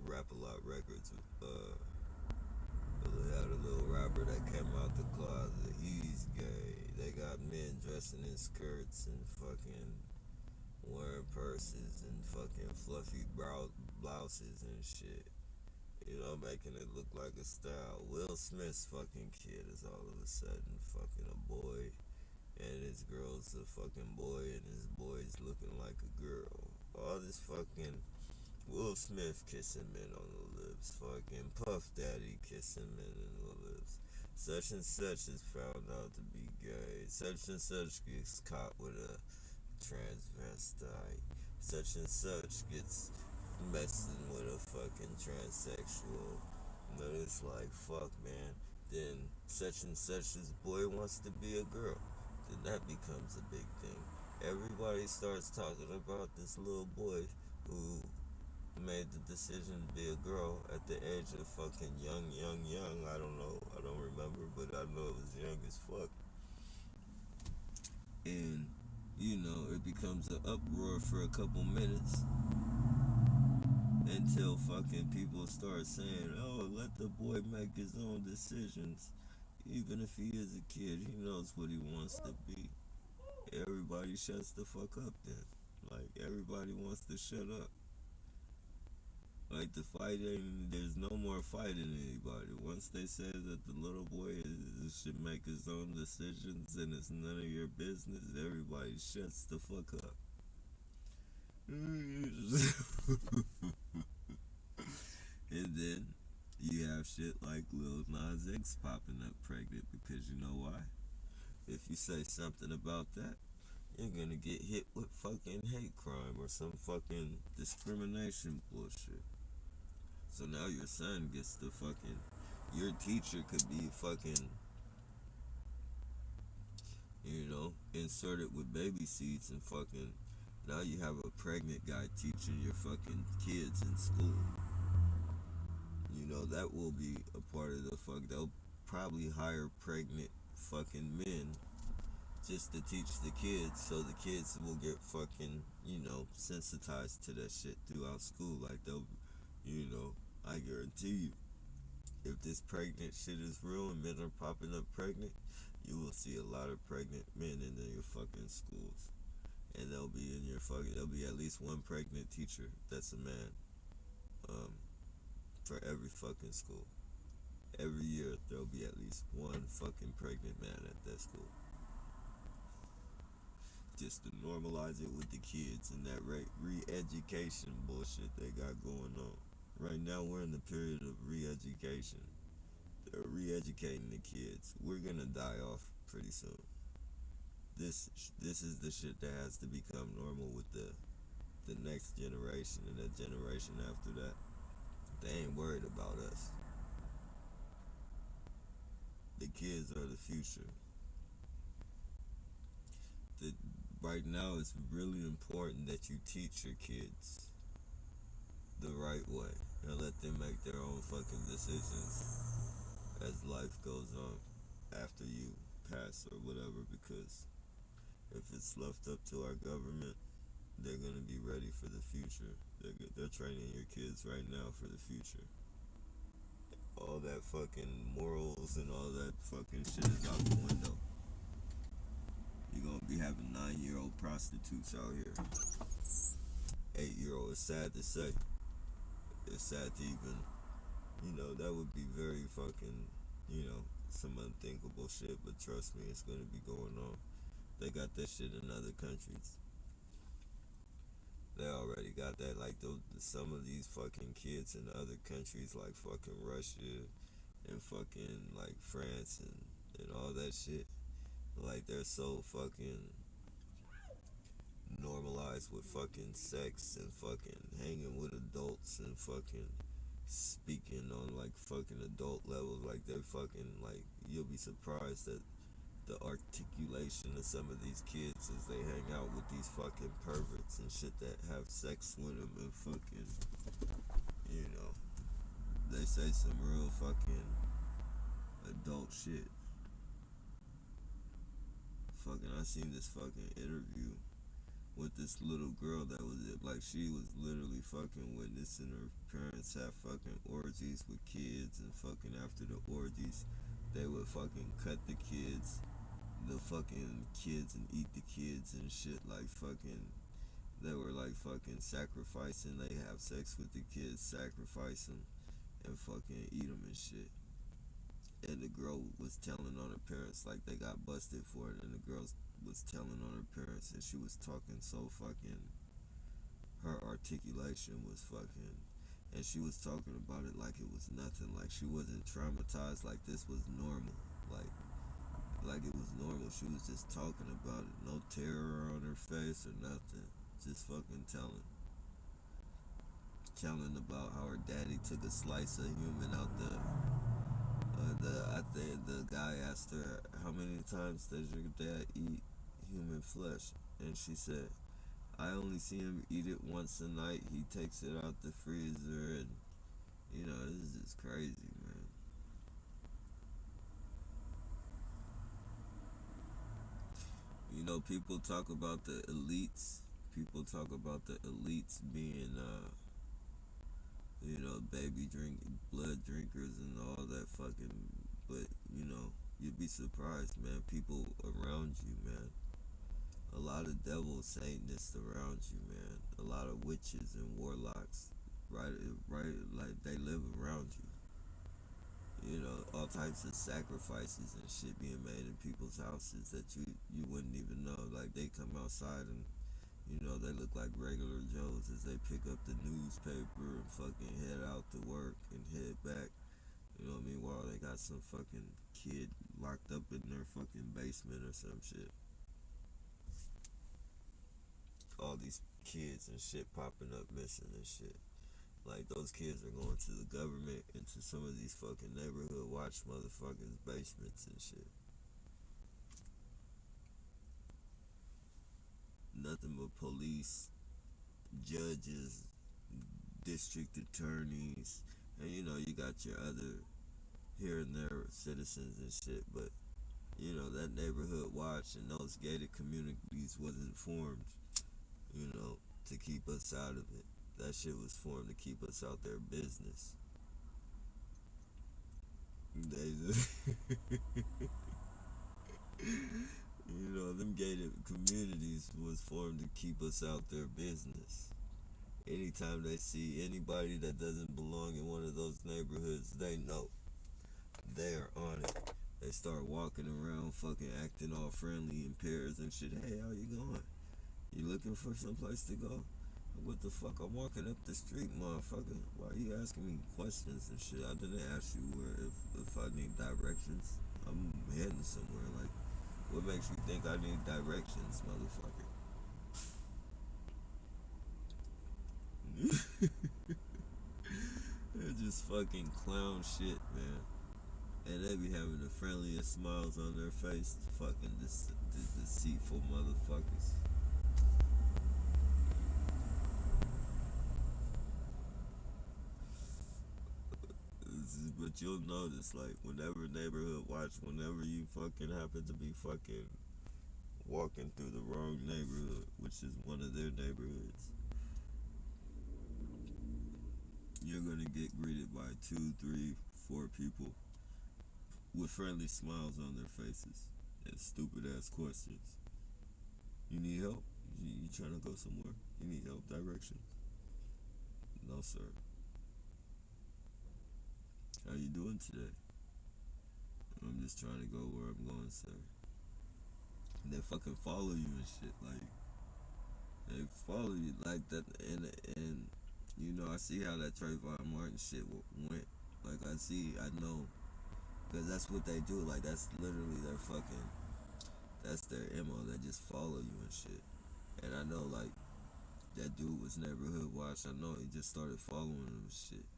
Rap a Lot Records. They had a little rapper that came out the closet. He's gay. They got men dressing in skirts and fucking wearing purses and fucking fluffy blouses and shit. Making it look like a style. Will Smith's fucking kid is all of a sudden fucking a boy, and his girl's a fucking boy, and his boy's looking like a girl. All this fucking Will Smith kissing men on the lips. Fucking Puff Daddy kissing men on the lips. Such and such is found out to be gay. Such and such gets caught with a transvestite. Such and such gets messing with a fucking transsexual. It's like, fuck, man. Then such and such's boy wants to be a girl. Then that becomes a big thing. Everybody starts talking about this little boy who made the decision to be a girl at the age of fucking young. I don't know. I don't remember, but I know it was young as fuck. And, it becomes an uproar for a couple minutes until fucking people start saying, oh, let the boy make his own decisions. Even if he is a kid, he knows what he wants to be. Everybody shuts the fuck up then. Like, everybody wants to shut up. Like, the fighting, there's no more fighting anybody. Once they say that the little boy should make his own decisions and it's none of your business, everybody shuts the fuck up. And then you have shit like Lil Nas X popping up pregnant because you know why? If you say something about that, you're gonna get hit with fucking hate crime or some fucking discrimination bullshit. So now your son gets to fucking, your teacher could be fucking, inserted with baby seats and fucking, now you have a pregnant guy teaching your fucking kids in school. That will be a part of the they'll probably hire pregnant fucking men just to teach the kids, so the kids will get fucking, sensitized to that shit throughout school. Like they'll, I guarantee you, if this pregnant shit is real and men are popping up pregnant, you will see a lot of pregnant men in your fucking schools. And there'll be at least one pregnant teacher that's a man, for every fucking school. Every year there'll be at least one fucking pregnant man at that school. Just to normalize it with the kids and that re-education bullshit they got going on. Right now we're in the period of re-education. They're re-educating the kids. We're gonna die off pretty soon. This is the shit that has to become normal with the next generation and the generation after that. They ain't worried about us. The kids are the future. Right now it's really important that you teach your kids the right way and let them make their own fucking decisions as life goes on after you pass or whatever, because if it's left up to our government, they're gonna be ready for the future. They're training your kids right now for the future. All that fucking morals and all that fucking shit is out the window. You're gonna be having 9-year-old prostitutes out here. 8-year-old. It's sad to say. It's sad to even, that would be very fucking, some unthinkable shit, but trust me, it's gonna be going on. They got that shit in other countries. They already got that. Like some of these fucking kids in other countries, like fucking Russia and fucking like France and all that shit. Like they're so fucking normalized with fucking sex and fucking hanging with adults and fucking speaking on like fucking adult levels. Like they're fucking like, you'll be surprised that the articulation of some of these kids as they hang out with these fucking perverts and shit that have sex with them and fucking, they say some real fucking adult shit. Fucking, I seen this fucking interview with this little girl that was like, she was literally fucking witnessing her parents have fucking orgies with kids, and fucking after the orgies, they would fucking cut the fucking kids and eat the kids and shit. Like fucking, they were like fucking sacrificing. They have sex with the kids, sacrifice them, and fucking eat them and shit. And the girl was telling on her parents, like they got busted for it, and the girl was telling on her parents, and she was talking so fucking, her articulation was fucking, and she was talking about it like it was nothing, like she wasn't traumatized, like this was normal, like it was normal. She was just talking about it, no terror on her face or nothing, just fucking telling about how her daddy took a slice of human out I think the guy asked her, how many times does your dad eat human flesh? And she said, I only see him eat it once a night. He takes it out the freezer, and this is just crazy, man. People talk about the elites. People talk about the elites being, blood drinkers and all that fucking, but, you'd be surprised, man. People around you, man. A lot of devil Satanists around you, man. A lot of witches and warlocks, right, like they live around you. All types of sacrifices and shit being made in people's houses that you wouldn't even know. Like they come outside and they look like regular Joes as they pick up the newspaper and fucking head out to work and head back. Meanwhile they got some fucking kid locked up in their fucking basement or some shit. All these kids and shit popping up missing and shit. Like those kids are going to the government, into some of these fucking neighborhood watch motherfuckers' basements and shit. Nothing but police, judges, district attorneys, and you got your other here and there citizens and shit, but you know, that neighborhood watch and those gated communities wasn't formed, you know, to keep us out of it. That shit was formed to keep us out their business. They just you know, them gated communities was formed to keep us out their business. Anytime they see anybody that doesn't belong in one of those neighborhoods, they know. They are on it. They start walking around fucking acting all friendly in pairs and shit. Hey, how you going? You looking for some place to go? What the fuck? I'm walking up the street, motherfucker. Why are you asking me questions and shit? I didn't ask you where if I need directions. I'm heading somewhere. Like, what makes you think I need directions, motherfucker? They're just fucking clown shit, man. And they be having the friendliest smiles on their face. Fucking deceitful motherfuckers. But you'll notice, like, whenever neighborhood watch, whenever you fucking happen to be fucking walking through the wrong neighborhood, which is one of their neighborhoods, you're gonna get greeted by 2, 3, 4 people with friendly smiles on their faces and stupid ass questions. You need help? You trying to go somewhere? You need help? Directions? No, sir. How you doing today? I'm just trying to go where I'm going, sir. And they fucking follow you and shit. Like, they follow you like that. And you know, I see how that Trayvon Martin shit went. Like, I know. Because that's what they do. Like, that's literally their fucking, that's their MO. They just follow you and shit. And I know, like, that dude was neighborhood watch. I know he just started following him and shit.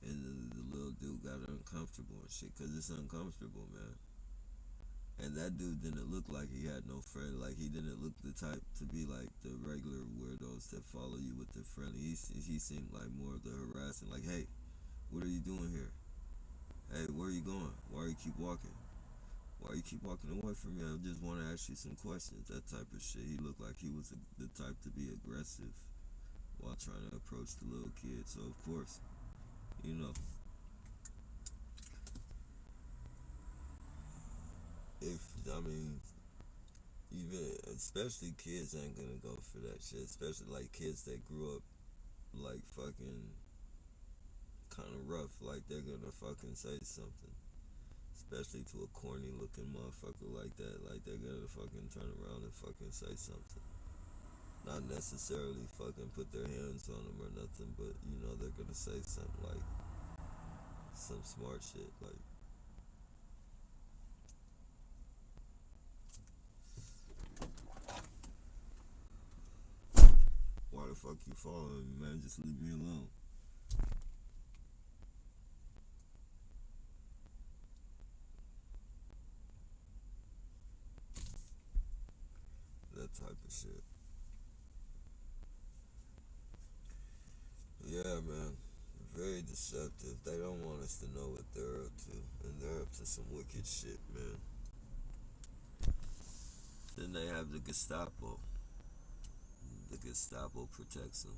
And the little dude got uncomfortable and shit, because it's uncomfortable, man. And that dude didn't look like he had no friend. Like, he didn't look the type to be like the regular weirdos that follow you with their friendly. He seemed like more of the harassing. Like, hey, what are you doing here? Hey, where are you going? Why you keep walking? Why you keep walking away from me? I just want to ask you some questions. That type of shit. He looked like he was the type to be aggressive while trying to approach the little kid. So, of course, you know, even, especially kids ain't gonna go for that shit. Especially, like, kids that grew up, like, fucking kind of rough. Like, they're gonna fucking say something. Especially to a corny looking motherfucker like that. Like, they're gonna fucking turn around and fucking say something. Not necessarily fucking put their hands on them or nothing, but, you know, they're gonna say something like some smart shit. Like, why the fuck you following me, man? Just leave me alone. That type of shit. Yeah, man. Very deceptive. They don't want us to know what they're up to. And they're up to some wicked shit, man. Then they have the Gestapo. The Gestapo protects them.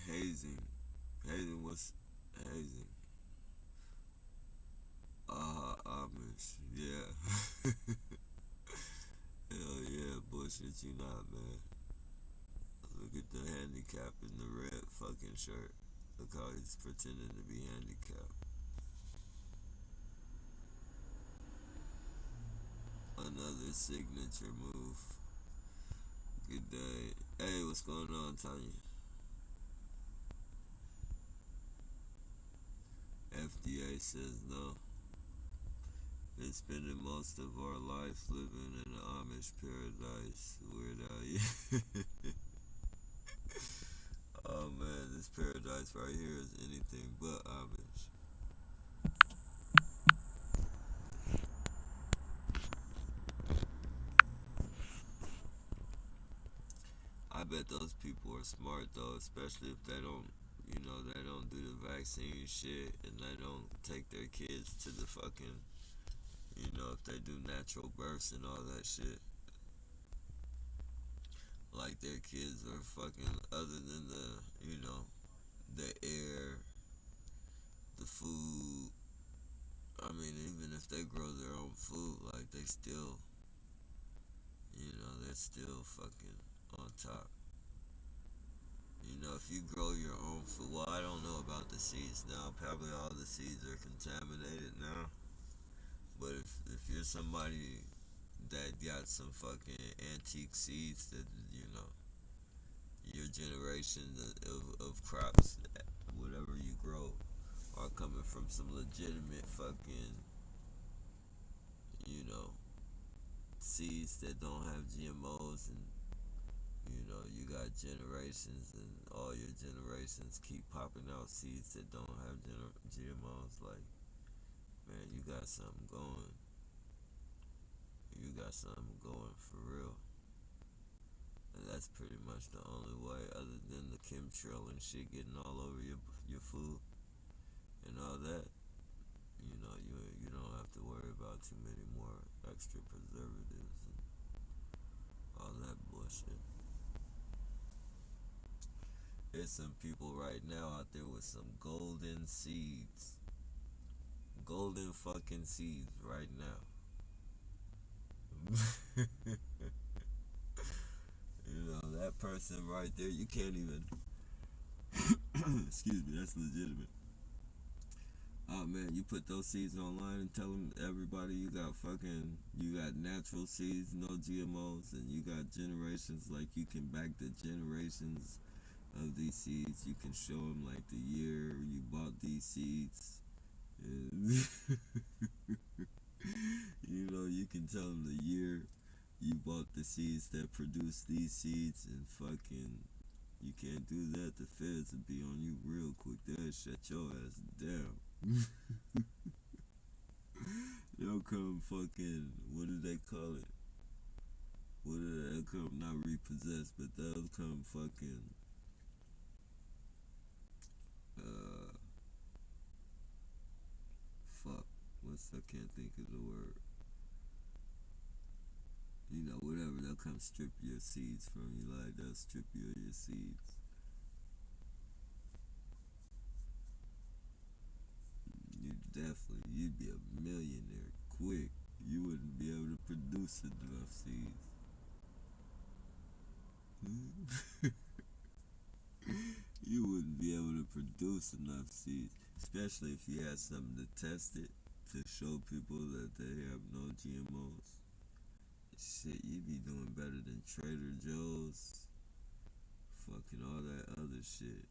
Hazing. Hazing was hazing. Amish. Yeah. Hell yeah, bullshit you not, man. Look at the handicap in the red fucking shirt. Look how he's pretending to be handicapped. Another signature move. Good day. Hey, what's going on, Tanya? FDA says no. Been spending most of our lives living in an Amish paradise. Weird out here. Oh man, this paradise right here is anything but Amish. I bet those people are smart though, especially if they don't, they don't do the vaccine shit and they don't take their kids to the fucking, if they do natural births and all that shit. Like their kids are fucking, other than the air, the food. I mean, even if they grow their own food, like they still, they're still fucking on top. If you grow your own food, well, I don't know about the seeds now. Probably all the seeds are contaminated now. But if you're somebody that got some fucking antique seeds that, your generation of crops, whatever you grow, are coming from some legitimate fucking, seeds that don't have GMOs, and you got generations, and all your generations keep popping out seeds that don't have GMOs. Like, man, you got something going. You got something going for real. And that's pretty much the only way, other than the chemtrail and shit getting all over your food and all that. You don't have to worry about too many more extra preservatives and all that bullshit. There's some people right now out there with some golden seeds. Golden fucking seeds right now. That person right there, you can't even excuse me, that's legitimate. Oh man, you put those seeds online and tell them, everybody, you got natural seeds, no GMOs, and you got generations. Like, you can back the generations of these seeds. You can show them like the year you bought these seeds. You can tell them the year you bought the seeds that produce these seeds, and fucking, you can't do that. The feds will be on you real quick. They'll shut your ass down. They'll come fucking, what do they call it? They'll come, not repossess, but they'll come fucking, I can't think of the word. Whatever, they'll come strip your seeds from you. Like, they'll strip you of your seeds. You'd be a millionaire quick. You wouldn't be able to produce enough seeds. You wouldn't be able to produce enough seeds, especially if you had something to test it, to show people that they have no GMOs. Shit, you'd be doing better than Trader Joe's, fucking all that other shit.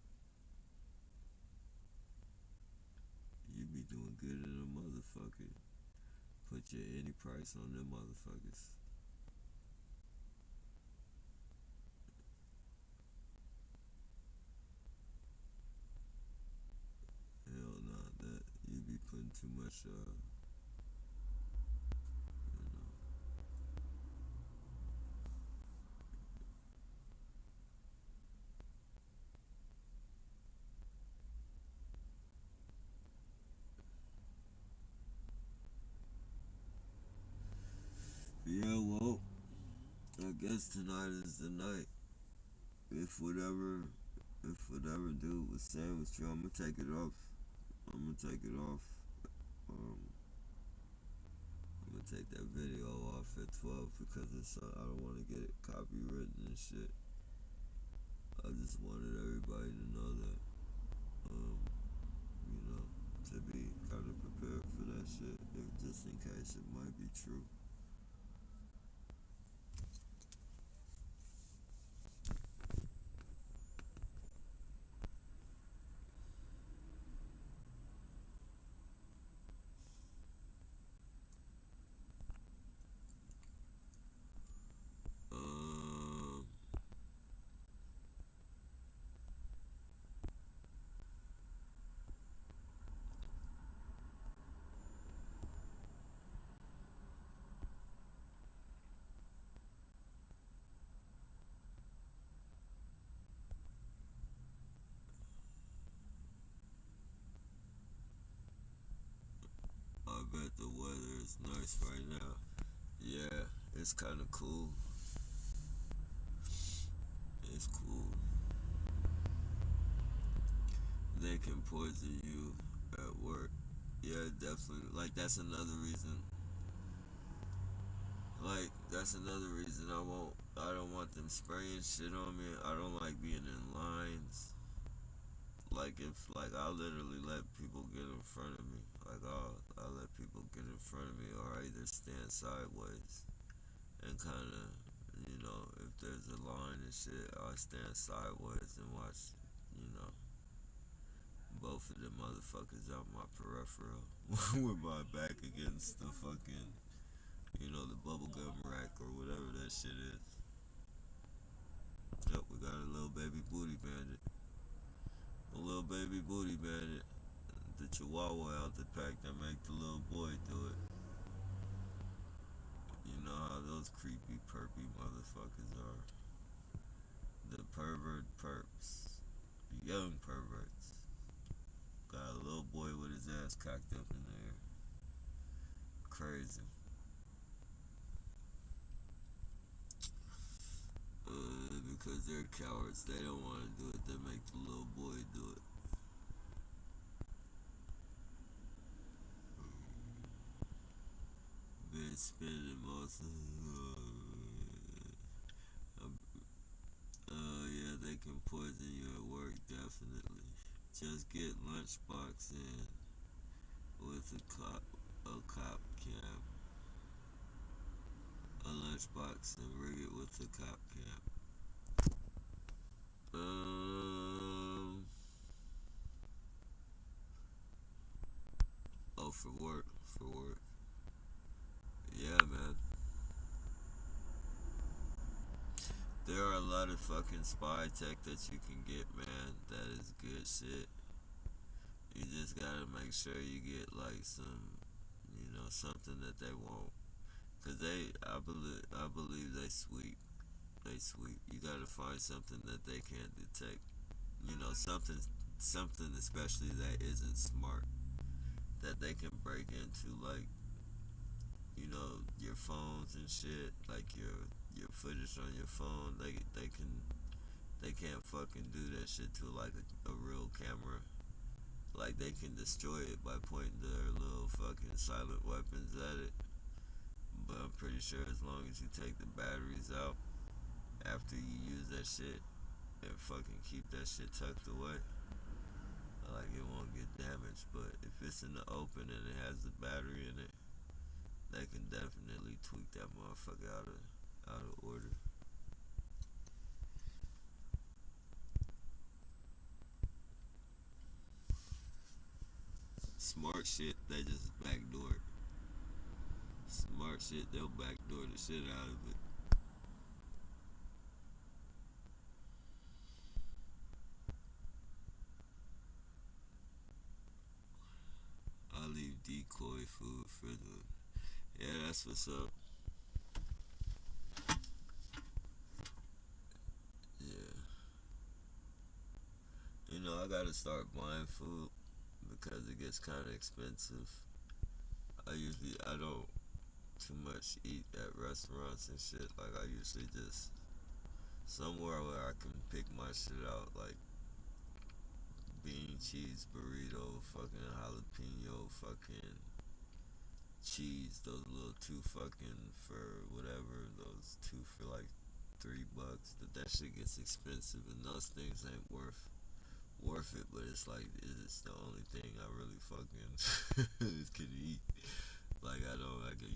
You'd be doing good in a motherfucker. Put your any price on them motherfuckers. Hell no, that you'd be putting too much, Yeah, well, I guess tonight is the night. If whatever dude was saying was true, I'm gonna take it off. I'm gonna take that video off at 12 because I don't want to get it copywritten and shit. I just wanted everybody to know that, to be kind of prepared for that shit, just in case it might be true. It's nice right now. Yeah, it's kind of cool. It's cool. They can poison you at work. Yeah, definitely. Like that's another reason. Like that's another reason I won't. I don't want them spraying shit on me. I don't like being in lines. Like if like I literally let people get in front of me. Like I'll let people get in front of me, or I either stand sideways and kind of, if there's a line and shit, I'll stand sideways and watch, you know, both of them motherfuckers out my peripheral with my back against the fucking, the bubblegum rack or whatever that shit is. Yep, we got a little baby booty bandit. A little baby booty bandit. The chihuahua out the pack that make the little boy do it. You know how those creepy, perpy motherfuckers are. The pervert perps. Young perverts. Got a little boy with his ass cocked up in the air. Crazy. Because they're cowards. They don't want to do it. They make the little boy do it. Been spending most of yeah, they can poison you at work, definitely. Just get lunchbox in with a cop cam. A lunchbox and rig it with a cop cam. Oh, for work. Yeah, man. There are a lot of fucking spy tech that you can get, man. That is good shit. You just gotta make sure you get like some, something that they won't. Cause I believe they sweep. They sweep. You gotta find something that they can't detect. Something especially that isn't smart. That they can break into, like, your phones and shit, like your footage on your phone. They can't fucking do that shit to like a real camera. Like they can destroy it by pointing their little fucking silent weapons at it. But I'm pretty sure as long as you take the batteries out after you use that shit and fucking keep that shit tucked away, like it won't get damaged. But if it's in the open and it has the battery in it, they can definitely tweak that motherfucker out of order. Smart shit, they just backdoor it. Smart shit, they'll backdoor the shit out of it. I'll leave decoy food for the. Yeah, that's what's up. Yeah. I gotta start buying food because it gets kind of expensive. I don't too much eat at restaurants and shit. Like I usually just somewhere where I can pick my shit out, like bean cheese burrito, fucking jalapeno, fucking cheese. Those little two fucking for whatever. Those two for like $3. That shit gets expensive, and those things ain't worth it. But it's like it's the only thing I really fucking can eat. Like I don't like it,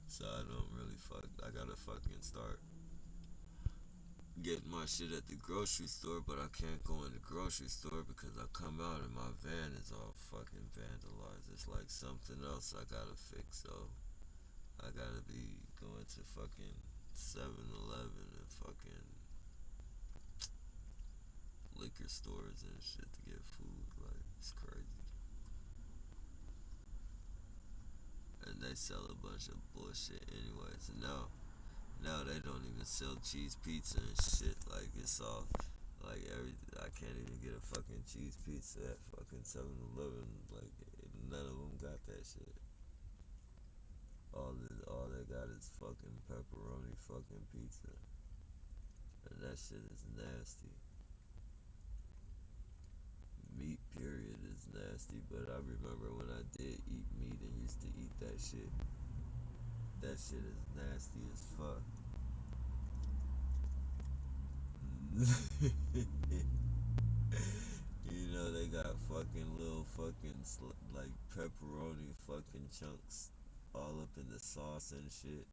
So I don't really I gotta fucking start getting my shit at the grocery store, but I can't go in the grocery store because I come out and my van is all fucking vandalized. It's like something else I gotta fix, so I gotta be going to fucking 7-Eleven and fucking liquor stores and shit to get food. Like, it's crazy. And they sell a bunch of bullshit anyways. And now they don't even sell cheese pizza and shit. Like it's all like I can't even get a fucking cheese pizza at fucking 7-Eleven. Like none of them got that shit. All they got is fucking pepperoni fucking pizza. And that shit is nasty. Meat period is nasty, but I remember when I did eat meat and used to eat that shit. That shit is nasty as fuck. You know, they got fucking little fucking like pepperoni fucking chunks all up in the sauce and shit.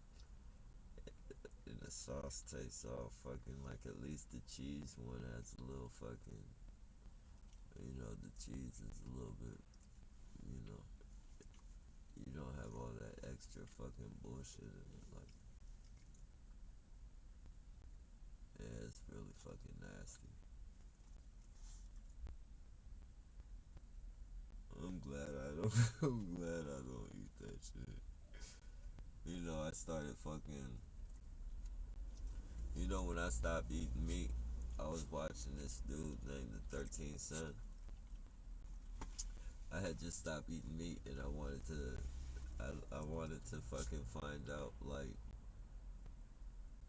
And the sauce tastes all fucking like, at least the cheese one has a little fucking, you know, the cheese is a little bit, you know, you don't have all that extra fucking bullshit in it. Like, yeah, it's really fucking nasty. I'm glad I don't. I'm glad I don't eat that shit. You know, I started fucking. You know, when I stopped eating meat, I was watching this dude named the 13th Son. I had just stopped eating meat, and I wanted to fucking find out, like,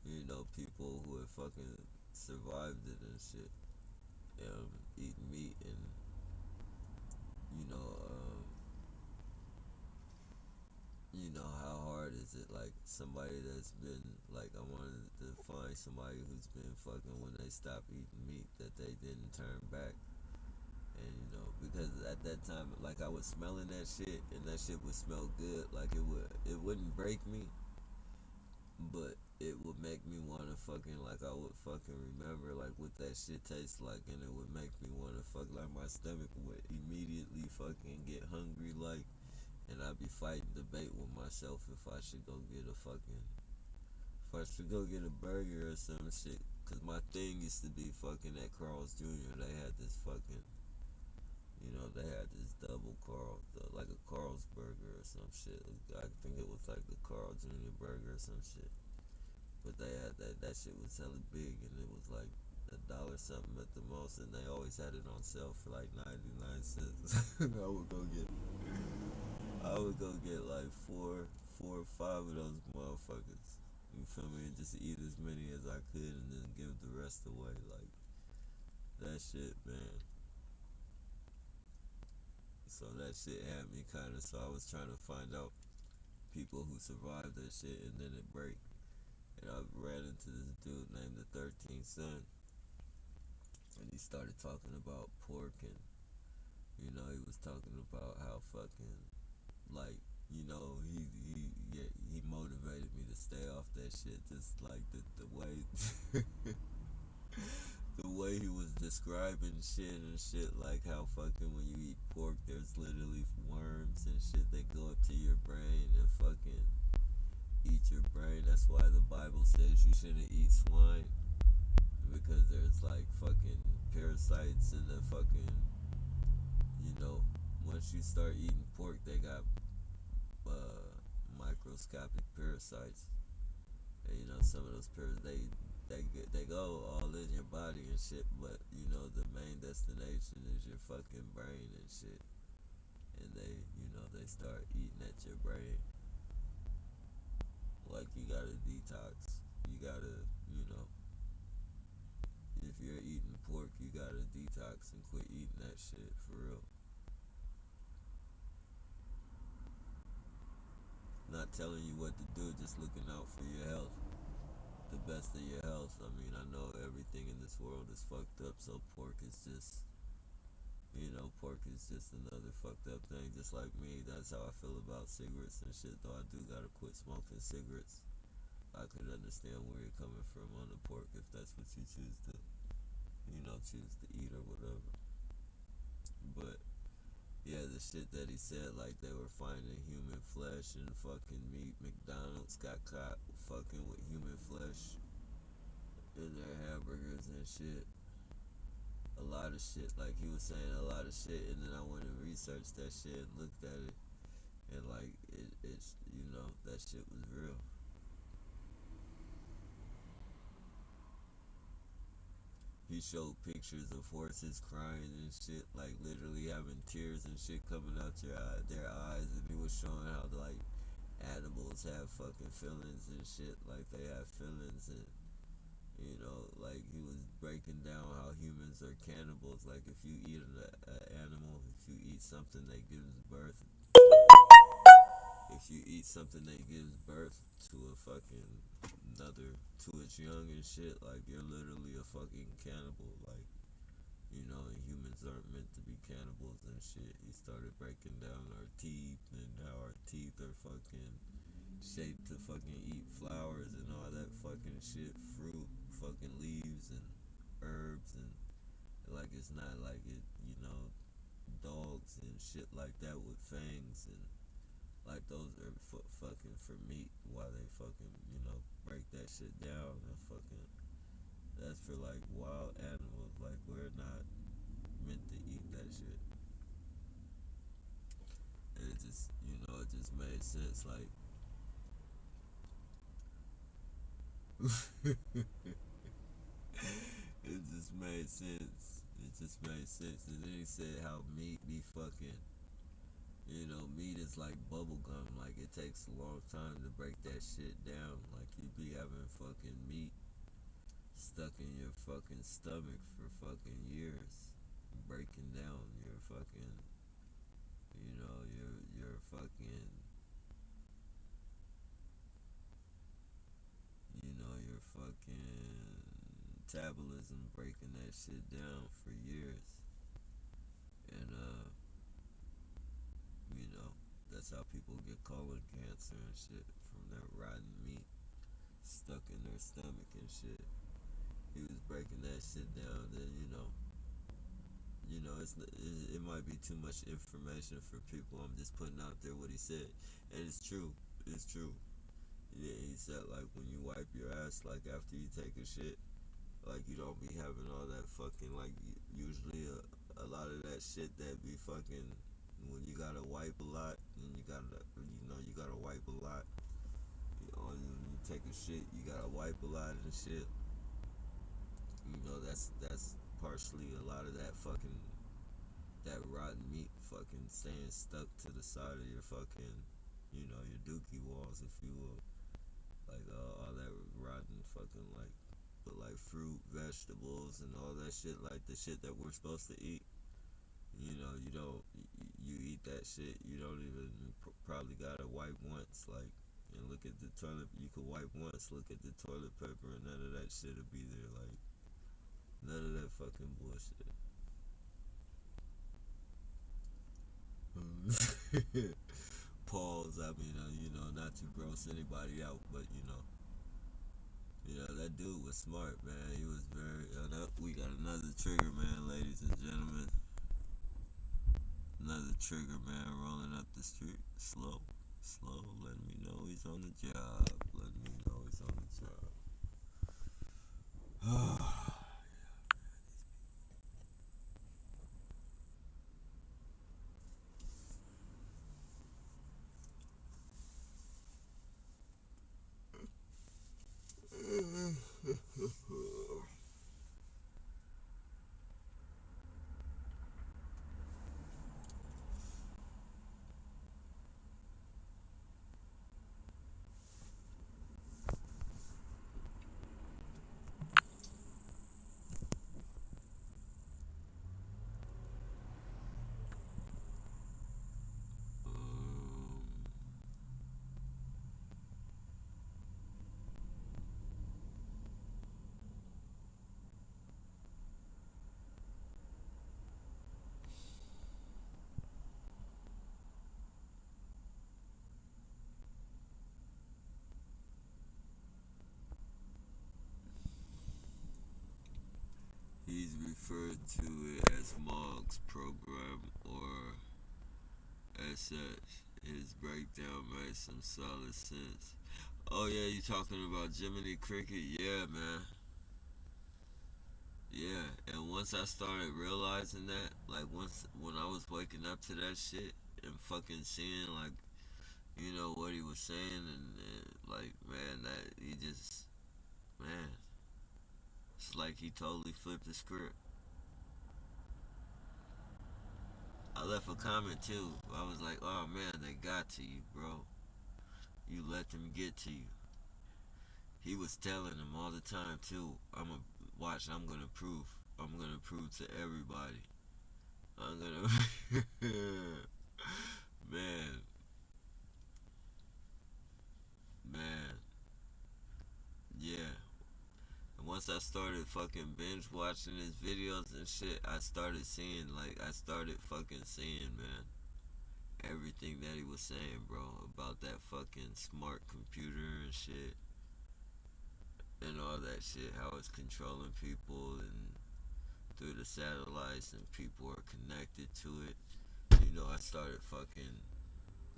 you know, people who had fucking survived it and shit, eating meat, and you know, how hard is it, like, somebody that's been, like, I wanted to find somebody who's been fucking, when they stopped eating meat, that they didn't turn back. And, you know, because at that time, like, I was smelling that shit, and that shit would smell good. Like, it wouldn't break me, but it would make me want to fucking, like, I would fucking remember, like, what that shit tastes like, and it would make me want to fuck, like, my stomach would immediately fucking get hungry, like, and I'd be fighting debate with myself if I should go get a burger or some shit. Cause my thing used to be fucking at Carl's Jr. They had this fucking, you know, they had this double Carl, like a Carl's burger or some shit. I think it was like the Carl Jr. burger or some shit. But they had that shit was hella big, and it was like $1 something at the most, and they always had it on sale for like 99 cents. I would go get like four or five of those motherfuckers. You feel me? And just eat as many as I could, and then give the rest away. Like, that shit, man. So that shit had me kind of. So I was trying to find out people who survived that shit and then it break. And I ran into this dude named the 13th Son, and he started talking about pork, and, you know, he was talking about how fucking, like, you know, he motivated me to stay off that shit. Just like the way the way he was describing shit and shit, like how fucking when you eat pork, there's literally worms and shit that go up to your brain and fucking eat your brain. That's why the Bible says you shouldn't eat swine, because there's like fucking parasites in the fucking, you know, once you start eating pork, they got microscopic parasites, and, you know, some of those parasites, they go all in your body and shit, but, you know, the main destination is your fucking brain and shit, and they, you know, they start eating at your brain. Like, you gotta detox, you gotta, you know, if you're eating pork, you gotta detox and quit eating that shit, for real. Not telling you what to do, just looking out for your health, the best of your health. I mean, I know everything in this world is fucked up, so pork is just, you know, pork is just another fucked up thing. Just like me, that's how I feel about cigarettes and shit, though I do gotta quit smoking cigarettes. I could understand where you're coming from on the pork if that's what you choose to, you know, choose to eat or whatever. But yeah, the shit that he said, like they were finding human flesh and fucking meat. McDonald's got caught fucking with human flesh in their hamburgers and shit. A lot of shit, like he was saying, a lot of shit, and then I went and researched that shit and looked at it, and like it's, you know, that shit was real. He showed pictures of horses crying and shit, like literally having tears and shit coming out their eyes, and he was showing how, like, animals have fucking feelings and shit, like they have feelings. And like he was breaking down how humans are cannibals. Like if you eat an animal, if you eat something that gives birth, if you eat something that gives birth to a fucking another, to its young and shit, like you're literally a fucking cannibal. Like, and humans aren't meant to be cannibals and shit. He started breaking down our teeth and how our teeth are fucking shaped to fucking eat flowers and all that fucking shit, fruit, fucking leaves and herbs, and like it's not like it, dogs and shit like that with fangs, and like those are fucking for meat, while they fucking break that shit down and fucking, that's for like wild animals. Like we're not meant to eat that shit. And it just it just made sense. Like it just made sense. It just made sense. And then he said how meat be fucking, meat is like bubble gum. Like it takes a long time to break that shit down. Like you be having fucking meat stuck in your fucking stomach for fucking years, breaking down your fucking, your fucking, your fucking metabolism, breaking that shit down for years. And that's how people get colon cancer and shit, from that rotten meat stuck in their stomach and shit. He was breaking that shit down. Then it might be too much information for people. I'm just putting out there what he said, and it's true. It's true. Yeah, he said like when you wipe your ass, like after you take a shit, like you don't be having all that fucking, like usually a lot of that shit that be fucking, when you gotta wipe a lot, and you gotta wipe a lot. When you take a shit, you gotta wipe a lot of the shit. That's partially a lot of that fucking, that rotten meat fucking staying stuck to the side of your fucking, your dookie walls, if you will. Like all that rotten fucking, like, but like fruit, vegetables, and all that shit, like the shit that we're supposed to eat. You don't, you eat that shit, you don't even probably gotta wipe once, like, and look at the toilet. You could wipe once, look at the toilet paper, and none of that shit'll be there. Like none of that fucking bullshit. Pause. I mean, not to gross anybody out, but that dude was smart, man. He was very. We got another trigger, man, ladies and gentlemen. Another trigger, man, rolling up the street, slow, letting me know he's on the job. Letting me know he's on the job. He's referred to it as Mogg's program, or as such. His breakdown made some solid sense. Oh yeah, you talking about Jiminy Cricket? Yeah, man. Yeah, and once I started realizing that, like once when I was waking up to that shit and fucking seeing, like, what he was saying, and like, man, that he just, man, it's like he totally flipped the script. I left a comment too. I was like, oh man, they got to you, bro. you let them get to you. He was telling them all the time too. I'm gonna prove. I'm gonna prove to everybody. I'm gonna man, man, yeah. And once I started fucking binge watching his videos and shit, I started fucking seeing, man, everything that he was saying, bro, about that fucking smart computer and shit and all that shit, how it's controlling people and through the satellites and people are connected to it. I started fucking,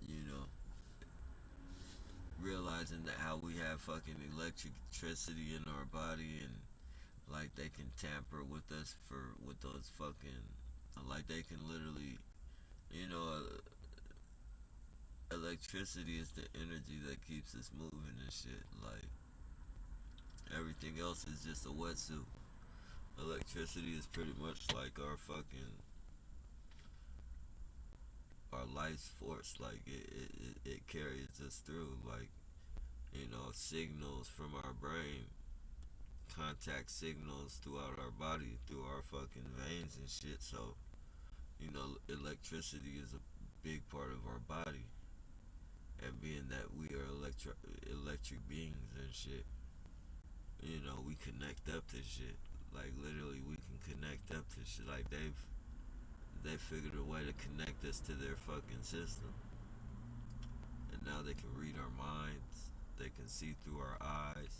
you know, realizing that how we have fucking electricity in our body and like they can tamper with us with those fucking, like they can literally, you know, electricity is the energy that keeps us moving and shit. Like everything else is just a wetsuit. Electricity is pretty much like our life force. Like it carries us through. Like signals from our brain, contact signals throughout our body, through our fucking veins and shit. So electricity is a big part of our body. And being that we are electric beings and shit, we connect up to shit. Like literally, we can connect up to shit. Like they figured a way to connect us to their fucking system, and now they can read our minds. They can see through our eyes.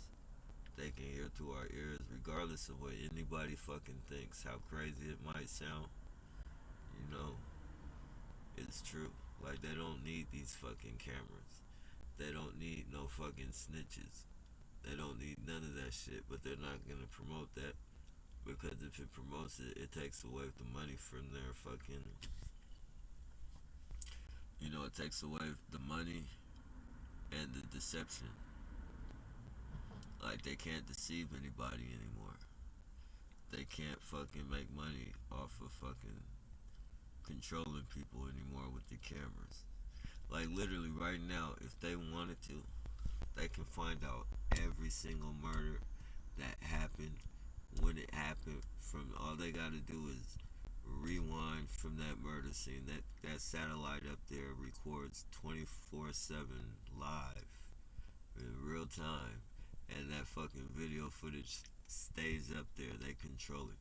They can hear through our ears, regardless of what anybody fucking thinks. How crazy it might sound, you know, it's true. Like they don't need these fucking cameras. They don't need no fucking snitches. They don't need none of that shit, but they're not gonna promote that because if it promotes it, it takes away the money from their fucking, it takes away the money and the deception. Like they can't deceive anybody anymore. They can't fucking make money off of fucking controlling people anymore with the cameras. Like literally right now, if they wanted to, they can find out every single murder that happened, when it happened. From all they gotta do is rewind from that murder scene. That satellite up there records 24/7 live in real time, and that fucking video footage stays up there. They control it.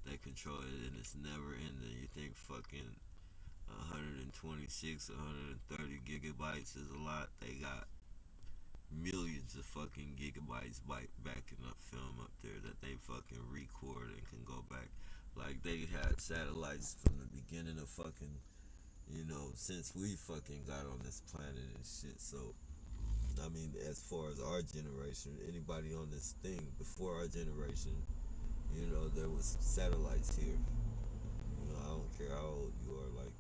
They control it, and it's never ending. You think fucking 126, 130 gigabytes is a lot? They got millions of fucking gigabytes backing up film up there that they fucking record and can go back. Like they had satellites from the beginning of fucking, since we fucking got on this planet and shit. So I mean, as far as our generation, anybody on this thing before our generation, there was satellites here. I don't care how old you are, like,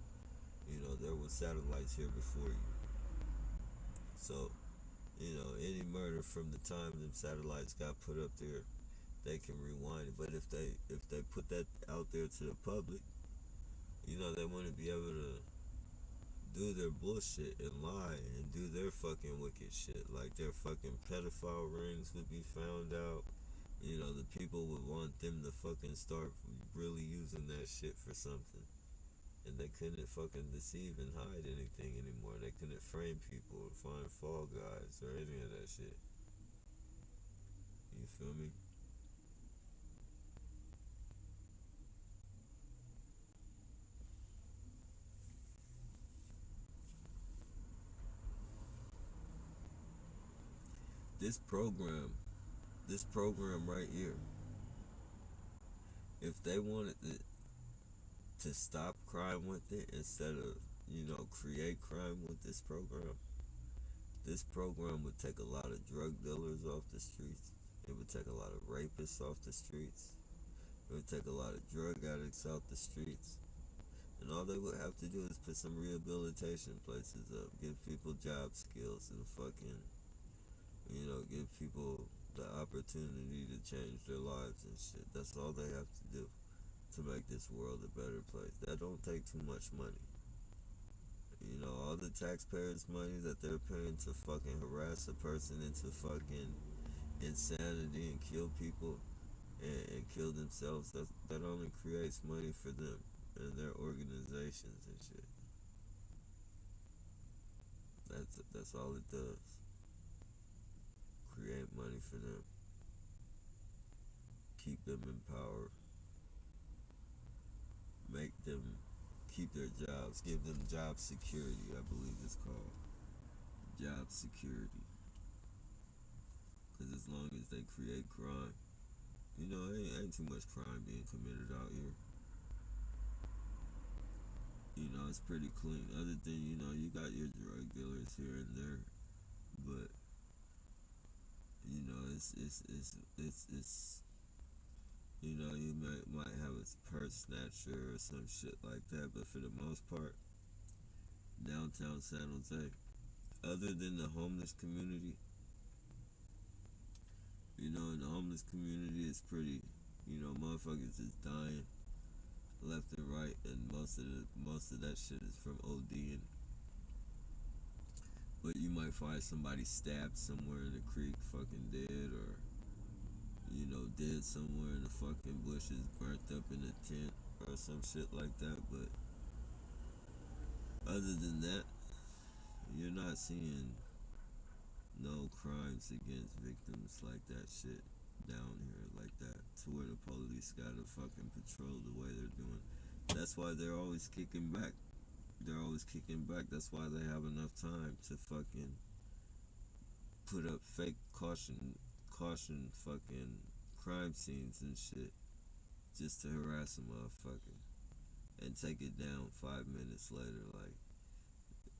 there was satellites here before you. So, any murder from the time them satellites got put up there, they can rewind it. But if they put that out there to the public, they wouldn't be able to do their bullshit and lie and do their fucking wicked shit. Like their fucking pedophile rings would be found out. The people would want them to fucking start really using that shit for something. And they couldn't fucking deceive and hide anything anymore. They couldn't frame people or find fall guys or any of that shit. You feel me? This program right here, if they wanted to stop crime with it instead of, create crime with this program would take a lot of drug dealers off the streets. It would take a lot of rapists off the streets. It would take a lot of drug addicts off the streets. And all they would have to do is put some rehabilitation places up, give people job skills and fucking, give people the opportunity to change their lives and shit. That's all they have to do to make this world a better place. That don't take too much money. You know, all the taxpayers' money that they're paying to fucking harass a person into fucking insanity and kill people and kill themselves, that only creates money for them and their organizations and shit. That's all it does. Create money for them. Keep them in power. Make them keep their jobs. Give them job security, I believe it's called. Job security. Because as long as they create crime, you know, ain't too much crime being committed out here. You know, it's pretty clean. Other than, you know, you got your drug dealers here and there, but you know, it's you know, you might have a purse snatcher or some shit like that, but for the most part, downtown San Jose, other than the homeless community, you know, in the homeless community, it's pretty, you know, motherfuckers is dying left and right, and most of that shit is from ODing. But you might find somebody stabbed somewhere in the creek, fucking dead, or you know, dead somewhere in the fucking bushes, burnt up in a tent or some shit like that. But other than that, you're not seeing no crimes against victims like that shit down here like that, to where the police gotta fucking patrol the way they're doing. That's why they're always kicking back. They're always kicking back. That's why they have enough time to fucking put up fake caution fucking crime scenes and shit just to harass a motherfucker and take it down 5 minutes later, like,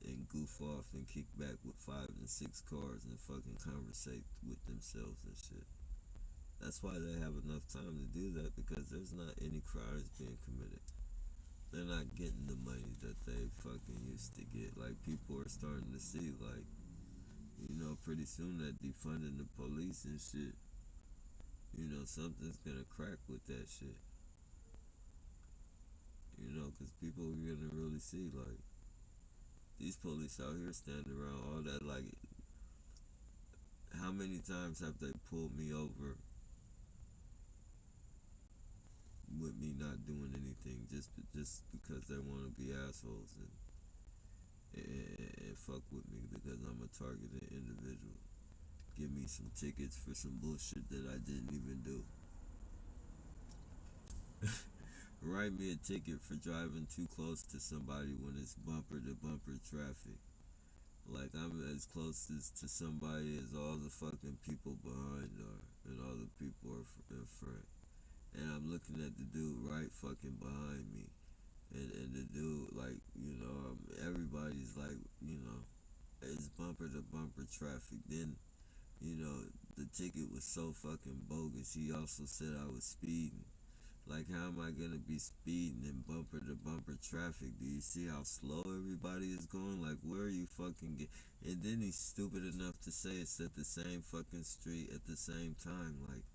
and goof off and kick back with 5 and 6 cars and fucking conversate with themselves and shit. That's why they have enough time to do that, because there's not any crimes being committed. They're not getting the money that they fucking used to get. Like, people are starting to see, like, you know, pretty soon that defunding the police and shit, you know, something's gonna crack with that shit. You know, because people are gonna really see, like, these police out here standing around all that, like, how many times have they pulled me over with me not doing anything just because they want to be assholes and fuck with me because I'm a targeted individual. Give me some tickets for some bullshit that I didn't even do. Write me a ticket for driving too close to somebody when it's bumper to bumper traffic. Like, I'm as close to somebody as all the fucking people behind are, and all the people are in front. And I'm looking at the dude right fucking behind me. And the dude, like, you know, everybody's like, you know, it's bumper to bumper traffic. Then, you know, the ticket was so fucking bogus. He also said I was speeding. Like, how am I gonna be speeding in bumper to bumper traffic? Do you see how slow everybody is going? Like, where are you fucking And then he's stupid enough to say it's at the same fucking street at the same time. Like,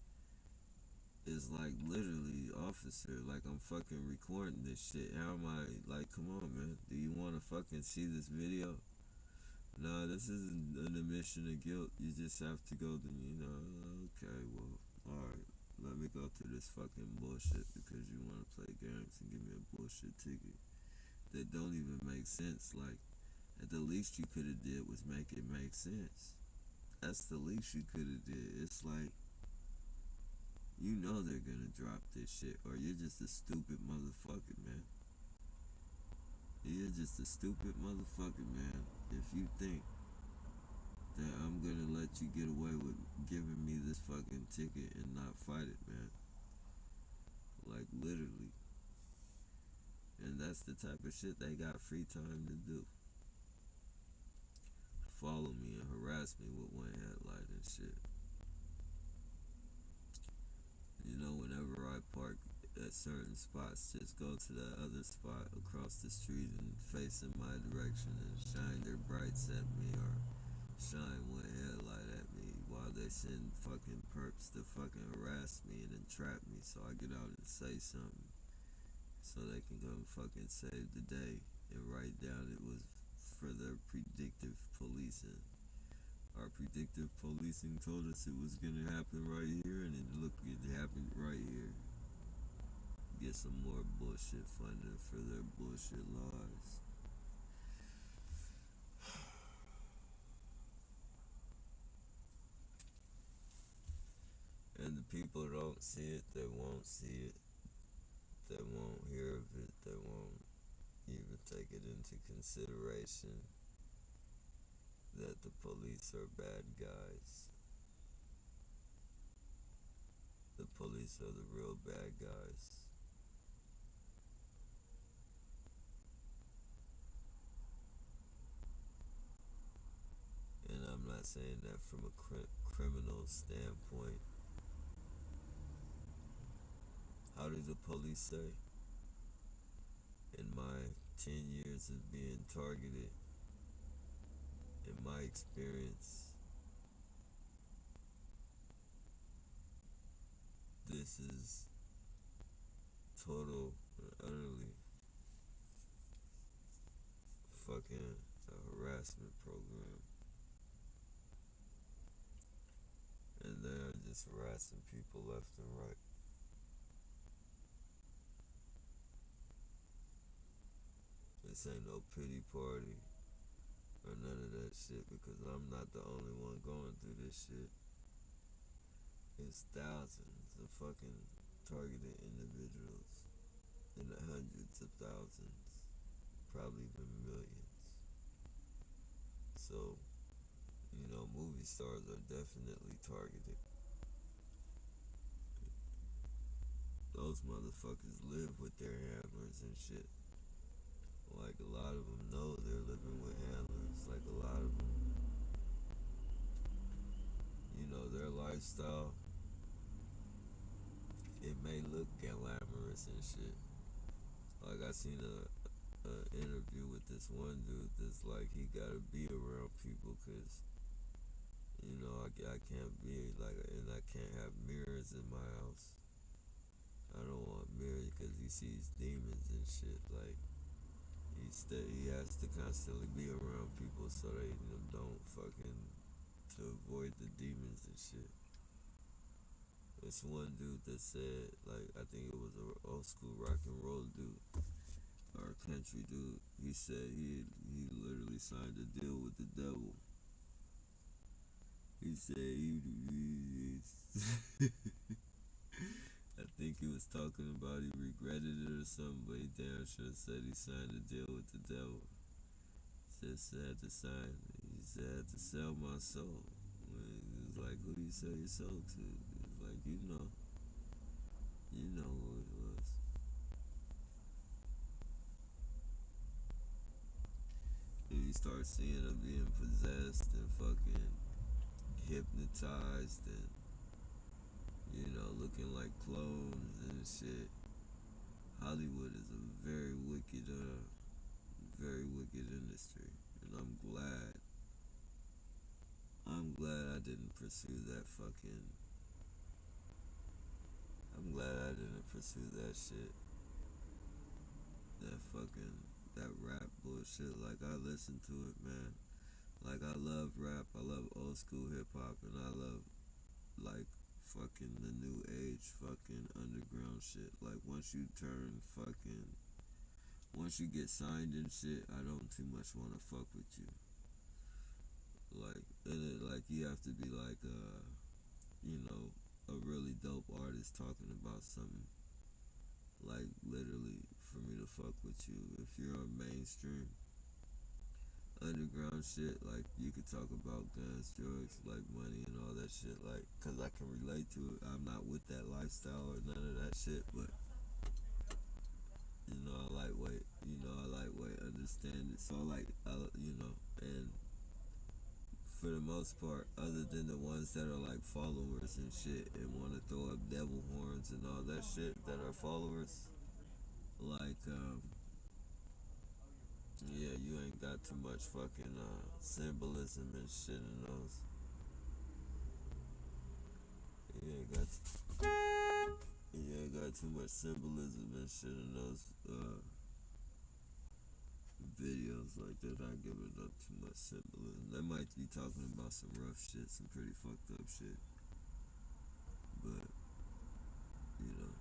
it's like, literally, officer, like, I'm fucking recording this shit. How am I, like, come on, man. Do you want to fucking see this video? No, this isn't an admission of guilt. You just have to go, you know, okay, well, alright. Let me go through this fucking bullshit because you want to play games and give me a bullshit ticket that don't even make sense. Like, at the least you could have did was make it make sense. That's the least you could have did. It's like, you know they're gonna drop this shit, or you're just a stupid motherfucker, man. You're just a stupid motherfucker, man, if you think that I'm gonna let you get away with giving me this fucking ticket and not fight it, man. Like, literally. And that's the type of shit they got free time to do. Follow me and harass me with one headlight and shit. You know, whenever I park at certain spots, just go to the other spot across the street and face in my direction and shine their brights at me, or shine one headlight at me while they send fucking perps to fucking harass me and entrap me, so I get out and say something so they can come fucking save the day and write down it was predictive policing told us it was gonna happen right here, and it happened right here. Get some more bullshit funding for their bullshit laws. And the people don't see it, they won't see it, they won't hear of it, they won't even take it into consideration that the police are bad guys. The police are the real bad guys. And I'm not saying that from a criminal standpoint. How do the police say? In my 10 years of being targeted, in my experience, this is total and utterly fucking a harassment program. And they're just harassing people left and right. This ain't no pity party or none of that shit, because I'm not the only one going through this shit. It's thousands of fucking targeted individuals in the hundreds of thousands, probably even millions. So, you know, movie stars are definitely targeted. Those motherfuckers live with their handlers and shit. Like, a lot of them know they're living with handlers. Like, a lot of them, you know, their lifestyle, it may look glamorous and shit. Like, I seen a interview with this one dude that's like, he gotta be around people because, you know, I can't be, like, and I can't have mirrors in my house. I don't want mirrors because he sees demons and shit. Like, he has to constantly be around people so they don't fucking, to avoid the demons and shit. This one dude that said, like, I think it was an old school rock and roll dude or country dude. He said he literally signed a deal with the devil. He said I think he was talking about he regretted it or something, but he damn sure said he signed a deal with the devil. Just had to sign. He said I had to sell my soul. He was like, who do you sell your soul to? He was like, you know who it was. And you start seeing him being possessed and fucking hypnotized and, you know, looking like clones and shit. Hollywood is a very wicked industry, and I'm glad I didn't pursue that fucking. I'm glad I didn't pursue that shit. That rap bullshit. Like, I listen to it, man. Like, I love rap. I love old school hip hop, and I love, like, fucking the new age fucking underground shit. Like, once you get signed and shit, I don't too much want to fuck with you. Like, you have to be like you know, a really dope artist talking about something. Like, literally, for me to fuck with you. If you're on mainstream underground shit, like, you could talk about guns, drugs, like, money and all that shit, like, cause I can relate to it. I'm not with that lifestyle or none of that shit, but, you know, I lightweight, understand it. So, like, you know, and for the most part, other than the ones that are, like, followers and shit and want to throw up devil horns and all that shit that are followers, like, yeah, you ain't got too much fucking symbolism and shit in those. You ain't got too much symbolism and shit in those videos. videos like they're not giving up too much symbolism. They might be talking about some rough shit, some pretty fucked up shit. But, you know,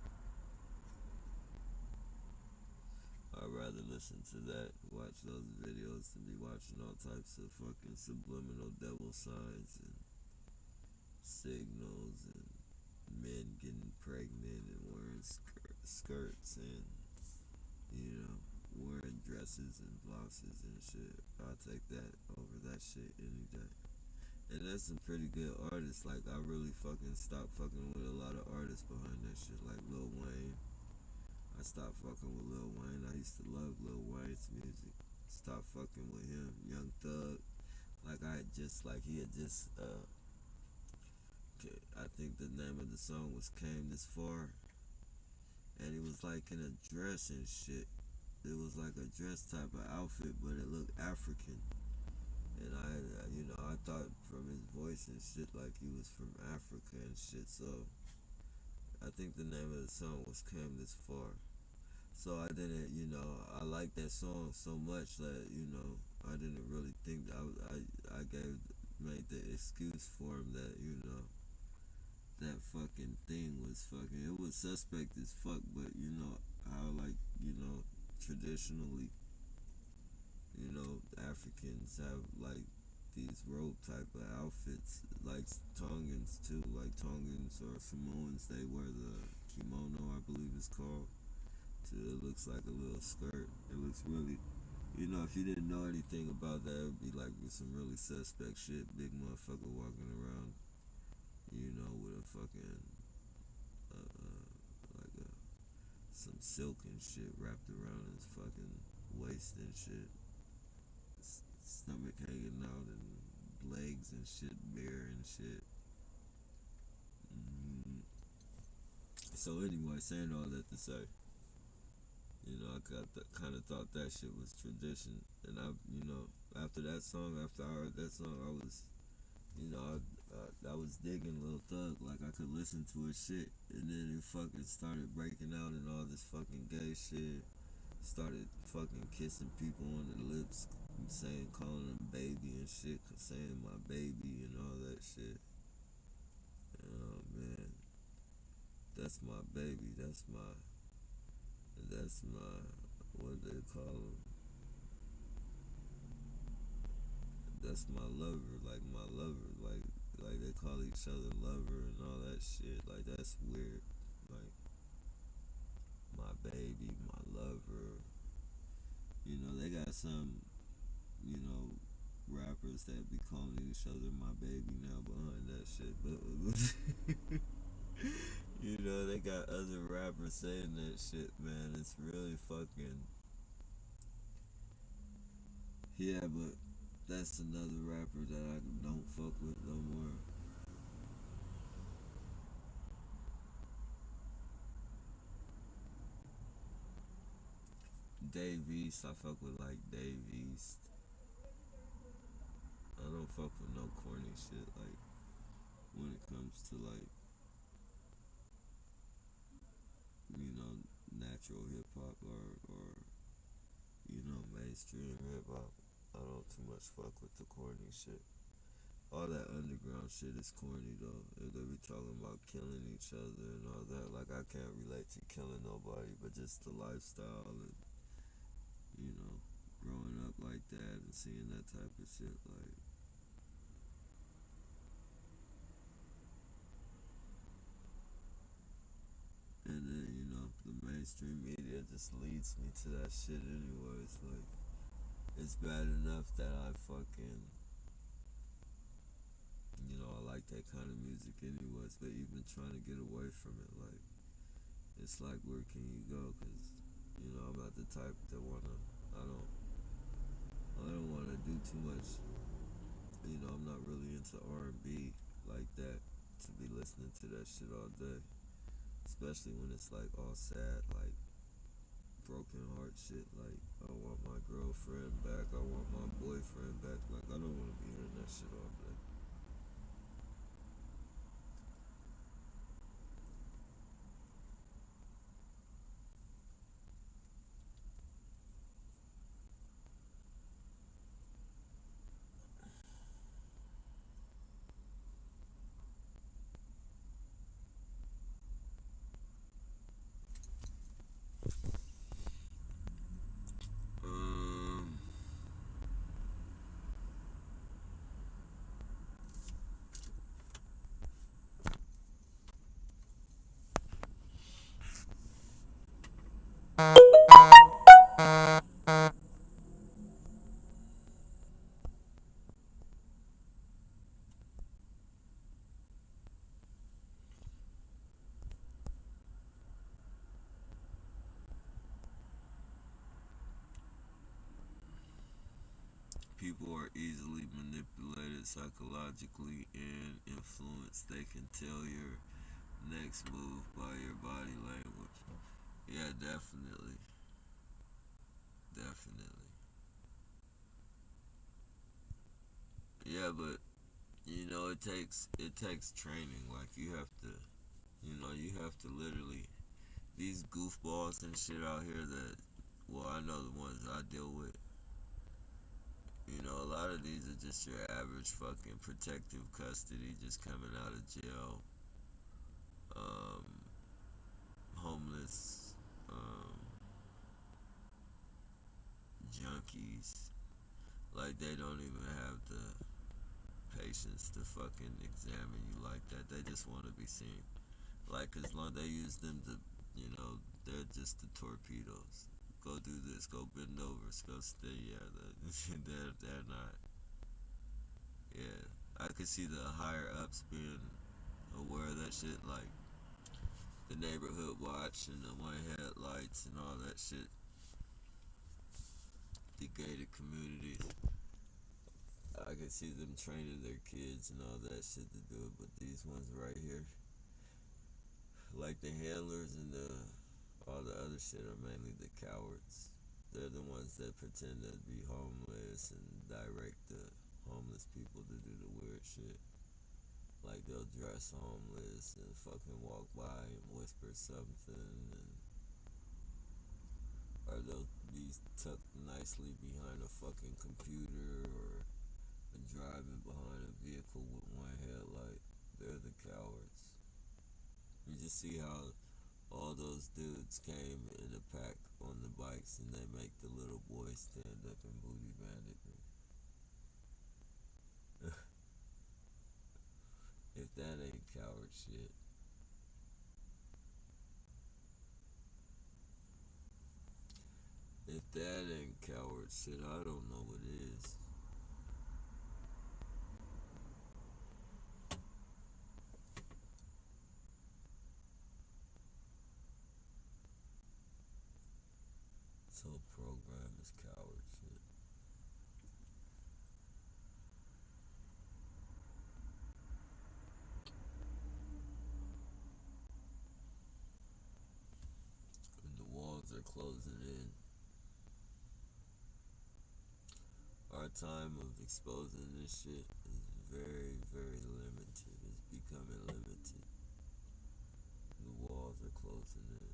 I'd rather listen to that, watch those videos, than be watching all types of fucking subliminal devil signs and signals and men getting pregnant and wearing skirts and, you know, wearing dresses and blouses and shit. I'll take that over that shit any day. And that's some pretty good artists. Like, I really fucking stopped fucking with a lot of artists behind that shit, like Lil Wayne. I stopped fucking with Lil Wayne. I used to love Lil Wayne's music. Stopped fucking with him. Young Thug. Like, he had just, I think the name of the song was Came This Far. And he was like in a dress and shit. It was like a dress type of outfit, but it looked African. And I thought from his voice and shit like he was from Africa and shit. So I think the name of the song was Came This Far. So I didn't, I liked that song so much that, I didn't really think, I made the excuse for him that, that fucking thing was fucking, it was suspect as fuck, but how like, traditionally, Africans have like these robe type of outfits, like Tongans too, like Tongans or Samoans, they wear the kimono, I believe it's called. It looks like a little skirt. It looks really, if you didn't know anything about that, it would be like some really suspect shit. Big motherfucker walking around, with a fucking, some silk and shit wrapped around his fucking waist and shit. Stomach hanging out and legs and shit, bare and shit. So anyway, saying all that to say, I kind of thought that shit was tradition, and after that song, after I heard that song, I was, I was digging Lil Thug, like I could listen to his shit, and then it fucking started breaking out and all this fucking gay shit, started fucking kissing people on the lips, calling them baby and shit, saying my baby and all that shit. Oh man, that's my baby, that's my, what do they call him? That's my lover, like my lover, like they call each other lover and all that shit. Like that's weird. Like my baby, my lover. They got some, rappers that be calling each other my baby now behind that shit, but they got other rappers saying that shit, man. It's really fucking, yeah, but that's another rapper that I don't fuck with no more. Dave East, I fuck with like Dave East. I don't fuck with no corny shit, like when it comes to like, natural hip hop or mainstream hip hop. I don't too much fuck with the corny shit. All that underground shit is corny though. If they be talking about killing each other and all that, like I can't relate to killing nobody, but just the lifestyle and growing up like that and seeing that type of shit, like. And then, the mainstream media just leads me to that shit anyways. Like, it's bad enough that I fucking, I like that kind of music anyways, but even trying to get away from it, like, it's like, where can you go? Because, I'm not the type that I don't want to do too much, I'm not really into R&B like that, to be listening to that shit all day. Especially when it's like all sad, like broken heart shit, like I want my girlfriend back, I want my boyfriend back, like I don't want to be hearing that shit all day. people are easily manipulated psychologically and influenced. They can tell your next move by your body language. Yeah, definitely. Definitely. Yeah, but it takes training. Like you have to literally these goofballs and shit out here that well, I know the ones I deal with. A lot of these are just your average fucking protective custody, just coming out of jail, um, homeless, junkies. Like they don't even have the patience to fucking examine you like that. They just want to be seen. Like as long they use them to, they're just the torpedoes. Go do this. Go bend over. Go stay. Yeah, they're not. Yeah, I could see the higher ups being aware of that shit, like the neighborhood watch and the one headlights and all that shit. The gated communities. I could see them training their kids and all that shit to do it, but these ones right here, like the handlers and all the other shit, are mainly the cowards. They're the ones that pretend to be homeless and direct the homeless people to do the weird shit. Like they'll dress homeless and fucking walk by and whisper something, or they'll be tucked nicely behind a fucking computer or driving behind a vehicle with one headlight. They're the cowards. You just see how all those dudes came in a pack on the bikes and they make the little boys stand up and booty bandit me. If that ain't coward shit. If that ain't coward shit, I don't know what is. This whole program is coward shit. And the walls are closing in. Our time of exposing this shit is very, very limited. It's becoming limited. The walls are closing in.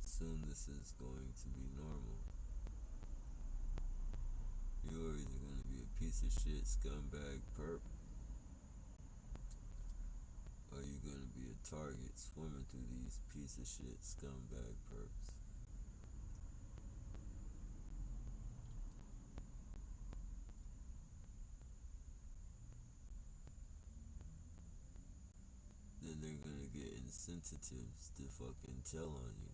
Soon this is going to be normal. You're either going to be a piece of shit scumbag perp, or you're going to be a target swimming through these piece of shit scumbag perps. Then they're going to get incentives to fucking tell on you.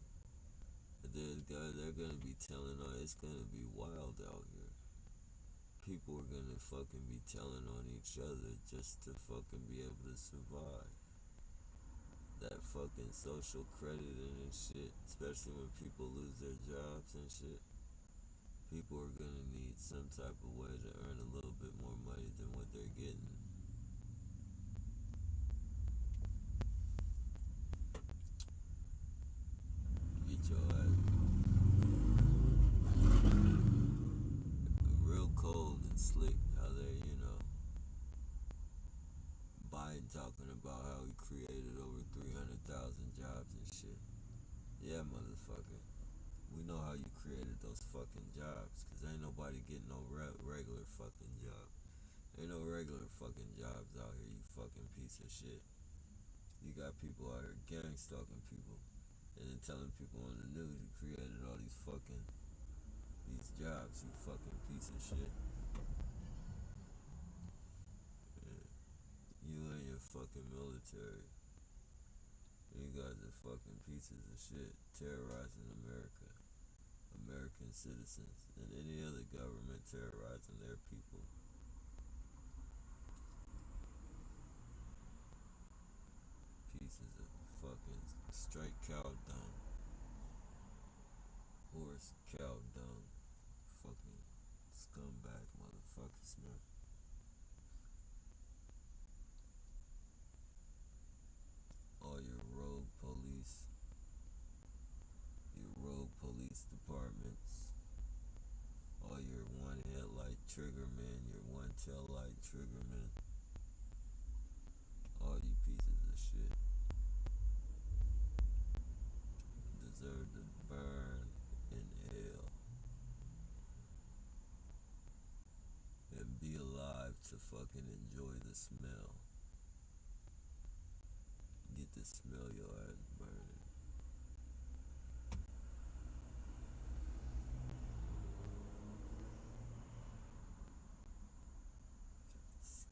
They're going to be telling on, it's going to be wild out here. People are going to fucking be telling on each other just to fucking be able to survive. That fucking social crediting and shit, especially when people lose their jobs and shit. People are going to need some type of way to earn a little bit more money than what they're getting. Get your ass real cold and slick how they, Biden talking about how he created over 300,000 jobs and shit. Yeah, motherfucker. We know how you created those fucking jobs, cause ain't nobody getting no regular fucking job. Ain't no regular fucking jobs out here, you fucking piece of shit. You got people out here gang stalking people, and then telling people on the news you created all these jobs, you fucking piece of shit. Yeah. You and your fucking military. You guys are fucking pieces of shit, terrorizing America. American citizens, and any other government terrorizing their people. Pieces of fucking straight cow dung. Horse cow dung. triggermen, your one tail light triggermen, all you pieces of shit deserve to burn in hell and be alive to fucking enjoy the smell. Get to smell your ass burning.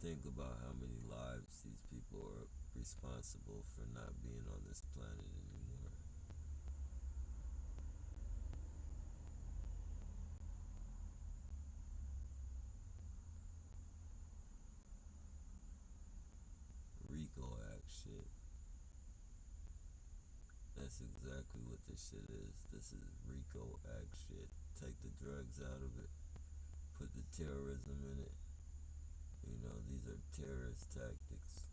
Think about how many lives these people are responsible for not being on this planet anymore. RICO Act shit. That's exactly what this shit is. This is RICO Act shit. Take the drugs out of it. Put the terrorism in it. You know, these are terrorist tactics.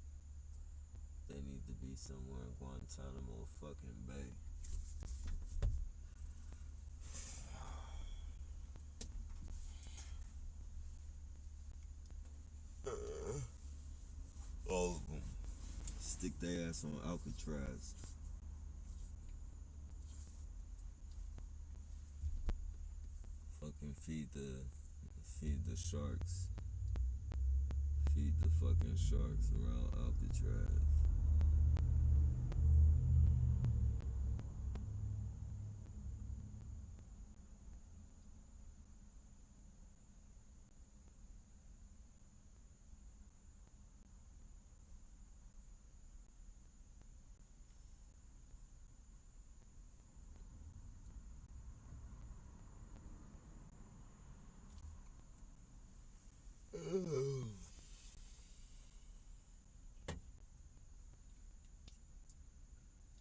They need to be somewhere in Guantanamo fucking Bay. All of them. Stick their ass on Alcatraz. Fucking feed the sharks. Feed the fucking sharks around Alcatraz.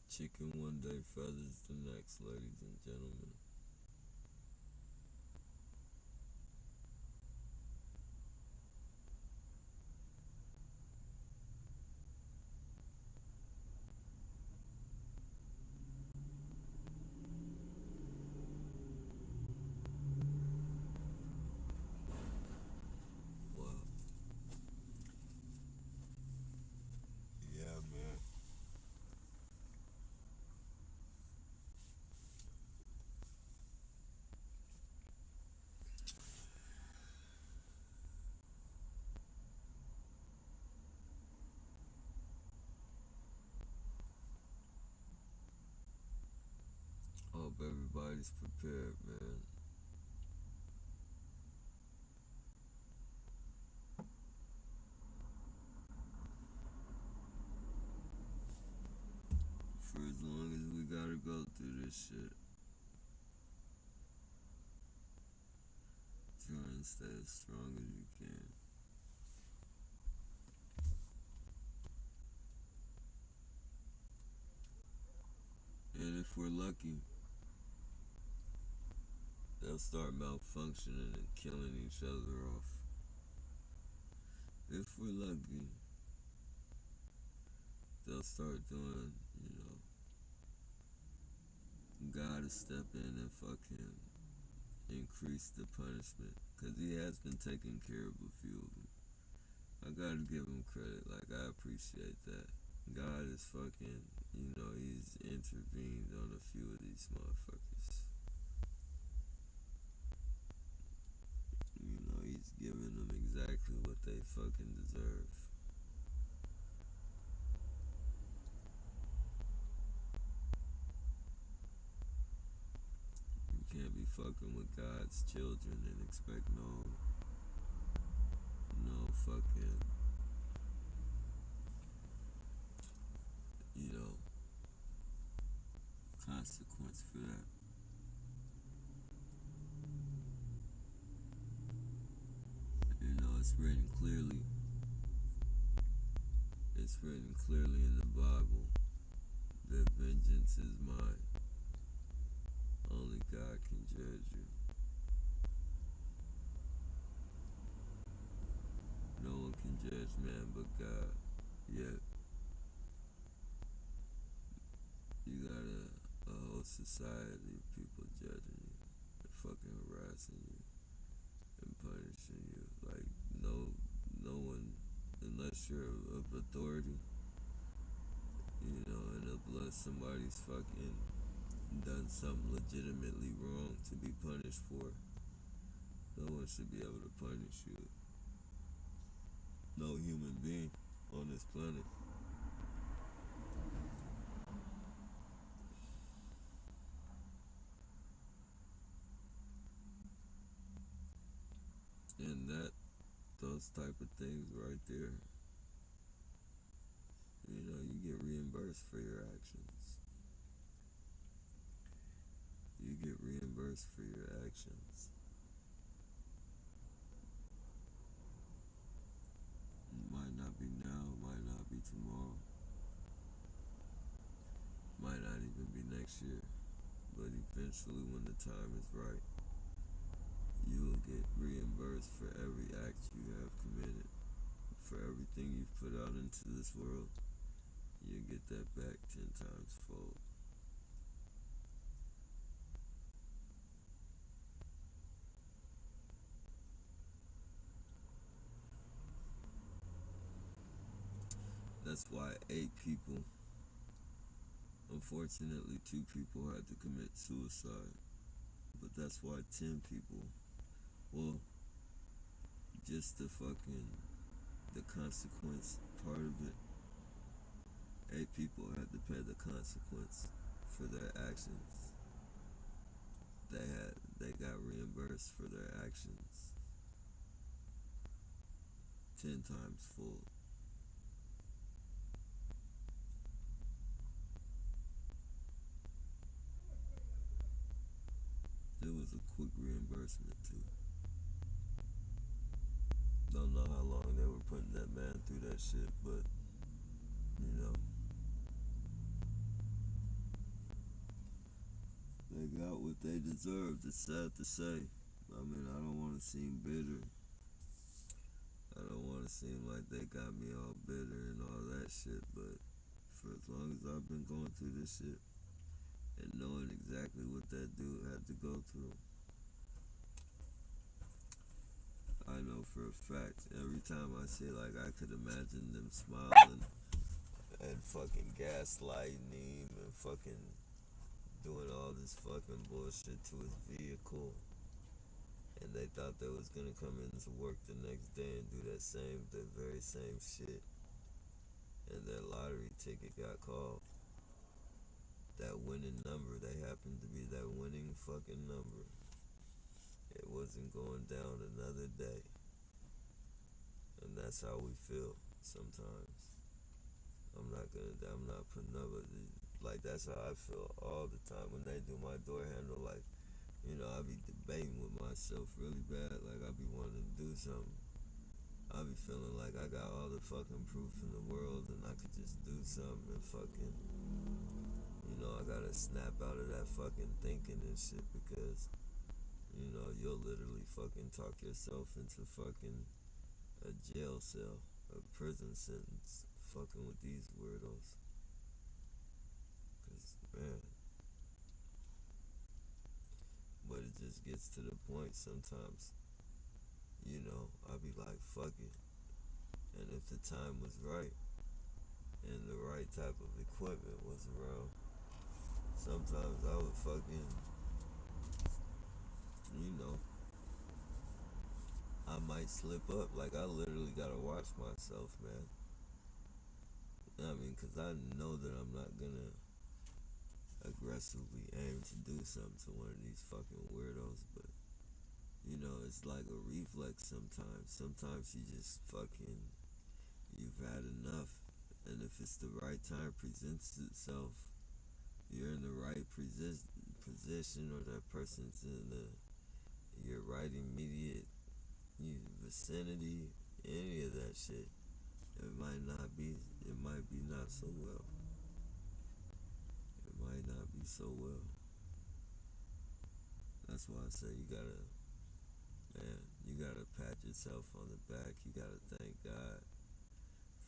Chicken one day, feathers the next, ladies and gentlemen. Wow. Yeah, man. Hope everybody's prepared, man. For as long as we gotta go through this shit. Try and stay as strong as you can. And if we're lucky, they'll start malfunctioning and killing each other off. If we're lucky, they'll start doing, God to step in and fucking increase the punishment. Because he has been taking care of a few of them. I gotta give him credit. Like, I appreciate that. God is fucking, he's intervened on a few of these motherfuckers. He's giving them exactly what they fucking deserve. You can't be fucking with God's children and expect no fucking, consequence for that. It's written clearly. It's written clearly in the Bible that vengeance is mine. Only God can judge you. No one can judge man but God. Yet, you got a whole society of people judging you and fucking harassing you and punishing you authority, and unless somebody's fucking done something legitimately wrong to be punished for, no one should be able to punish you. No human being on this planet. And those type of things right there, you get reimbursed for your actions. You get reimbursed for your actions. It might not be now, might not be tomorrow, might not even be next year, but eventually when the time is right, you will get reimbursed for every act you have committed. For everything you've put out into this world, you get that back 10 times fold. That's why 8 people, unfortunately 2 people had to commit suicide. But that's why 10 people, well, just the consequence part of it, 8 people had to pay the consequence for their actions. They got reimbursed for their actions 10 times full. It was a quick reimbursement too. Don't know how long they were putting that man through that shit, but they got what they deserved. It's sad to say. I mean, I don't want to seem bitter. I don't want to seem like they got me all bitter and all that shit, but for as long as I've been going through this shit and knowing exactly what that dude had to go through, I know for a fact, every time I say, like, I could imagine them smiling and fucking gaslighting him and fucking doing all this fucking bullshit to his vehicle, and they thought they was gonna come into work the next day and do the very same shit, and their lottery ticket got called. That winning number, they happened to be that winning fucking number. It wasn't going down another day. And that's how we feel sometimes. I'm not putting up with it. Like, that's how I feel all the time when they do my door handle. Like, I be debating with myself really bad. Like, I be wanting to do something. I be feeling like I got all the fucking proof in the world and I could just do something and fucking, I gotta snap out of that fucking thinking and shit because, you'll literally fucking talk yourself into fucking a jail cell, a prison sentence, fucking with these weirdos. Cause, man, but it just gets to the point sometimes, I be like, fuck it. And if the time was right and the right type of equipment was around, sometimes I would fucking, I might slip up. Like, I literally gotta watch myself, man. I mean, cause I know that I'm not gonna aggressively aim to do something to one of these fucking weirdos, but it's like a reflex sometimes. Sometimes you just fucking, you've had enough, and if it's the right time presents itself, you're in the right position, or that person's in your right immediate vicinity, any of that shit, it might be not so well. It might not be so well. That's why I say you gotta pat yourself on the back. You gotta thank God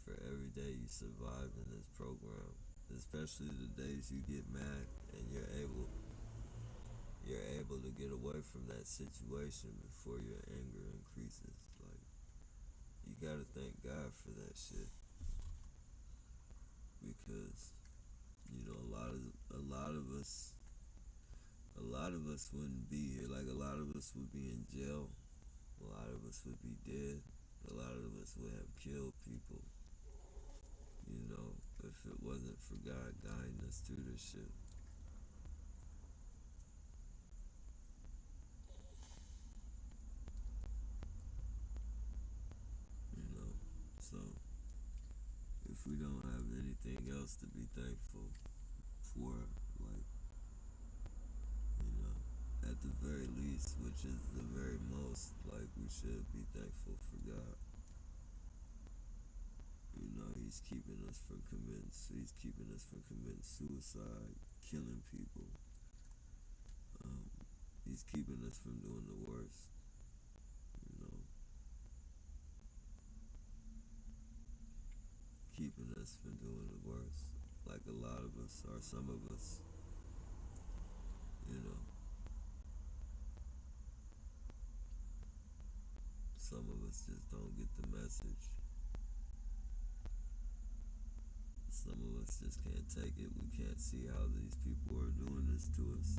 for every day you survive in this program, especially the days you get mad and you're able to get away from that situation before your anger increases. Like, you gotta thank God for that shit. because a lot of us wouldn't be here. Like, a lot of us would be in jail. A lot of us would be dead. A lot of us would have killed people. If it wasn't for God guiding us through this shit. So if we don't have anything else to be thankful for, like, at the very least, which is the very most, like, we should be thankful for God. He's keeping us from committing suicide, killing people. He's keeping us from doing the worst. Keeping us from doing the worst. Like a lot of us, or some of us, some of us just don't get the message. Some of us just can't take it. We can't see how these people are doing this to us.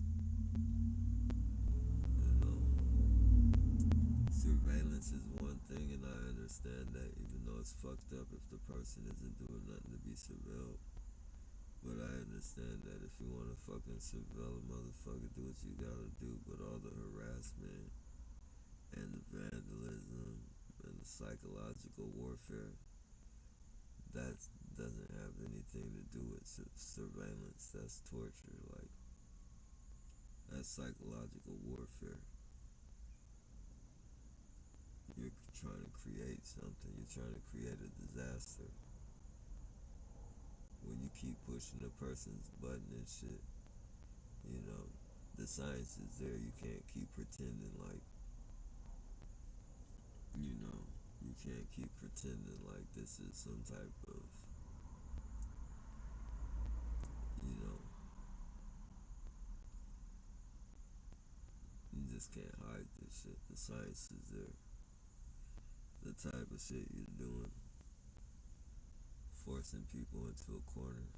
Surveillance is one thing, and I understand that, even though it's fucked up if the person isn't doing nothing to be surveilled. But I understand that if you want to fucking surveil a motherfucker, do what you gotta do. But all the harassment and the vandalism and the psychological warfare, that doesn't have anything to do with surveillance. That's torture. Like, that's psychological warfare. You're trying to create something. You're trying to create a disaster. When you keep pushing a person's button and shit, the science is there. You can't keep pretending like, you can't keep pretending like this is some type of, you just can't hide this shit. The science is there. The type of shit you're doing, forcing people into a corner,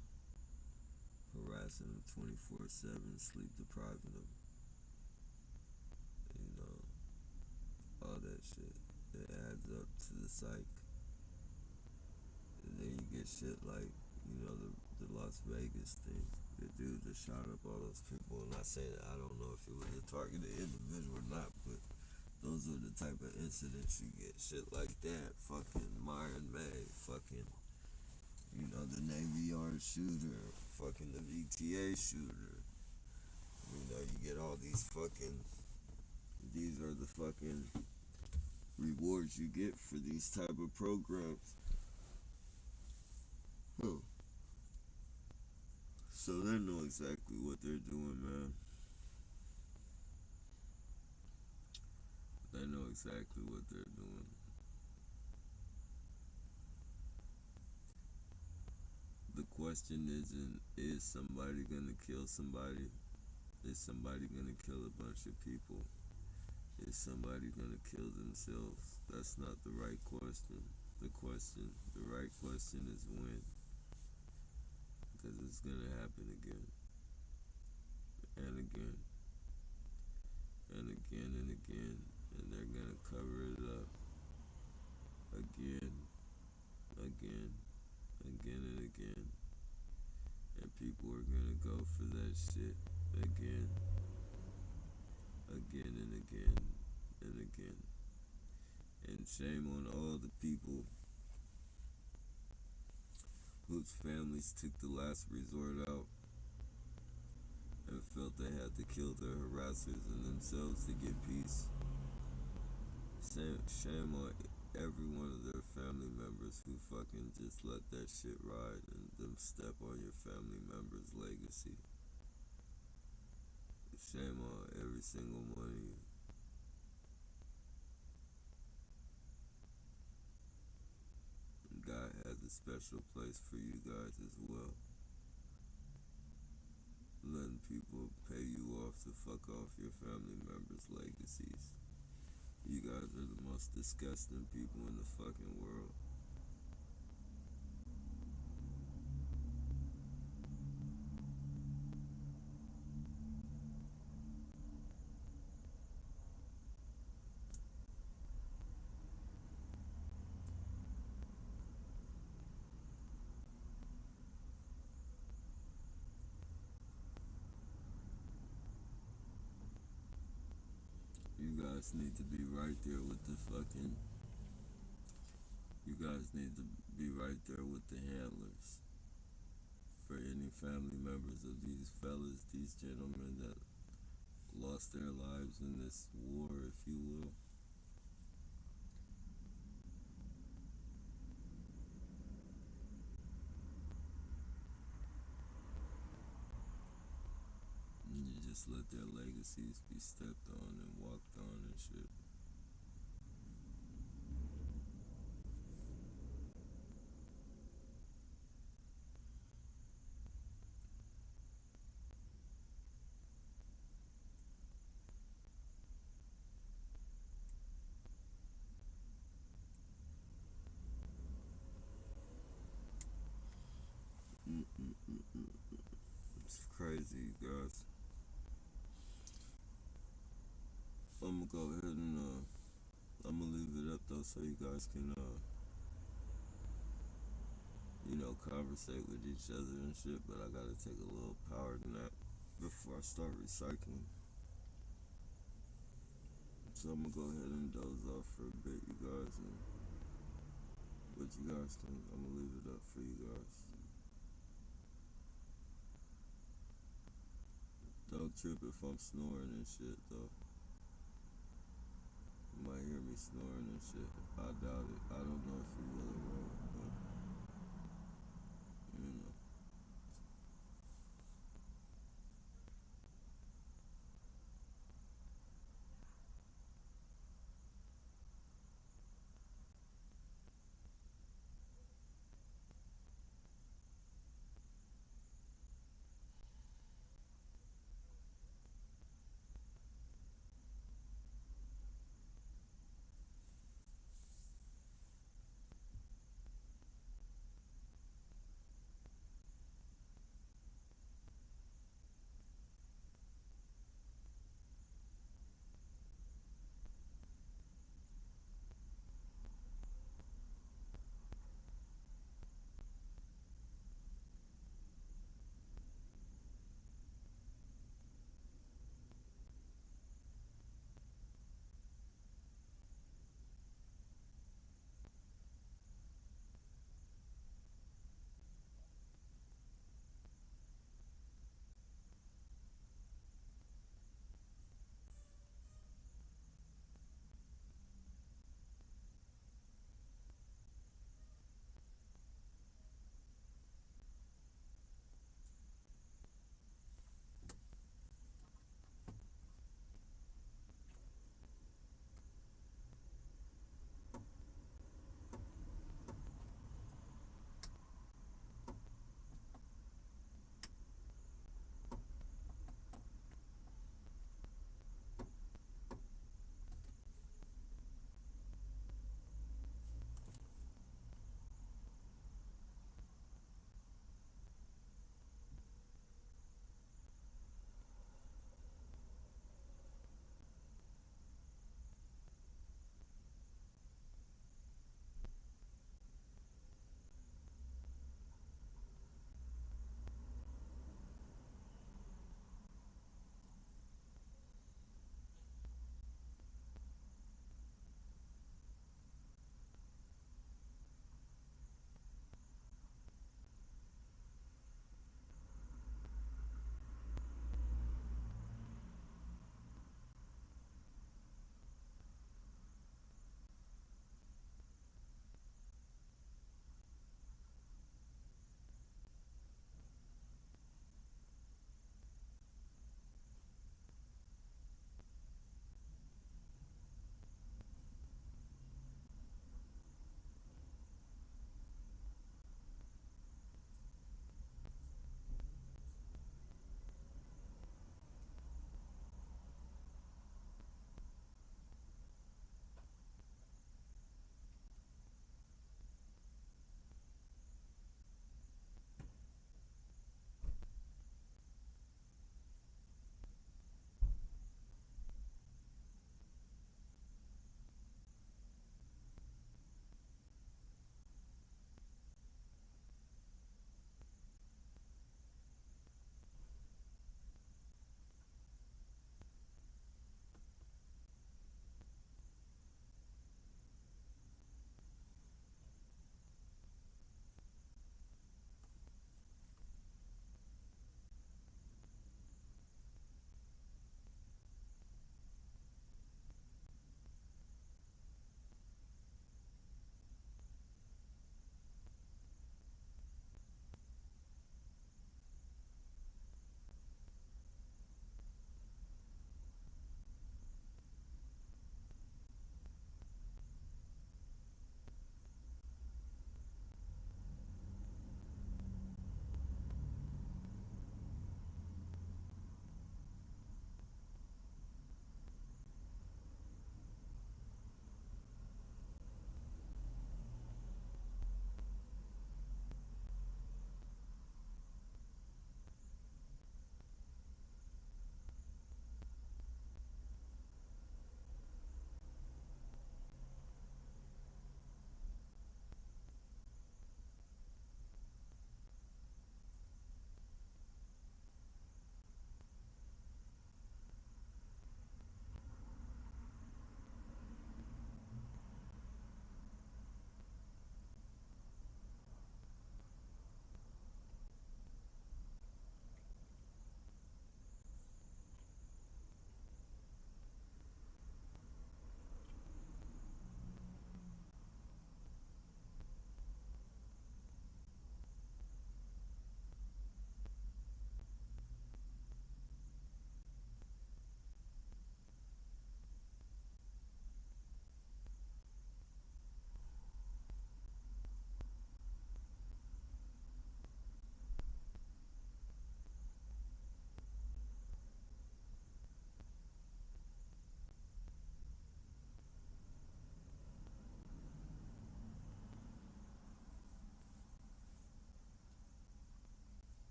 harassing them 24/7, sleep depriving them, all that shit. It adds up to the psyche. And then you get shit like, the Las Vegas thing. The dude that shot up all those people. I'm not saying that, I don't know if it was a targeted individual or not, but those are the type of incidents you get. Shit like that. Fucking Myron May. Fucking, the Navy Yard shooter. Fucking the VTA shooter. You get all these fucking, these are the fucking rewards you get for these type of programs. So they know exactly what they're doing, man. They know exactly what they're doing. The question isn't, is somebody gonna kill somebody? Is somebody gonna kill a bunch of people? Is somebody gonna kill themselves? That's not the right question. The right question is when. Because it's gonna happen again. And again. And again and again. And they're gonna cover it up. Again. Again. Again and again. And people are gonna go for that shit again. Again and again and again. And shame on all the people whose families took the last resort out and felt they had to kill their harassers and themselves to get peace. Shame on every one of their family members who fucking just let that shit ride and them step on your family member's legacy. Shame on every single one of you. God has a special place for you guys as well. Letting people pay you off to fuck off your family members' legacies. You guys are the most disgusting people in the fucking world. guys need to be right there with the fucking. You guys need to be right there with the handlers. For any family members of these fellas, these gentlemen that lost their lives in this war, if you will. And you just let their legacies be stepped on and walked on and shit. It's crazy, guys. I'm gonna go ahead and I'm gonna leave it up though, so you guys can conversate with each other and shit. But I gotta take a little power nap before I start recycling. So I'm gonna go ahead and doze off for a bit, you guys, and what you guys think. I'm gonna leave it up for you guys. Don't trip if I'm snoring and shit, though. You might hear me snoring and shit. I doubt it. I don't know if you will or won't, but, you know.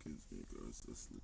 kesinlikle hassaslık.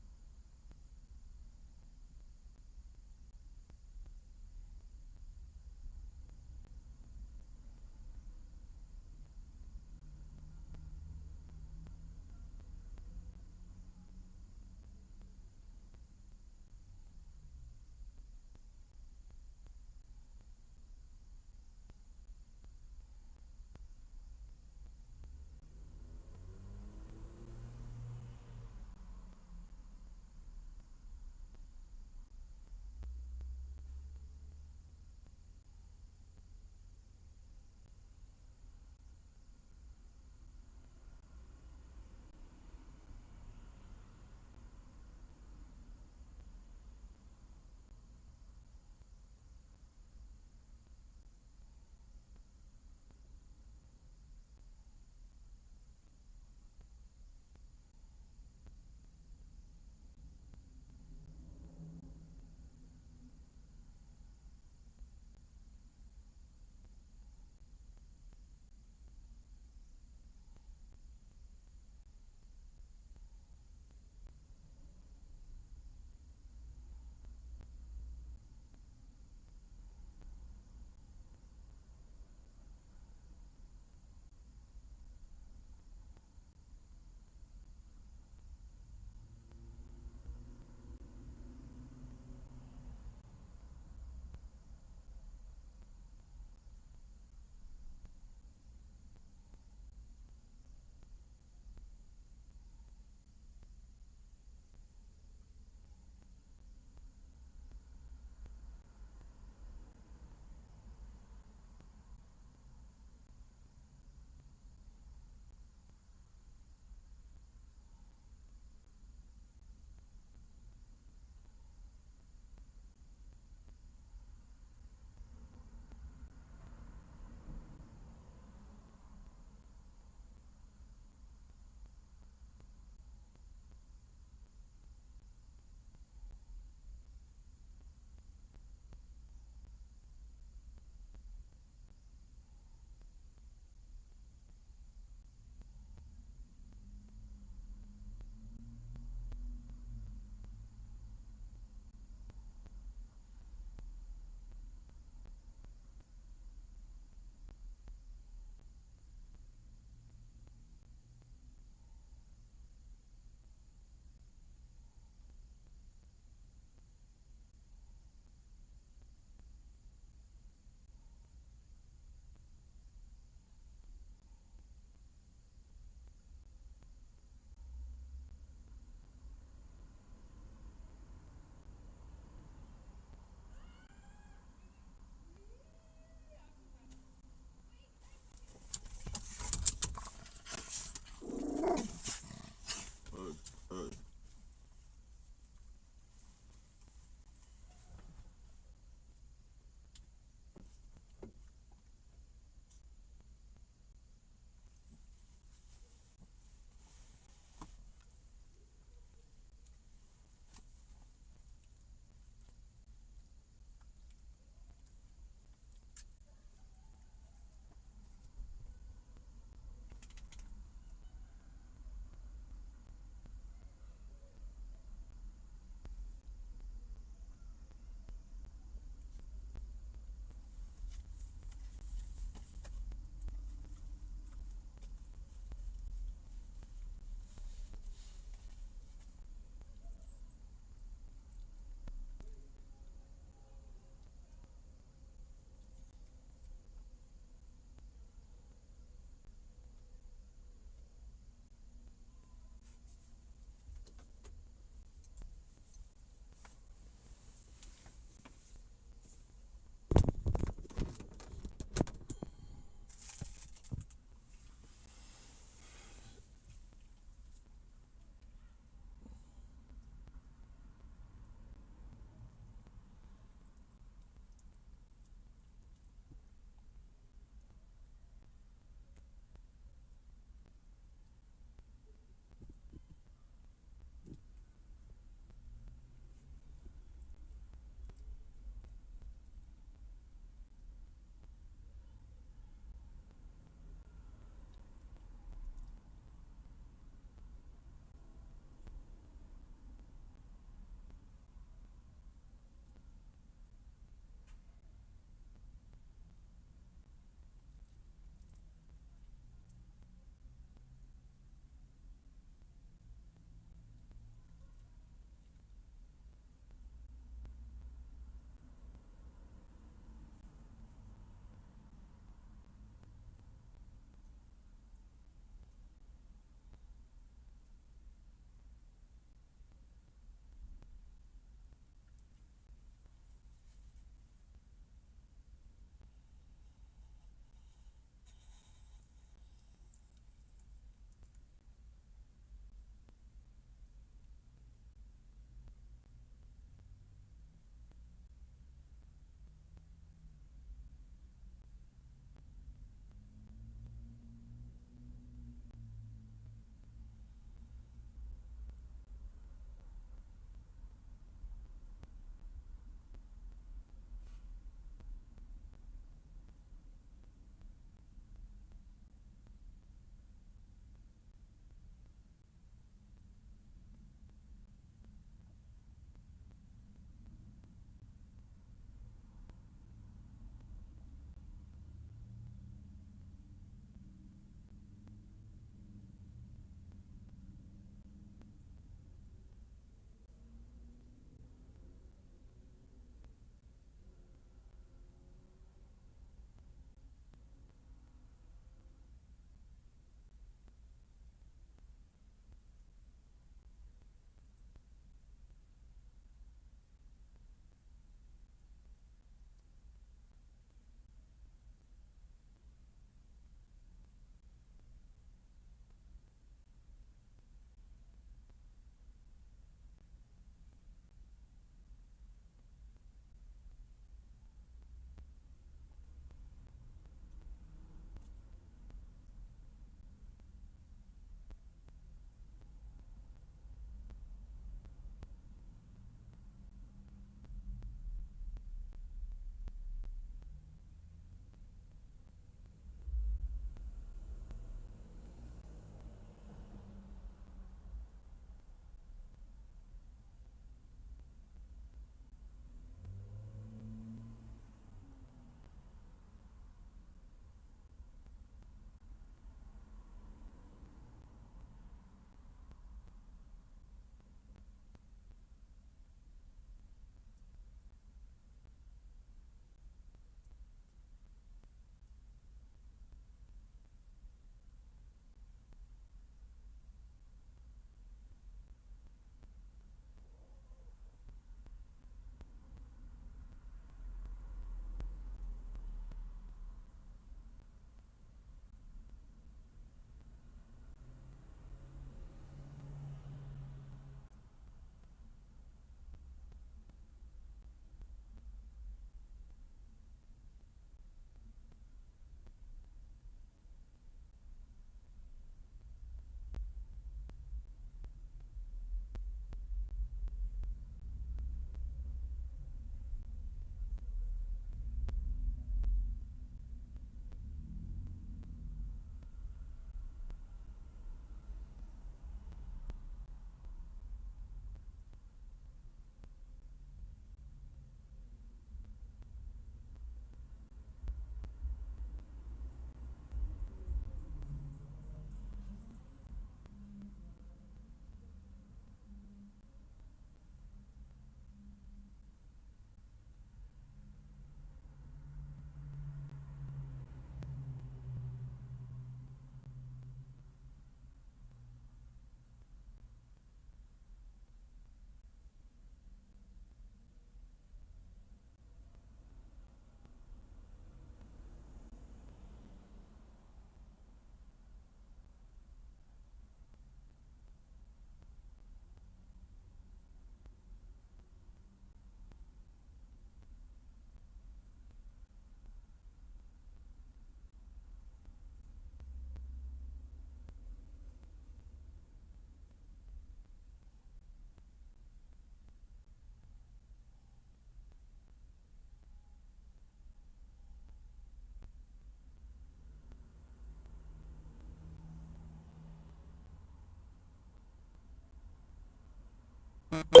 Bye.